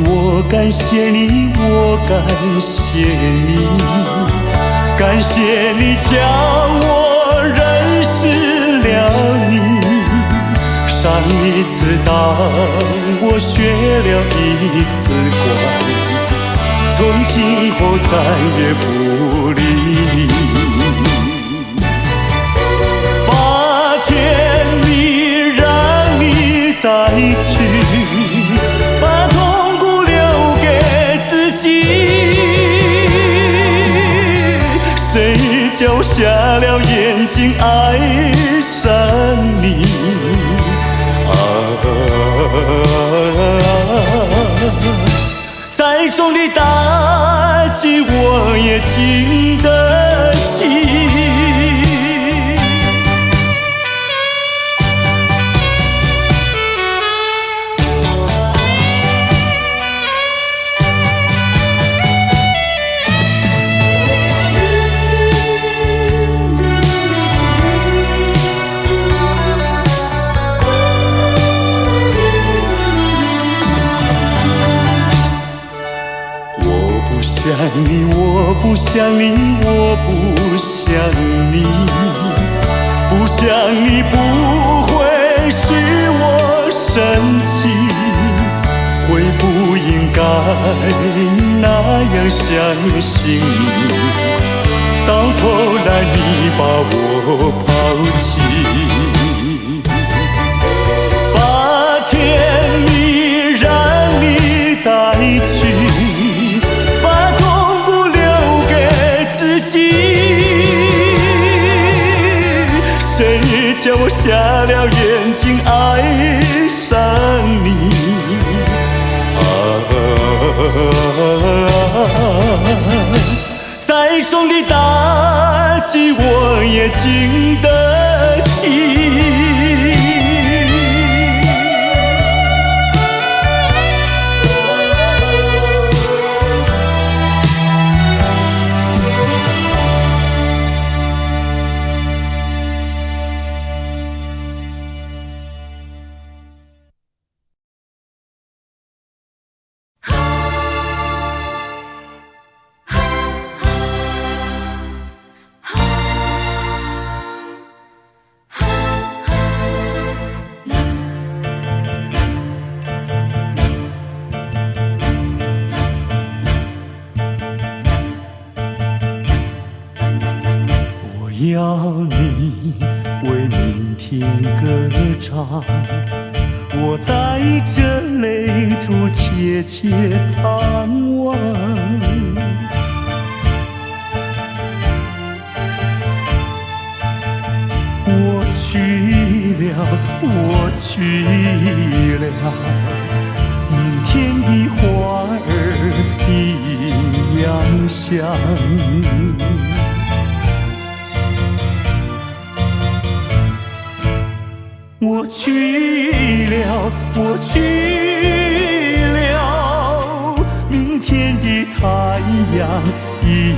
S1: 我感谢你，我感谢你，感谢你教我认识了你。上一次当我学了一次乖，从今后再也不理你。把甜蜜让你带去，把痛苦留给自己。谁叫我瞎了眼睛爱上你再重的打击我也经得起。我不想你，我不想你，不想你不会使我生气，会不应该那样相信你，到头来你把我抛弃。叫我瞎了眼睛爱上你。再重的打击我也经得起。要你为明天歌唱，我带着泪珠切切盼望。我去了，我去了，明天的花儿一样香。我去了，我去了，明天的太阳一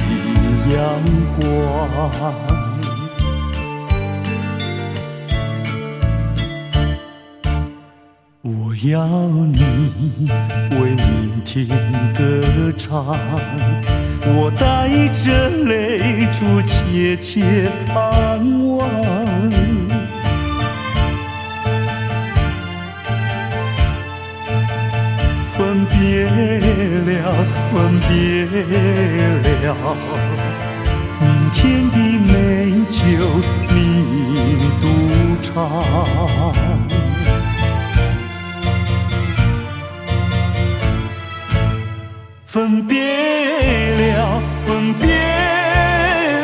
S1: 样光。我要你为明天歌唱，我带着泪珠切切盼望。分别了，分别了，明天的美酒你独尝。分别了，分别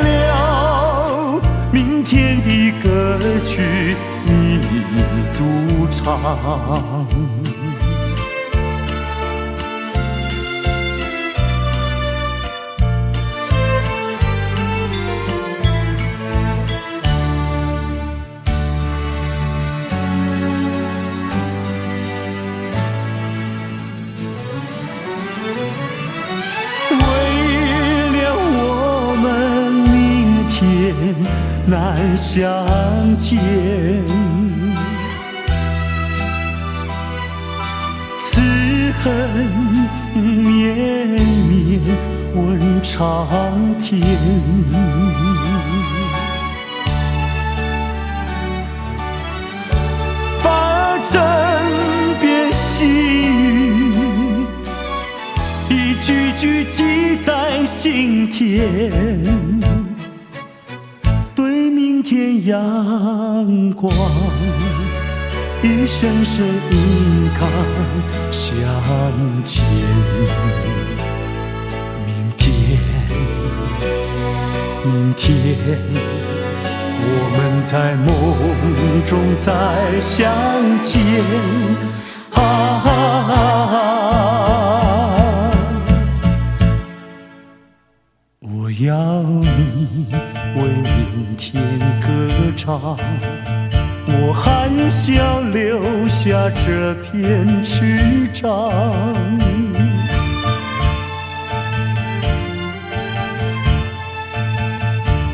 S1: 了，明天的歌曲你独唱。难相见，此恨绵绵问长天。把枕边细语一句句记在心田。天阳光，一声声应该相见。明天，明天，我们在梦中再相见。我要你为明天歌唱，我含笑留下这片翅膀。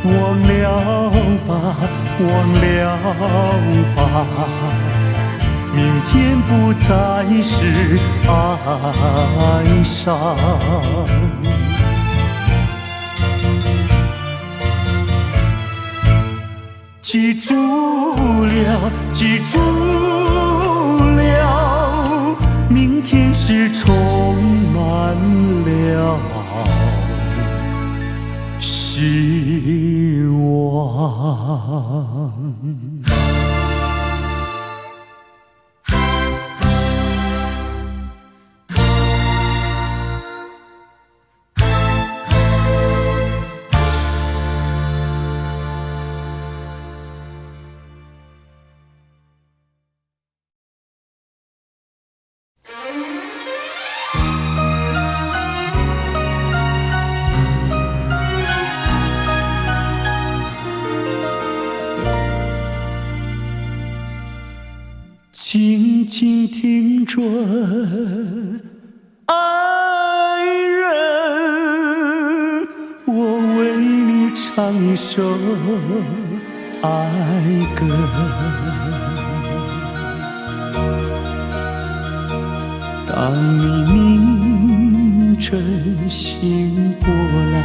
S1: 忘了吧，忘了吧，明天不再是哀伤。记住了，记住了，明天是充满了希望。静静听准，爱人，我为你唱一首爱歌。当你明晨醒过来，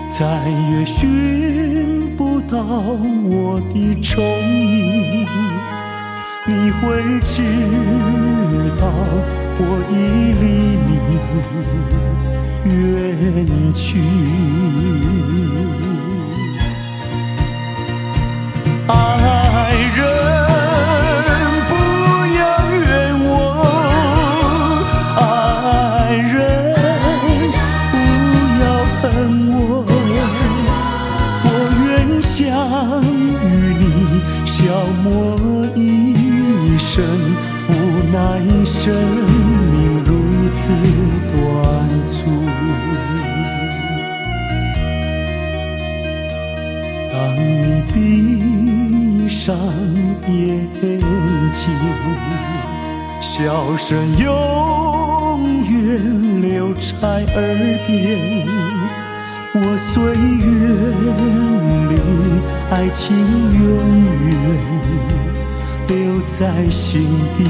S1: 再也寻不到我的踪影，你会知道我已离你远去。爱人，不要怨我，爱人，不要恨我，我愿相与你消磨一生，无奈生命如此短促。当你闭上眼睛，笑声永远留在耳边，我岁月里爱情永远留在心底。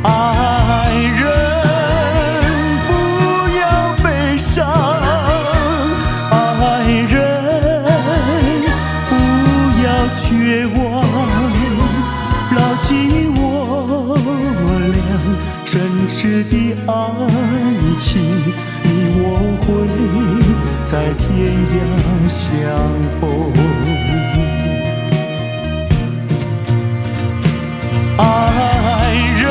S1: 爱人，不要悲伤，爱人，不要绝望，牢记我俩真挚的爱情，你我会在天涯相逢。爱人，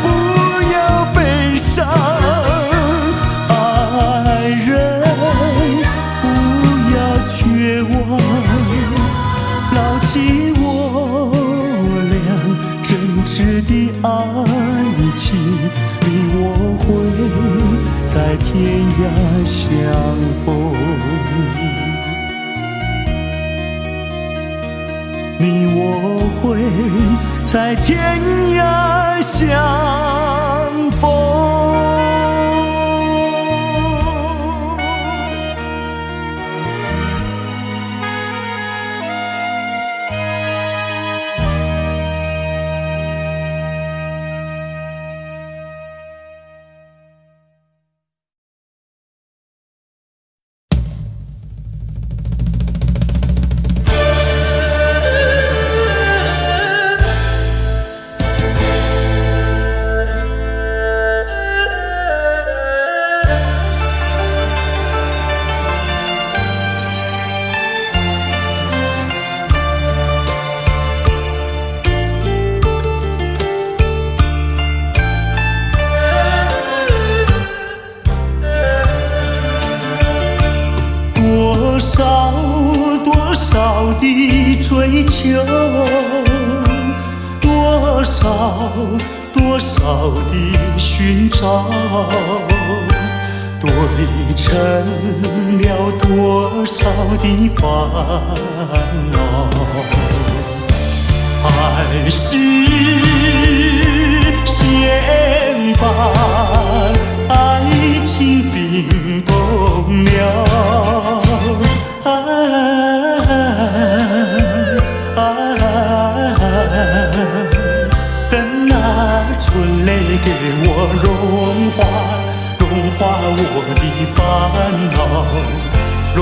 S1: 不要悲伤，爱人，不要绝望，牢记我俩真挚的爱情，你我会在天涯相逢。你我会在天涯相逢。多少的追求，多少的寻找，对成了多少的烦恼。爱是先把爱情冰冻了，等那春泪给我融化我的烦恼，融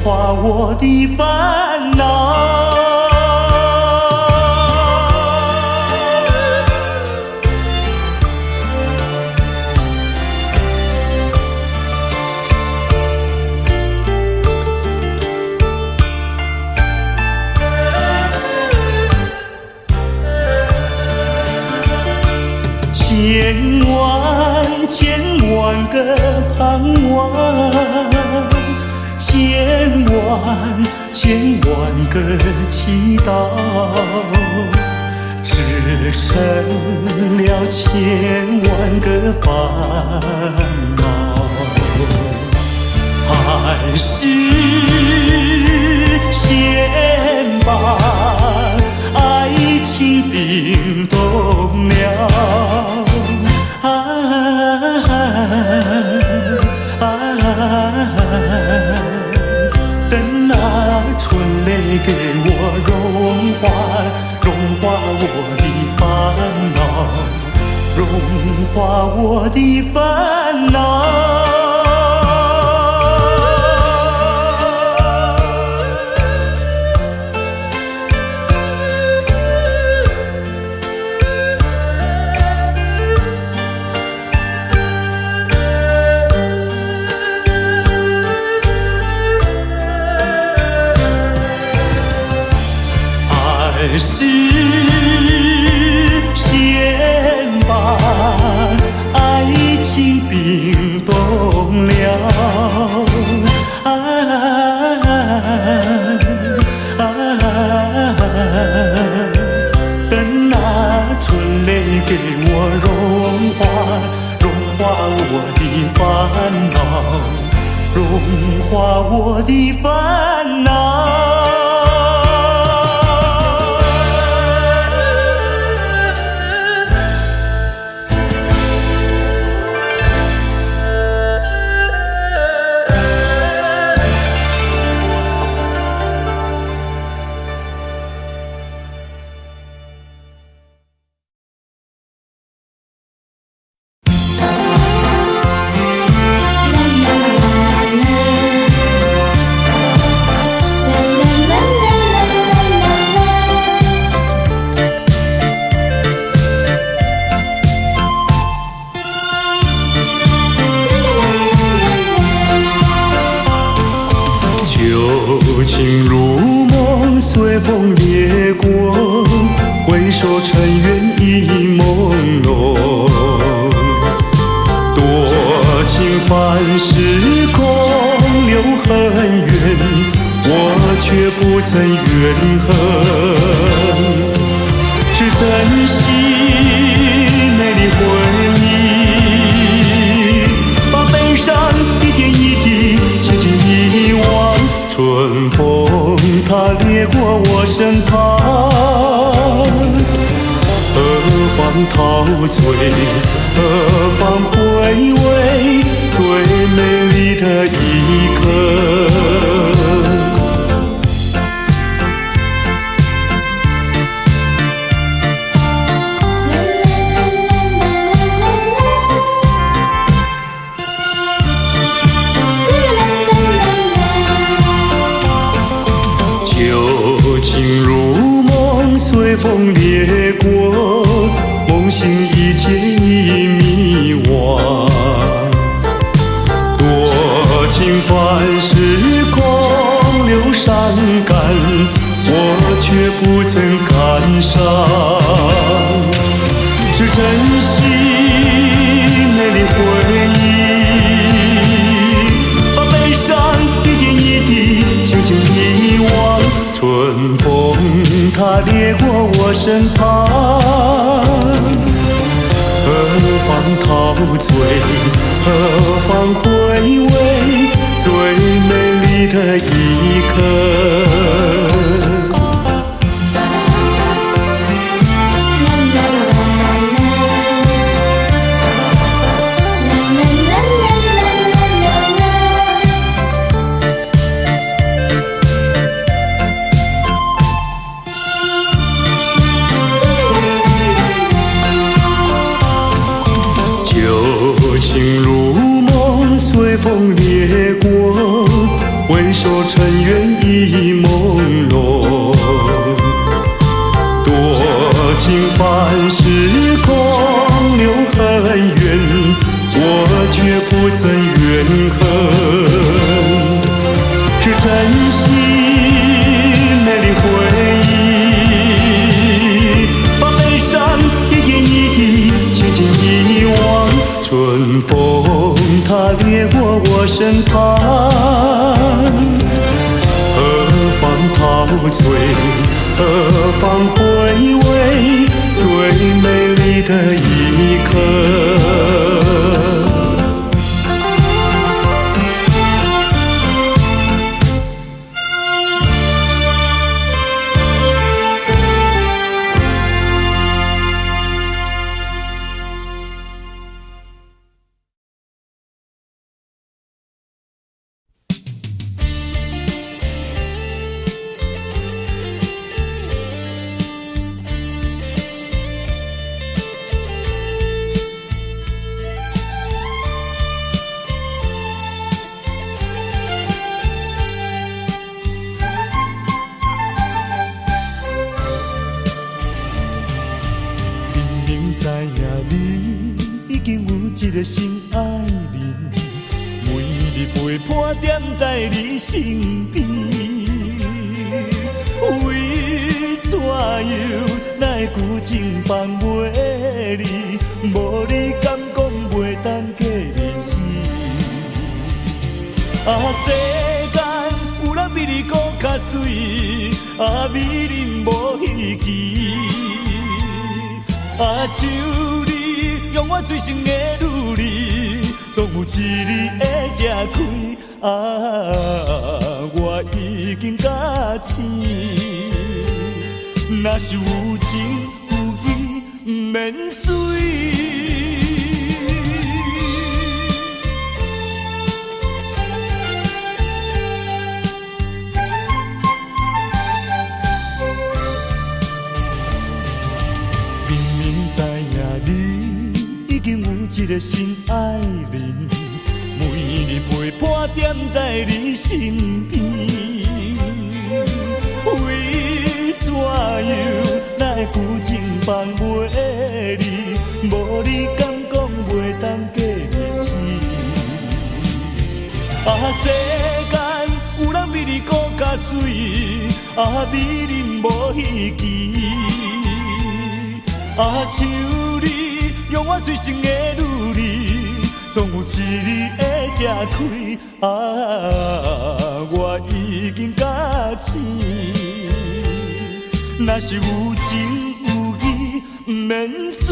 S1: 化我的烦恼。千万个盼望，千万个祈祷，织成了千万个烦恼。爱是给我融化我的烦恼，融化我的烦恼。爱是先把爱情冰冻了，等那春泪给我融化我的烦恼，融化我的烦恼。旧情如梦，随风掠过，回首尘缘已朦胧。多情繁时空留痕缘，我却不曾怨恨。只珍惜美丽回忆，把悲伤一点一滴轻轻遗忘。春风它掠过我身旁，何方陶醉，何方回味最美丽的一刻。情如梦，随风掠过，梦醒一切已迷惘。多情繁时空留伤感，我却不曾感伤。只珍惜美丽回忆，把悲伤一点一滴轻轻遗忘。春风它掠过我身旁，何方陶醉，何方回味最美丽的一刻。情如梦，随风掠过，回首尘缘已朦胧。多情繁时空留痕缘，我却不曾怨恨。只珍惜美丽回忆，把悲伤一点一滴轻轻遗忘。春风它掠过我身旁，何方陶醉，何方回味最美丽的一刻。在你身边。为怎样来旧情放袂离？无你敢讲袂当过日子？世间有人比你搁较水，美人无稀奇。像你用我最深的努力，总有一日会吃开。我已经甲醒，若是有情有义，免随。已经有一个心爱人，每日陪伴踮在你身边。为怎样来旧情放袂离？无你敢讲袂当过日子？世间有人比你搁较水，美人无稀奇。像你用我最深的努力，总有一日会吃开。我已经甲醒，若是有情有义，免随。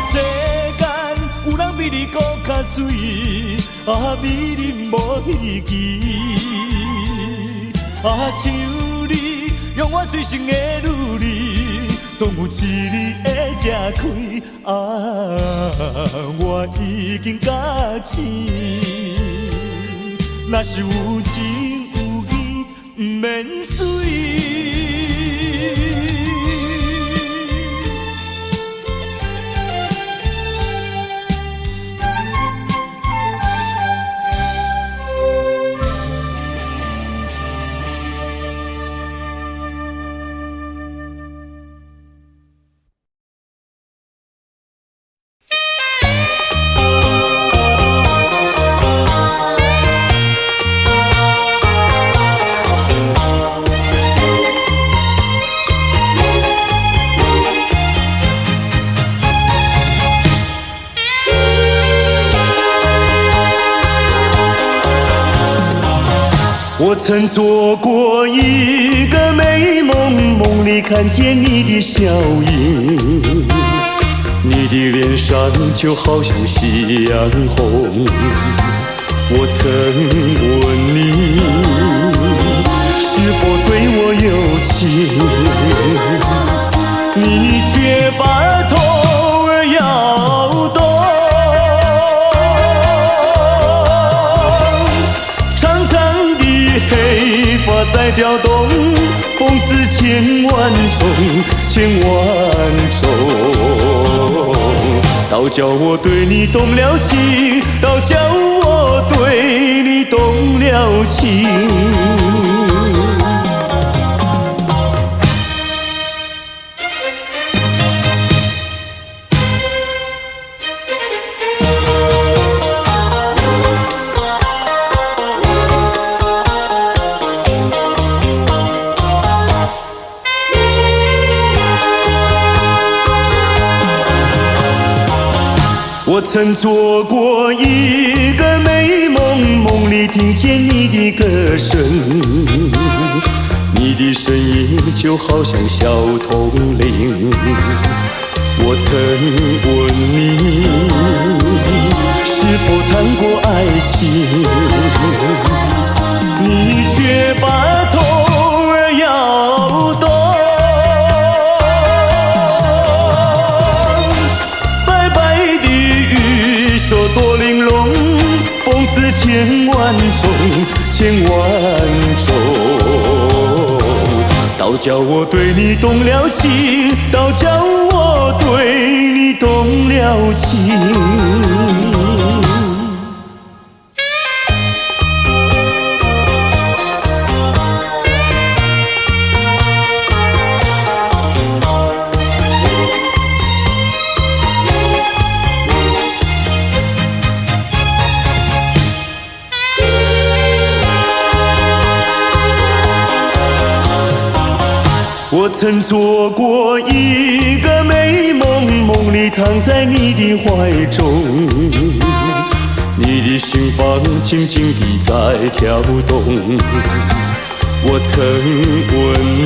S1: 世间有人比你搁较水，美人无稀奇。像你用我最深的努力，总有一日会吃开。我已经甲醒，若是有情有义，免随。我曾做过一个美梦，梦里看见你的笑影，你的脸上就好像夕阳红。我曾问你，是否对我有情，你却把头儿摇动。黑发在飘动，风似千万种，千万种。倒叫我对你动了情，倒叫我对你动了情。我曾做过一个美梦，梦里听见你的歌声，你的声音就好像小铜铃。我曾问你，是否谈过爱情，你却把头儿摇动。说多玲珑，风似千万种，千万种。倒倒叫我对你动了情，倒叫我对你动了情。我曾做过一个美梦，梦里躺在你的怀中，你的心房轻轻地在跳动。我曾问你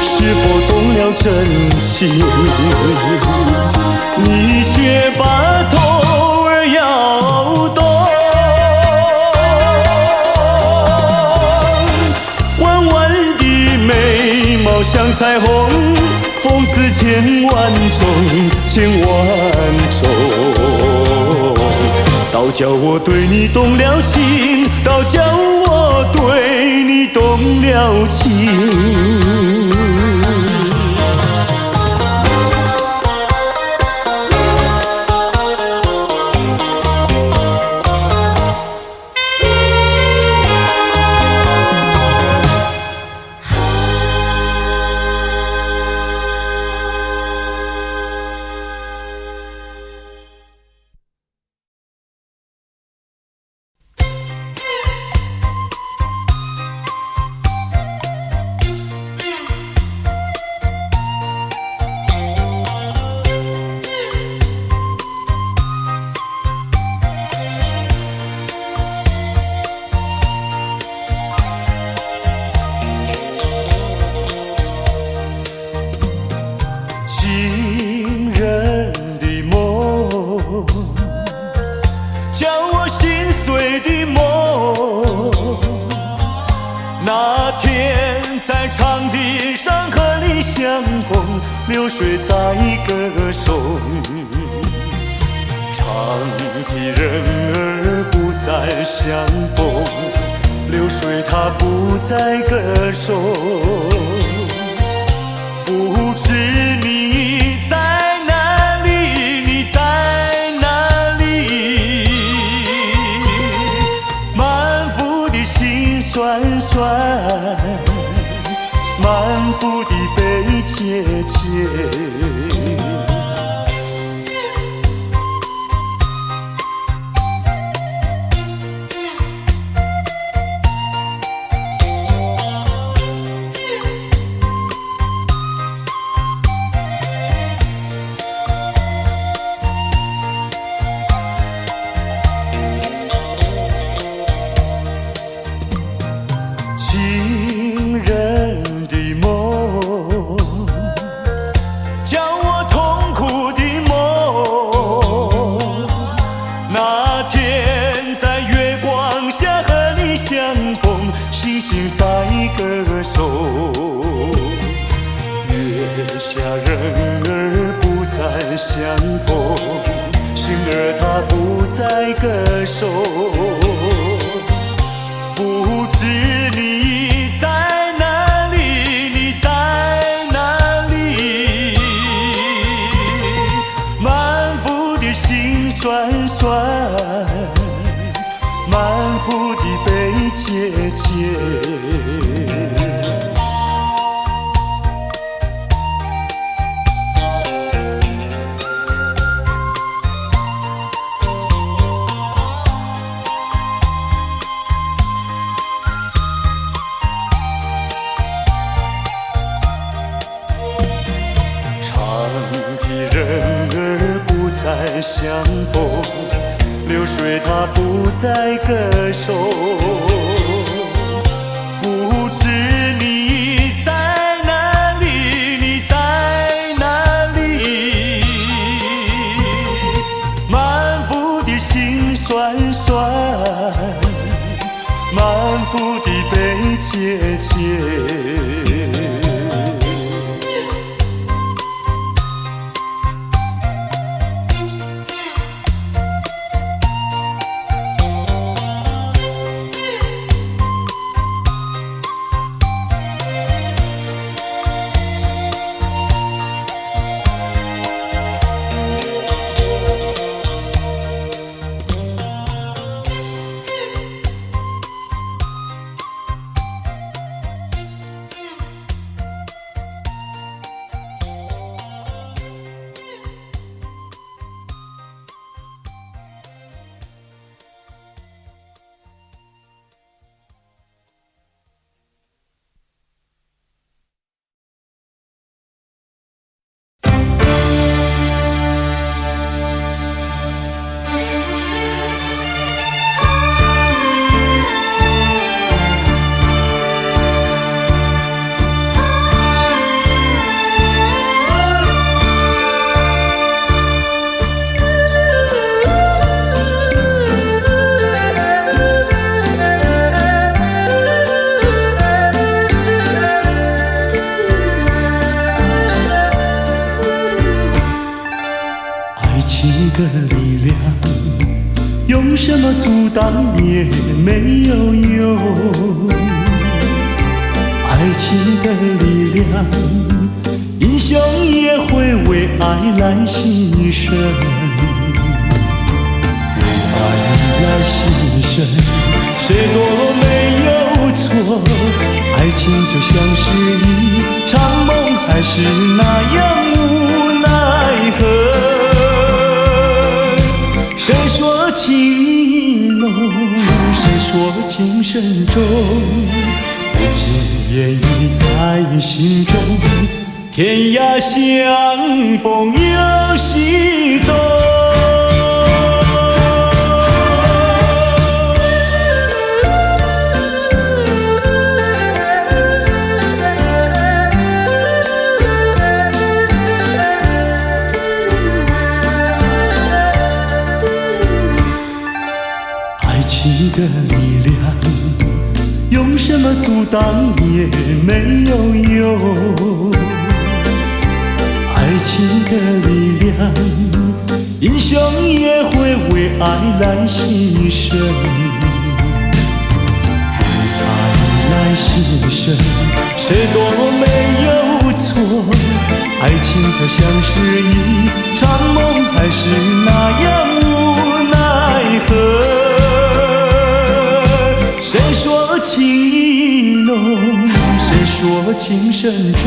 S1: 是否动了真情，你却把头儿摇动。像彩虹，风姿千万种，千万种。倒叫我对你动了情，倒叫我对你动了情。情人的梦，叫我心碎的梦。那天在场地上和你相逢，流水在歌颂。长的人儿不再相逢，流水它不再歌颂。不知你在哪里，你在哪里？满腹的心酸酸，满腹的悲切切。情人的梦，叫我痛苦的梦。那天在月光下和你相逢，星星在歌颂。月下人儿不再相逢，心儿它不再歌颂。不知你在哪里，你在哪里？满腹的心酸酸，满腹的悲切切。人儿不再相逢，流水它不再歌颂。不知你在哪里，你在哪里？满腹的心酸酸，满腹的悲切切。的力量，用什么阻挡也没有用。爱情的力量，英雄也会为爱来牺牲。为爱来牺牲，谁都没有错。爱情就像是一场梦，还是那样无奈何。谁说情意浓，谁说情深重，不经言语在心中，天涯相逢有心动。的力量，用什么阻挡也没有用。爱情的力量，英雄也会为爱来牺牲。为爱来牺牲，谁都没有错。爱情就像是一场梦，还是那样无奈何。谁说情意浓，谁说情深重，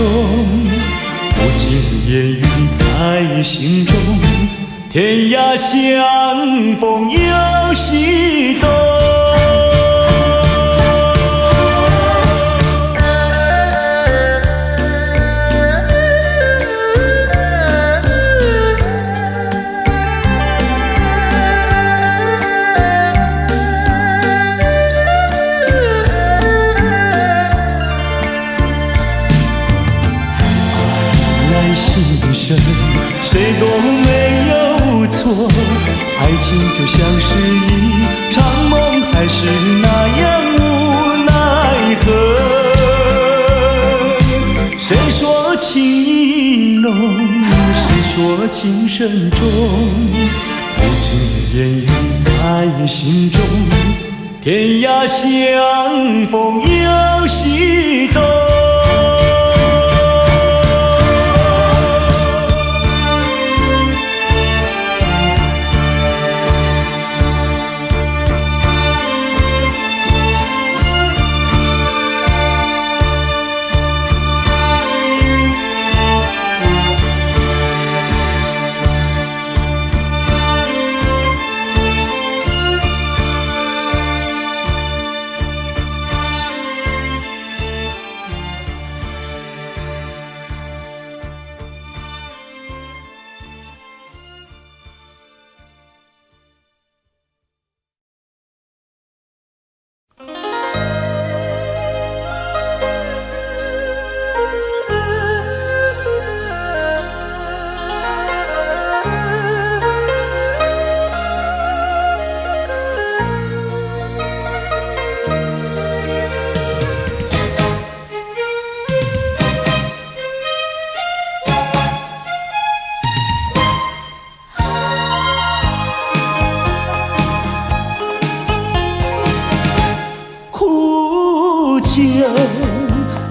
S1: 不经言语在心中，天涯相逢有心动。谁都没有错，爱情就像是一场梦，还是那样无奈何。谁说情意浓，谁说情深重，不经言语在心中，天涯相逢有心动。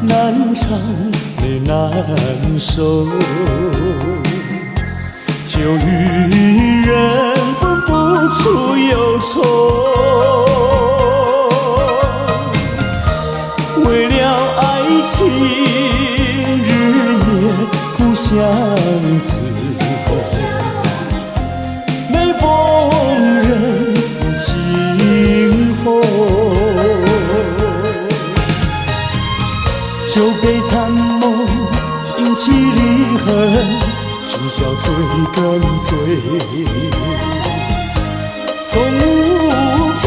S1: 难唱的难受，就与人分不出忧愁。为了爱情，日夜苦相思，每逢人惊鸿。酒杯残梦，引起离恨，今宵醉更醉，终无凭，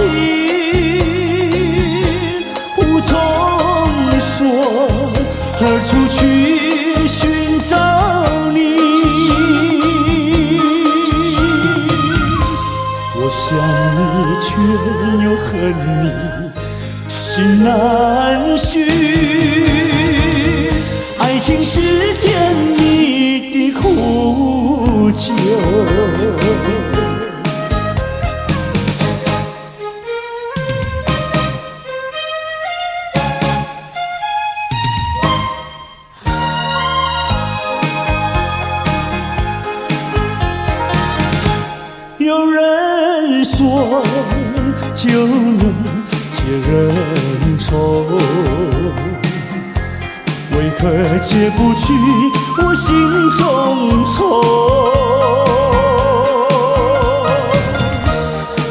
S1: 无从说，何处去寻找你？我想你，却又恨你，心难续。爱情是甜蜜的苦酒。说就能解人愁，为何解不去我心中愁？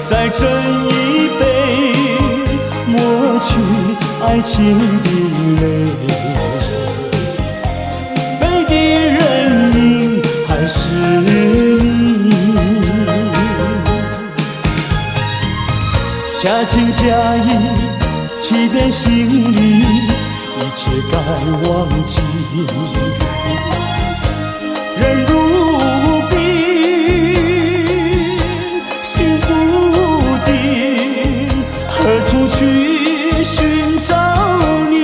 S1: 再斟一杯，抹去爱情的泪，杯底人影还是你。假情假意，欺骗心里，一切该忘记。人如冰，心不定，何处去寻找你？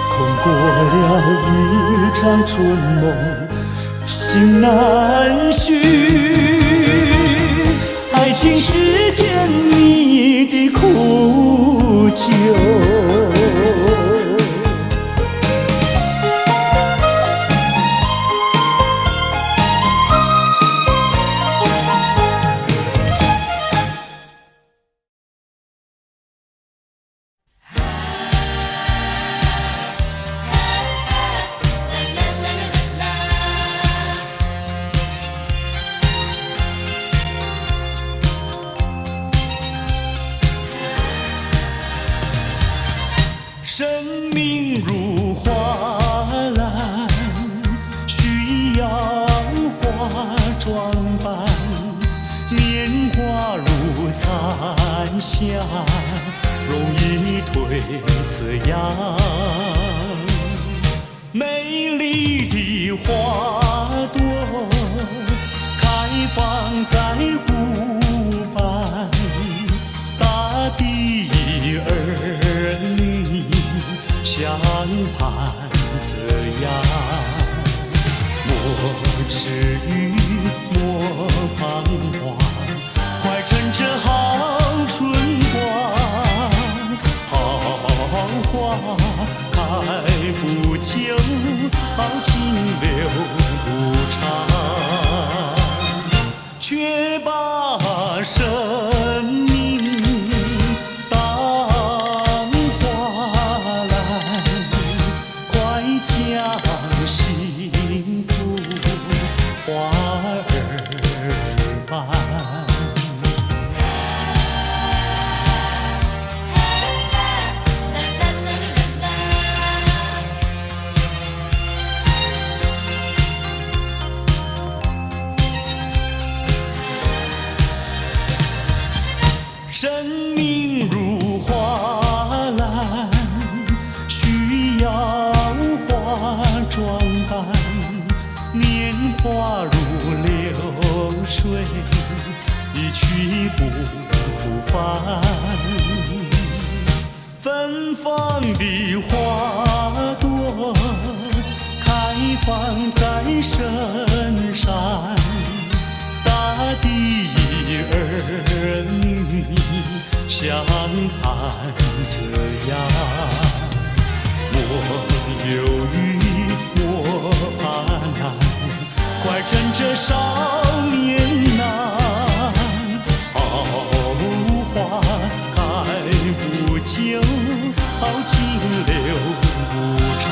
S1: 空过了一场春梦，心难续。爱情是甜蜜的苦酒，生命如花篮，需要花装扮，年华如残霞，容易褪色样。美丽的花朵开放在湖畔，大地儿女相伴这样，莫迟疑，莫彷徨，快趁着好春光。好花开不久，好情留不长，却把生命将幸福花儿伴。生命如花篮，需要花装扮，年华如流水，一去不复返。芬芳的花朵开放在深山，大地儿女相伴这样。莫犹豫，莫怕难，快趁着少年郎。好花开不久，好情留不长，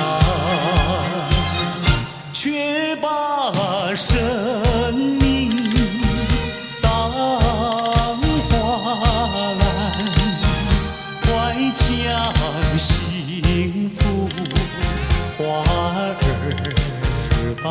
S1: 却把生命当花篮，快将幸福花儿伴。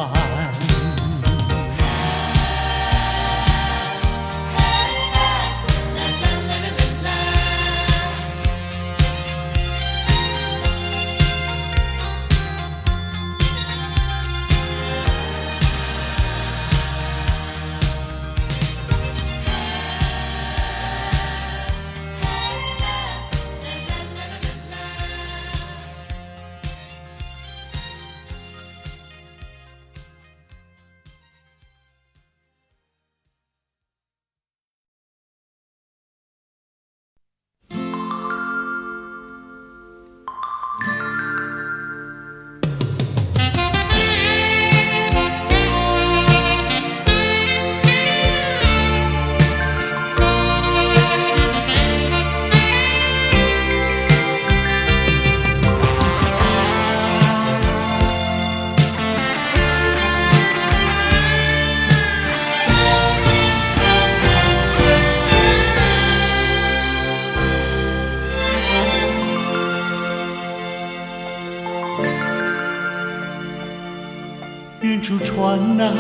S1: 远处传来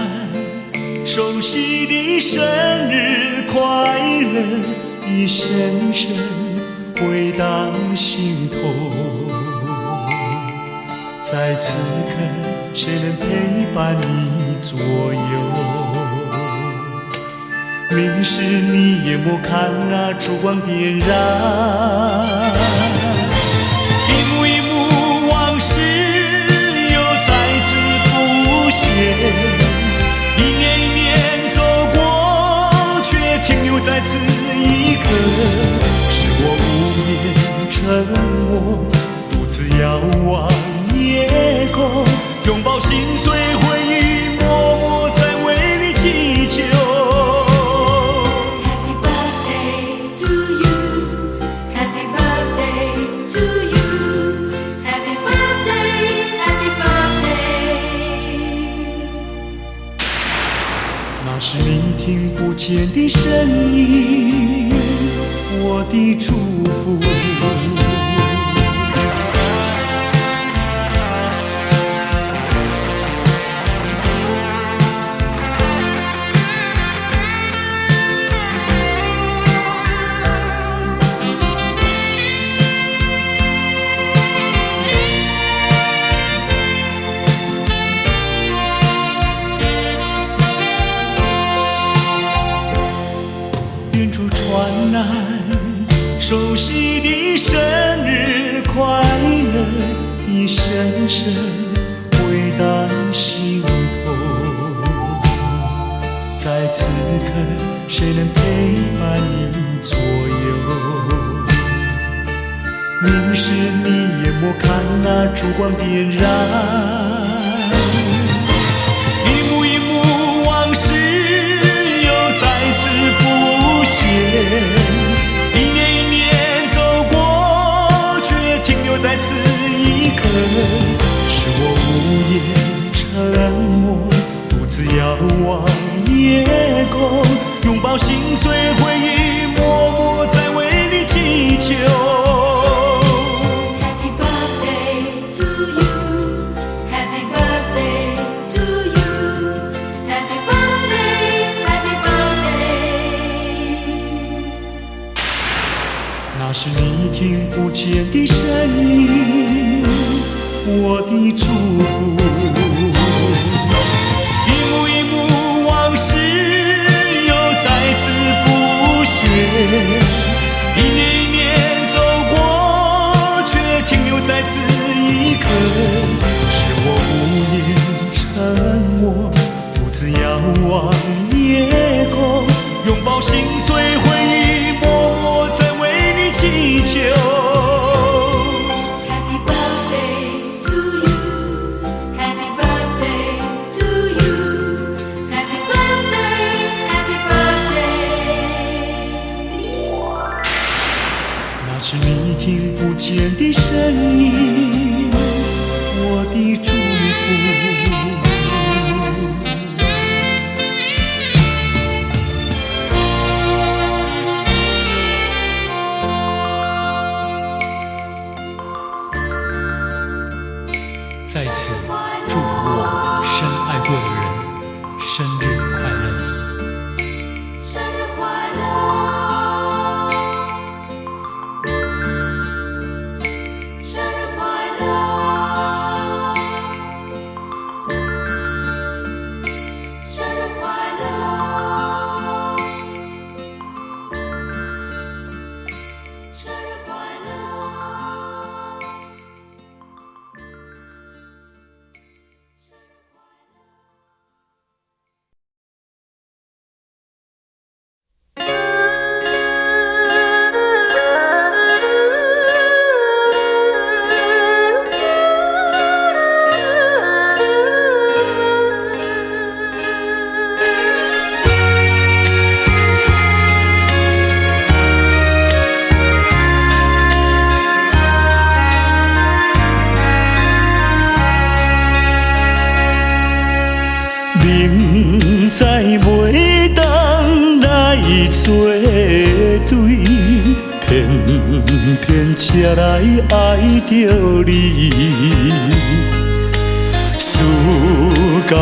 S1: 熟悉的生日快乐，一声声回荡心头。在此刻，谁能陪伴你左右？明示你眼眸看那烛光点燃，一幕一幕往事又再次浮现，一年一年走过，却停留在此一刻。是我无言沉默，独自遥望夜空，拥抱心碎回忆，默默在为你祈求。那是你听不见的声音，我的祝福。远处传来熟悉的生日快乐，一声声回荡心头。在此刻，谁能陪伴你左右？凝视你眼眸，看那烛光点燃，一幕一幕往事又再次浮现，一年一年走过，却停留在此一刻。是我无言沉默，独自遥望夜空，拥抱心碎回忆，默默在为你祈求。那是你听不见的声音，我的祝福。一幕一幕往事又再次浮现，一年一年走过，却停留在此一刻。是我无言沉默，独自遥望夜空，拥抱心碎回忆，默默在为你祈求。
S2: Happy birthday to you, Happy birthday to you, Happy birthday, Happy birthday。
S1: 那是你听不见的声音，我的祝福。在此祝福我深爱过的人生日快乐。
S2: 生日快乐，生日快乐，生日快乐，生日快乐。
S1: 明知袂当来作对，偏偏才来爱着你。事到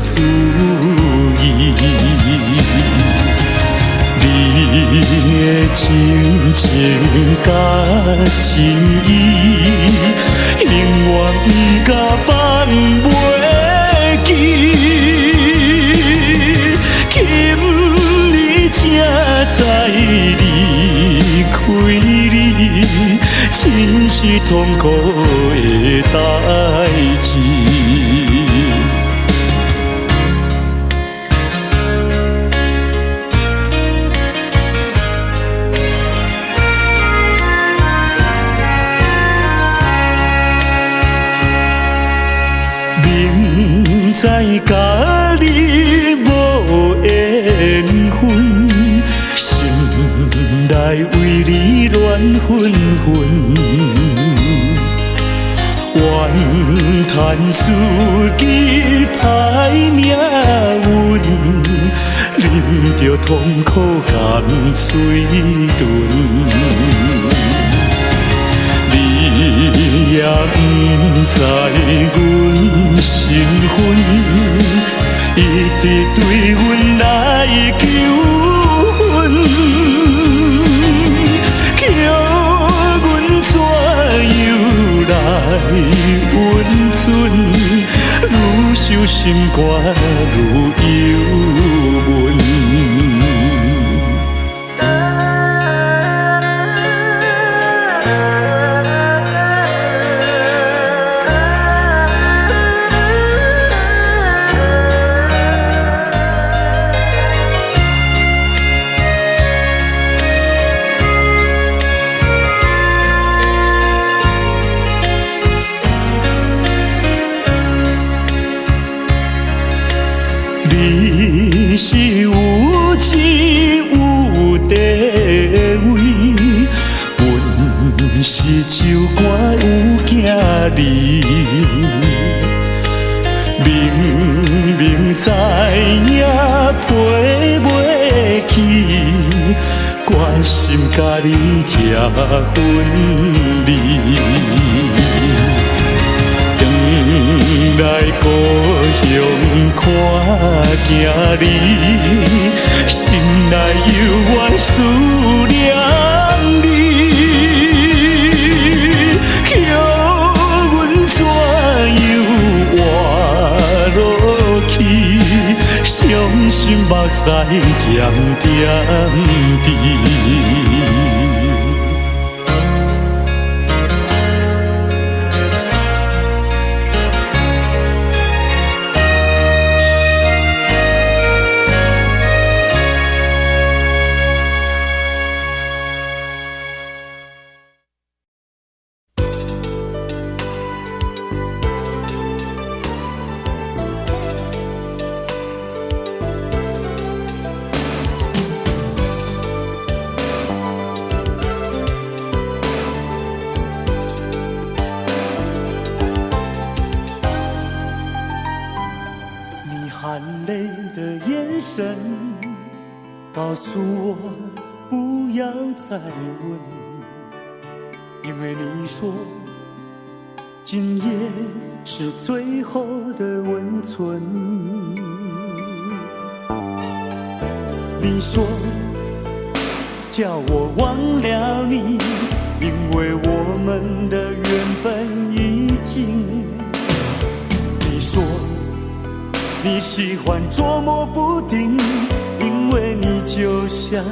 S1: 注意。你的真情甲真意，永远不甲放袂记。今日才知离开你，真是痛苦的代志。明知甲你无缘分，心内为你乱纷纷，怨叹自己歹命运，啉着痛苦甘嘴唇。你也不知阮身份，一直对阮来求婚，叫阮怎样来温存？愈想心肝愈忧闷。你是有钱有地位，阮是酒馆有囝儿，明明知影赔袂起，决心甲你拆分离。来故乡看囝儿，心内犹原思念你，叫阮怎样活落去？伤心目屎点点滴。含泪的眼神告诉我不要再问，因为你说今夜是最后的温存。你说叫我忘了你，因为我们的缘分已尽。你说你喜欢捉摸不定，因为你就像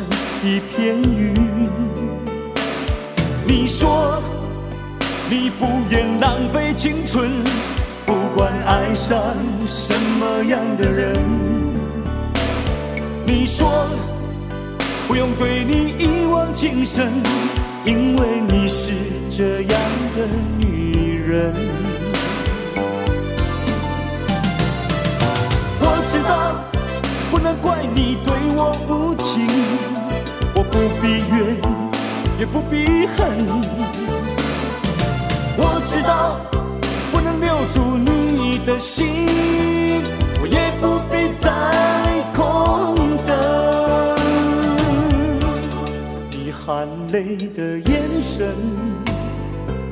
S1: 一片云。你说你不愿浪费青春，不管爱上什么样的人。你说不用对你一往情深，因为你是这样的女人。不能怪你对我无情，我不必怨，也不必恨。我知道不能留住你的心，我也不必再空等。你含泪的眼神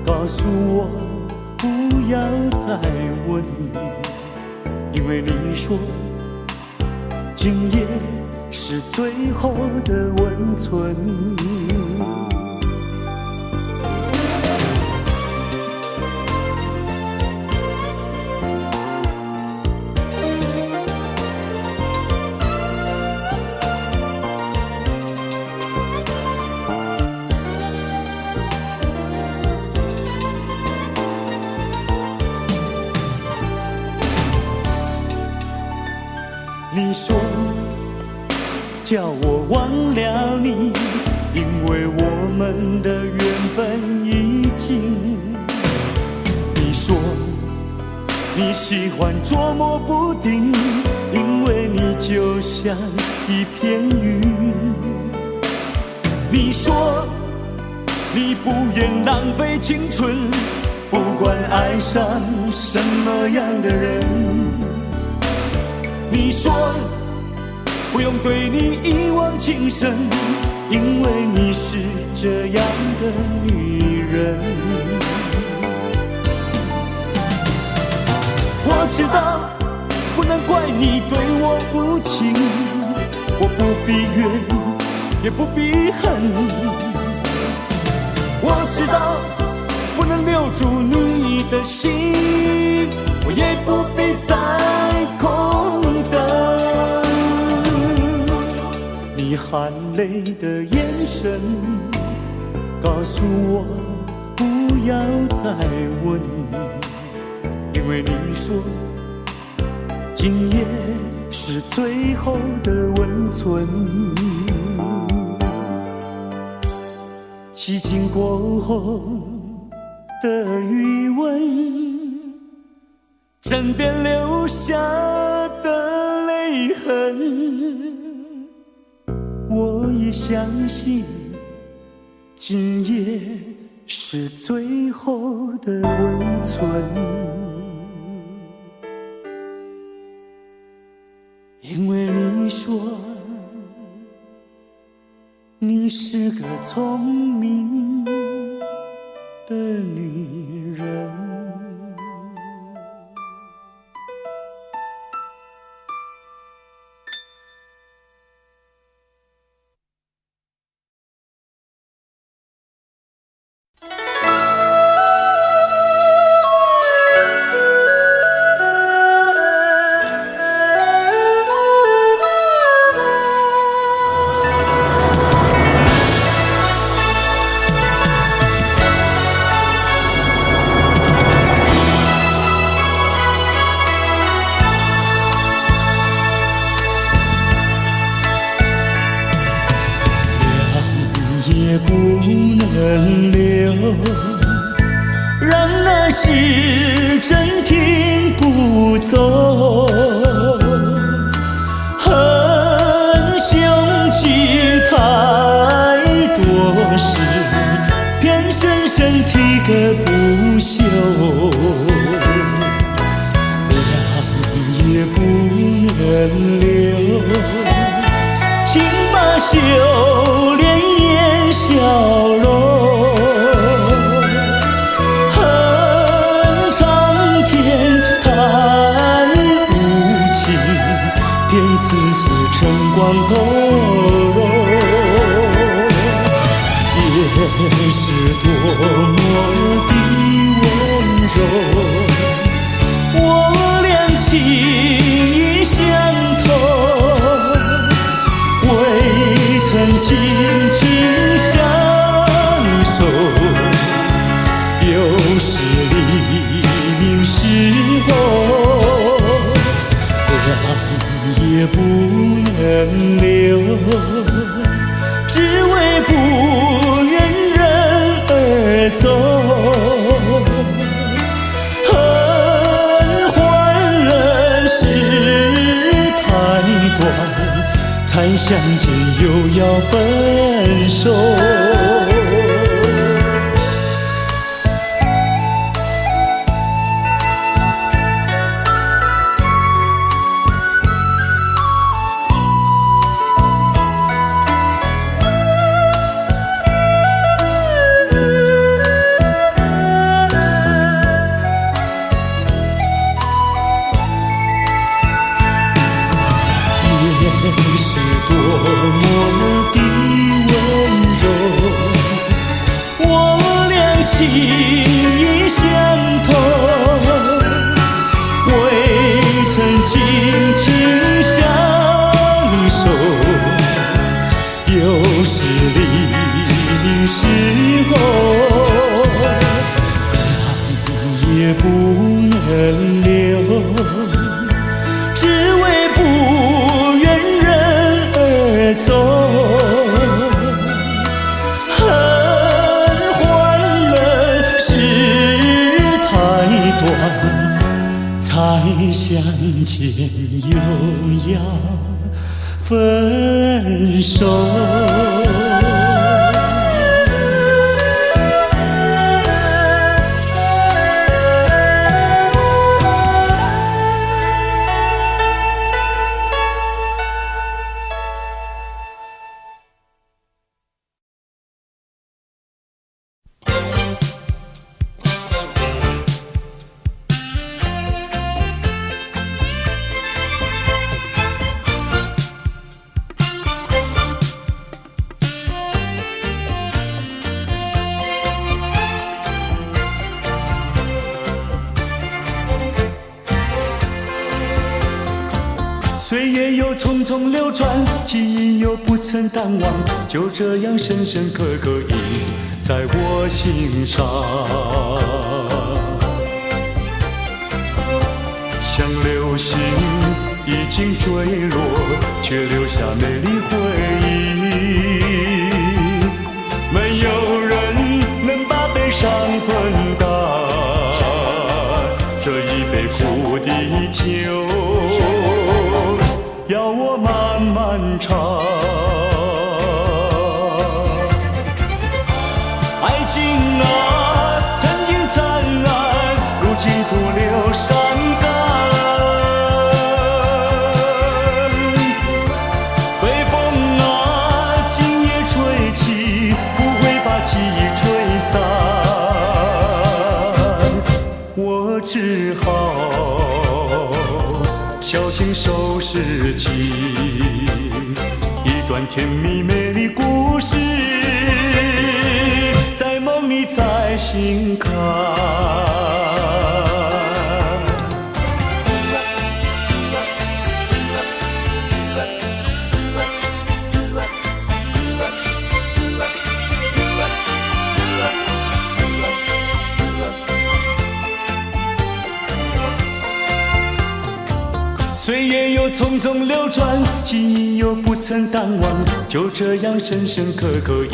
S1: 告诉我不要再问，因因为你说今夜是最后的温存。你说叫我忘了你，因为我们的缘分已经。你说你喜欢捉摸不定，因为你就像一片云。你说你不愿浪费青春，不管爱上什么样的人。你说不用对你一往情深，因为你是这样的女人。我知道不能怪你对我无情，我不必怨也不必恨。我知道不能留住你的心，我也不必再空等。你含泪的眼神告诉我不要再问，因为你说今夜是最后的温存。激情过后的余温，枕边留下的泪痕。我也相信今夜是最后的温存，因为你说你是个聪明的女人。也不能留，让那时针停不走。恨凶吉太多事，偏深深提个不休。凉也不能留，请把修炼笑容，恨苍天太无情，便丝丝晨光透融。也是多么的温柔，我俩情意相投，未曾轻轻相守，又是黎明时候，凉也不能留，只为不愿人而走。恨换人世太短，才相见又要分手。情意相通，未曾紧紧相守，有时黎明时候，浪也不能留，只为不愿人而走。才相见又要分手。岁月又匆匆流转，记忆又不曾淡忘，就这样深深刻刻印在我心上。像流星已经坠落，却留下美丽回忆。没有人能把悲伤分担，这一杯苦的酒，要我慢慢尝。爱情啊，曾经灿烂，如今徒留伤感。北风啊，今夜吹起，不会把记忆吹散。我只好小心收拾起一段甜蜜美丽故事，在梦里再醒看。岁月又匆匆流转，记忆又不曾淡忘，就这样深深刻刻印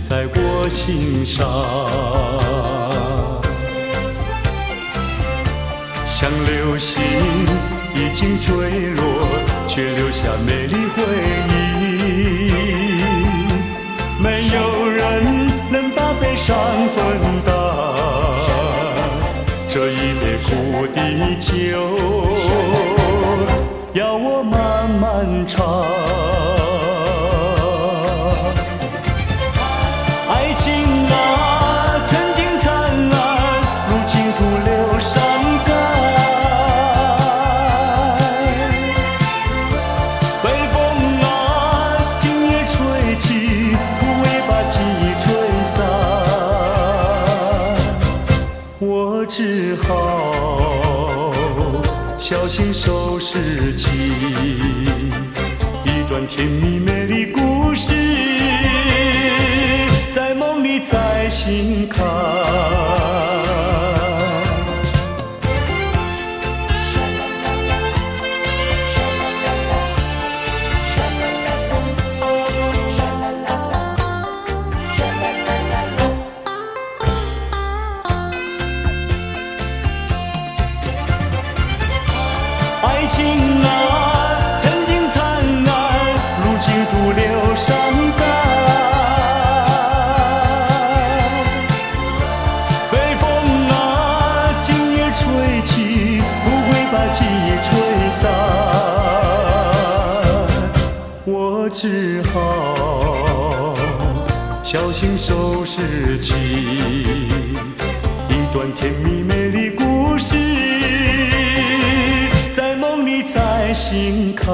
S1: 在我心上。像流星已经坠落，却留下美丽回忆。没有人能把悲伤分担，这一杯苦的酒，要我慢慢尝。爱情啊，曾经灿烂，如今徒留伤感。北风啊，今夜吹起，不会把记忆吹散。我只好小心收拾起一段甜蜜美丽故事，在梦里再醒看。爱情啊，曾经灿烂，如今徒留伤感。北风啊，今夜吹起，不会把记忆吹散。我只好小心收拾起一段甜蜜美丽故事，在梦里再醒看。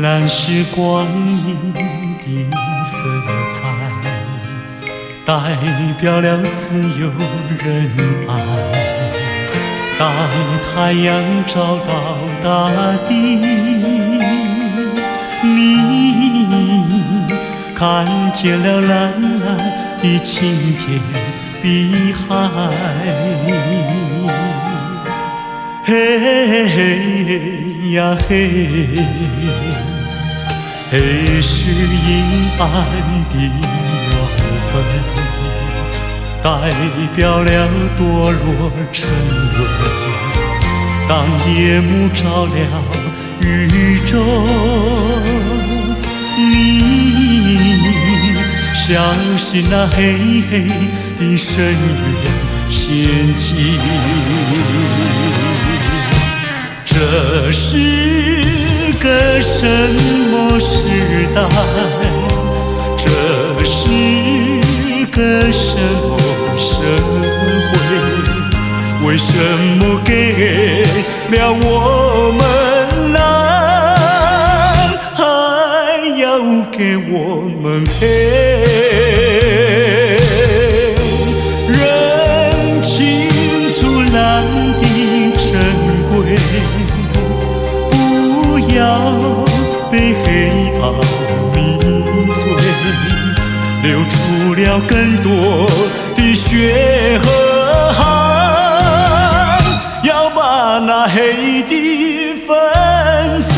S1: 蓝是光阴的色彩，代表了自由仁爱。当太阳照到大地，你看见了蓝蓝的晴天碧海。嘿嘿呀嘿，黑是阴暗的缘分，代表了堕落沉沦。当夜幕照亮宇宙，你相信那黑黑的深渊陷阱。这是个什么时代？这是个什么社会？为什么给了我们蓝，还要给我们黑？认清楚蓝的珍贵，不要被黑暗迷醉，流出了更多的血和汗，要把那黑的粉碎。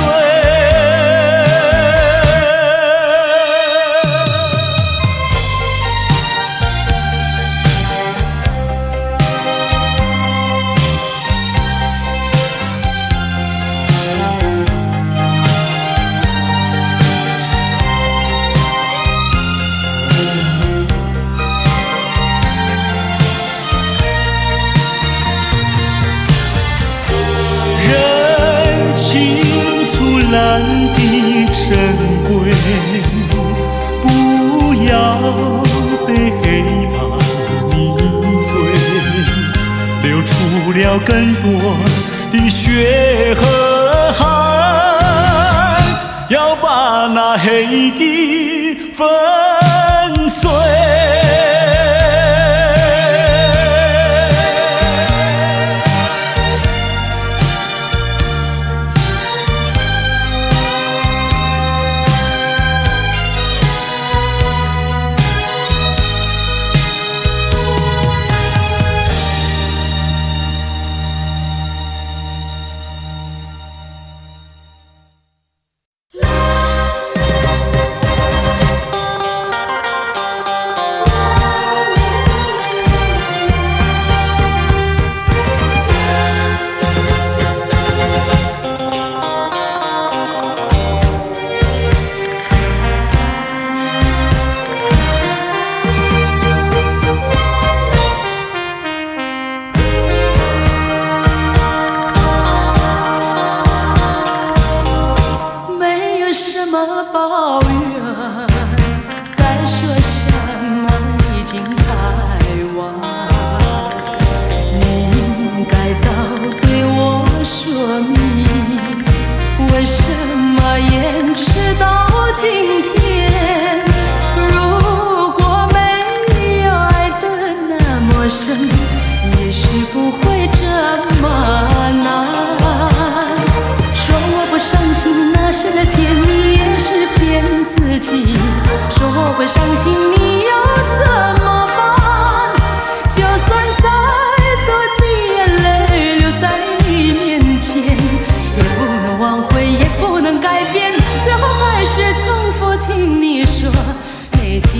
S1: 蓝的珍贵，不要被黑暗迷醉，流出了更多的血和汗，要把那黑的粉碎。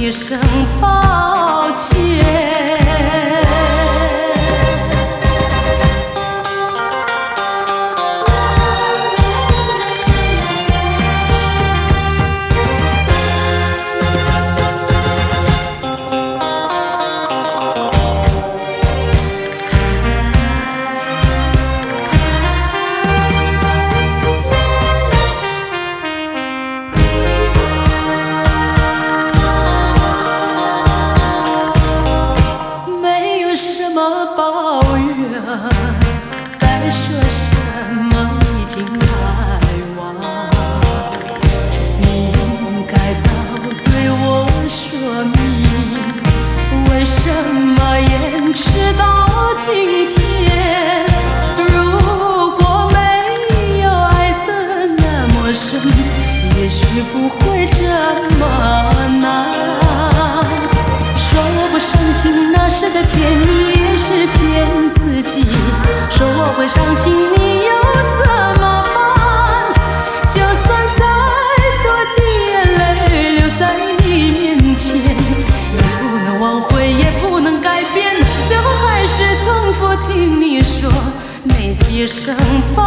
S2: 一声抱歉。许不会这么难。说我不伤心，那是在骗你，也是骗自己。说我会伤心，你又怎么办？就算再多的眼泪流在你面前，也不能挽回，也不能改变，最后还是重复听你说那几声抱